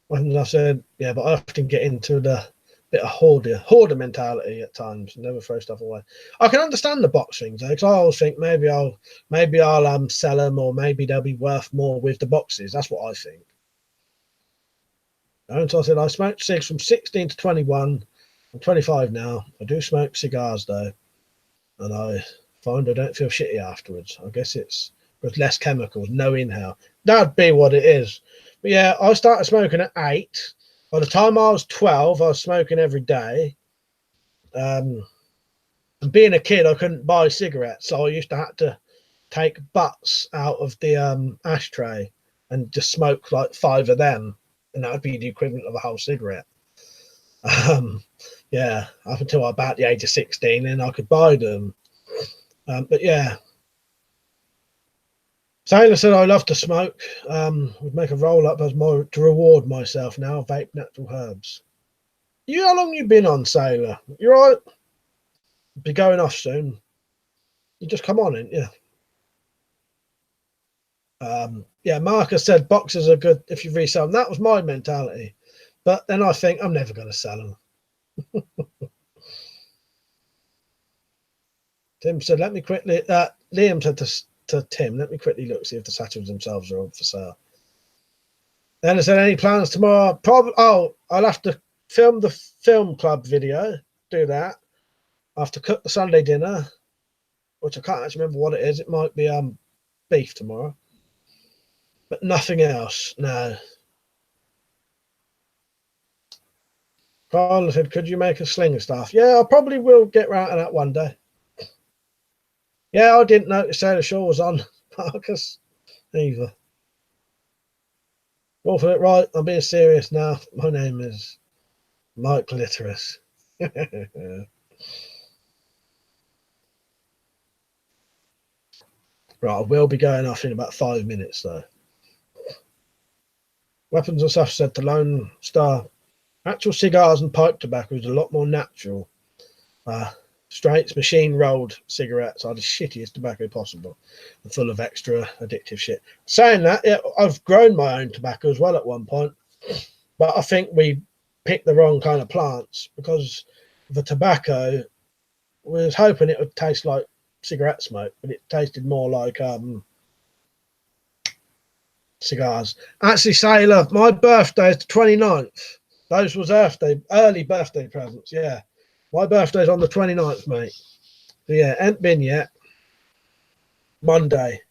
And I said, yeah, but I often get into the bit of hoarder mentality at times. Never throw stuff away. I can understand the box things though, because I always think maybe I'll sell them, or maybe they'll be worth more with the boxes. That's what I think. And so I said I smoked cigs from 16 to 21. I'm 25 now. I do smoke cigars though, and I find I don't feel shitty afterwards. I guess it's with less chemicals, no inhale. That'd be what it is. But yeah, I started smoking at 8. By the time I was 12, I was smoking every day. And being a kid, I couldn't buy cigarettes, so I used to have to take butts out of the ashtray and just smoke like 5 of them, and that would be the equivalent of a whole cigarette. Yeah, up until about the age of 16, and I could buy them. But yeah, Sailor said I love to smoke. Would make a roll up as more to reward myself now. Vape natural herbs. You, how long you been on, Sailor? You're right. Be going off soon. You just come on, ain't you? Yeah, Marcus said boxes are good if you resell them. That was my mentality, but then I think I'm never going to sell them. Tim said, "Let me quickly." Liam said to Tim, "Let me quickly look, see if the satchels themselves are up for sale." Then I said, "Any plans tomorrow?" Probably. Oh, I'll have to film the film club video. Do that. I have to cook the Sunday dinner, which I can't actually remember what it is. It might be beef tomorrow, but nothing else. No. Carl said, "Could you make a sling staff?" Yeah, I probably will get round to that one day. Yeah, I didn't notice Sarah Shaw was on, Marcus, either. All for it, right? I'm being serious now. My name is Mike Litteris. Right, I will be going off in about 5 minutes, though. Weapons and Stuff said to Lone Star, actual cigars and pipe tobacco is a lot more natural. Straights, machine rolled cigarettes are the shittiest tobacco possible and full of extra addictive shit. Saying that, yeah, I've grown my own tobacco as well at one point, but I think we picked the wrong kind of plants, because the tobacco, we was hoping it would taste like cigarette smoke, but it tasted more like cigars. Actually, Sailor, my birthday is the 29th. Those was early birthday presents, yeah. My birthday's on the 29th, mate. So yeah, ain't been yet. Monday.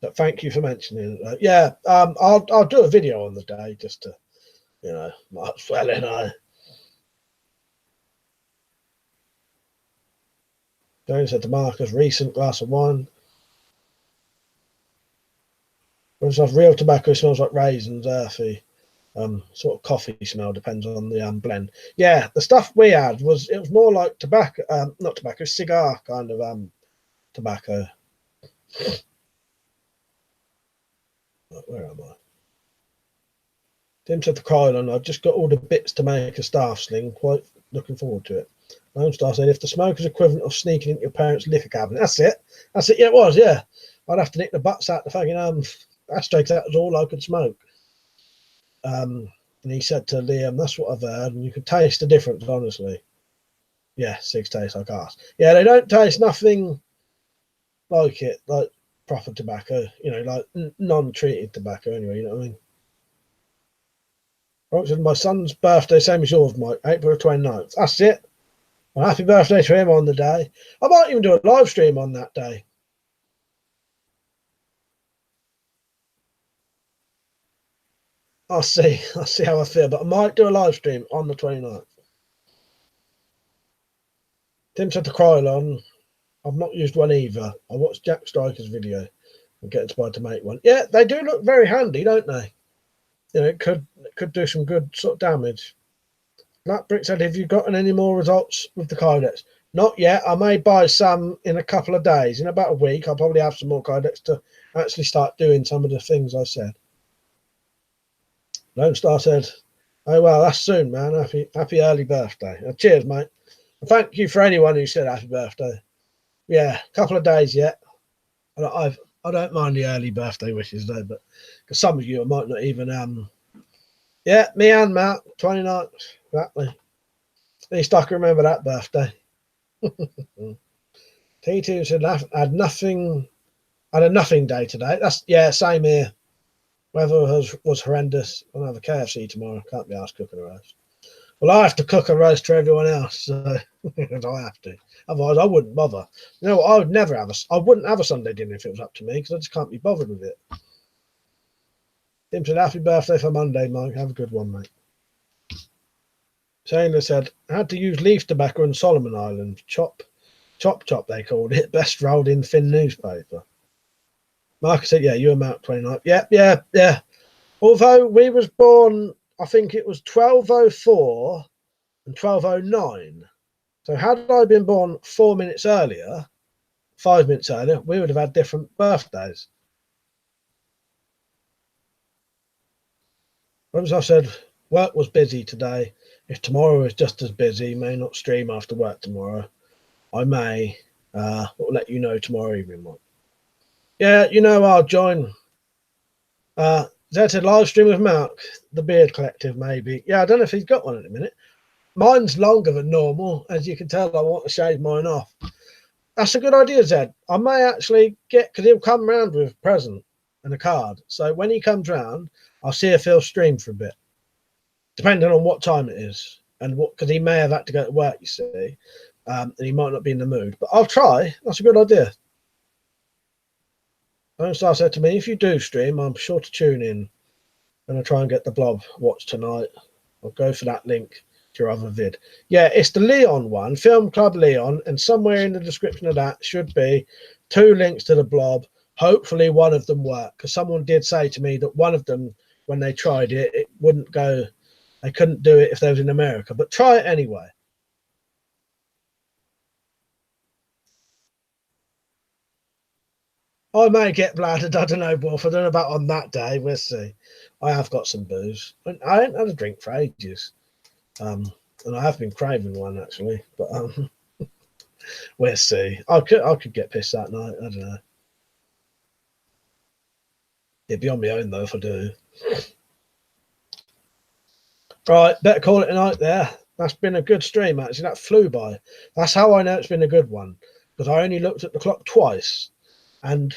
But thank you for mentioning it. Yeah, I'll do a video on the day just to, you know, might as well, you know. James said to Marcus, recent glass of wine. When it's real tobacco, it smells like raisins, earthy. Sort of coffee smell, depends on the blend. Yeah, the stuff we had was more like tobacco, not tobacco, cigar kind of tobacco. Where am I? Tim said to Kylan, I've just got all the bits to make a staff sling. Quite looking forward to it. Lone Star said, if the smoke is equivalent of sneaking into your parents' liquor cabinet, that's it. That's it. Yeah, it was. Yeah, I'd have to nick the butts out the fucking ashtray, because that was all I could smoke. And he said to Liam, that's what I've heard, and you can taste the difference, honestly. Yeah, cigs taste like arse. Yeah, they don't taste nothing like it, like proper tobacco, you know, like non-treated tobacco anyway, you know what I mean? Right, my son's birthday, same as yours, Mike, April 29th. That's it. Well, happy birthday to him on the day. I might even do a live stream on that day. I'll see how I feel, but I might do a live stream on the 29th. Tim said to Krylon, I've not used one either. I watched Jack Striker's video. and get inspired to make one. Yeah, they do look very handy, don't they? You know, it could do some good sort of damage. Black Brick said, have you gotten any more results with the codex? Not yet. I may buy some in a couple of days. In about a week, I'll probably have some more codex to actually start doing some of the things I said. Lone Star said, oh, well, that's soon, man. Happy early birthday. Cheers, mate. And thank you for anyone who said happy birthday. Yeah, a couple of days yet. I don't mind the early birthday wishes, though, but because some of you I might not even... Yeah, me and Matt, 29th, exactly. At least I can remember that birthday. T2 said, had a nothing day today. That's, yeah, same here. Weather was horrendous. I'll have a KFC tomorrow. Can't be asked cooking a roast. Well, I have to cook a roast for everyone else, so I have to. Otherwise, I wouldn't bother. You know what? I wouldn't have a Sunday dinner if it was up to me, because I just can't be bothered with it. Tim said, happy birthday for Monday, Mike. Have a good one, mate. Taylor said, had to use leaf tobacco in Solomon Island. Chop, they called it. Best rolled in thin newspaper. Marcus said, yeah, you were Mount 29. Yeah. Although we was born, I think it was 1204 and 1209. So had I been born 5 minutes earlier, we would have had different birthdays. As I said, work was busy today. If tomorrow is just as busy, may not stream after work tomorrow. I may let you know tomorrow evening, Mike. Yeah, you know, I'll join. Zed said live stream with Mark, the Beard Collective, maybe. Yeah, I don't know if he's got one at the minute. Mine's longer than normal. As you can tell, I want to shave mine off. That's a good idea, Zed. I may actually because he'll come round with a present and a card. So when he comes round, I'll see if he'll stream for a bit, depending on what time it is and because he may have had to go to work, you see, and he might not be in the mood. But I'll try. That's a good idea. Star said to me, if you do stream, I'm sure to tune in. I'm going to try and get the blob watched tonight. I'll go for that link to your other vid. Yeah, it's the Leon one, Film Club Leon, and somewhere in the description of that should be 2 links to the blob. Hopefully one of them worked, because someone did say to me that one of them, when they tried it, it wouldn't go. They couldn't do it if they was in America, but try it anyway. I may get bladdered. I don't know, Wolf. I don't know about on that day. We'll see. I have got some booze. I ain't had a drink for ages. And I have been craving one, actually. But we'll see. I could get pissed that night. I don't know. It'd be on my own, though, if I do. Right, better call it a night there. That's been a good stream, actually. That flew by. That's how I know it's been a good one, because I only looked at the clock twice. And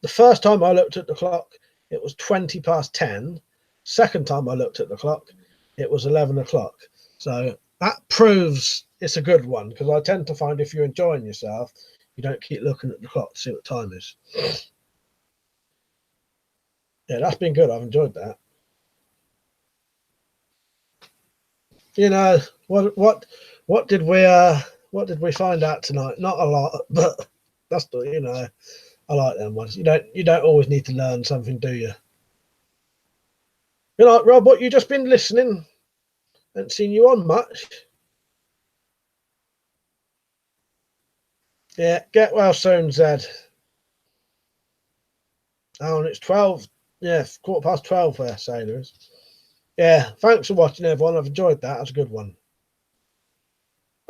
the first time I looked at the clock, it was 20 past 10. Second time I looked at the clock, it was 11 o'clock. So that proves it's a good one, because I tend to find if you're enjoying yourself, you don't keep looking at the clock to see what time is. Yeah, that's been good. I've enjoyed that. You know, what did we find out tonight? Not a lot, but that's the, you know, I like them ones. You don't always need to learn something, do you? You know, Rob, what you just been listening? Haven't seen you on much. Yeah, get well soon, Zed. Oh, and it's 12. Yeah, 12:15 there, sailors. Yeah, thanks for watching, everyone. I've enjoyed that. That's a good one.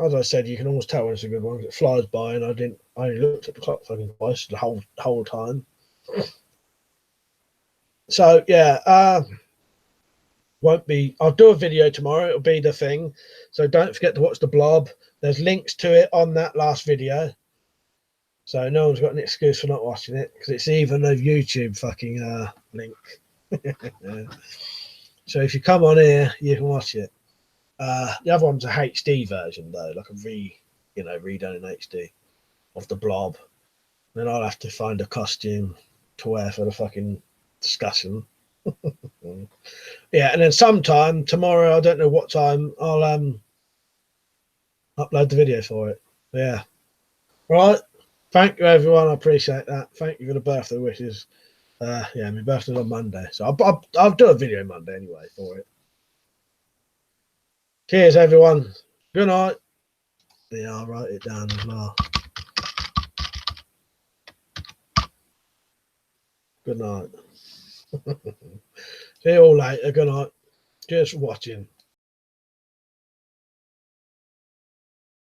As I said, you can always tell when it's a good one because it flies by, and I only looked at the clock fucking twice the whole time. So yeah, won't be. I'll do a video tomorrow. It'll be the thing. So don't forget to watch the blob. There's links to it on that last video. So no one's got an excuse for not watching it, because it's even a YouTube fucking link. So if you come on here, you can watch it. The other one's a HD version though, like a redone in HD of the blob. Then I'll have to find a costume to wear for the fucking discussion. Yeah, and then sometime tomorrow, I don't know what time, I'll upload the video for it. Yeah. Right. Thank you, everyone. I appreciate that. Thank you for the birthday wishes. Yeah, my birthday's on Monday, so I'll do a video Monday anyway for it. Cheers, everyone. Good night. Yeah, I'll write it down as well. Good night. See you all later. Good night. Cheers for watching.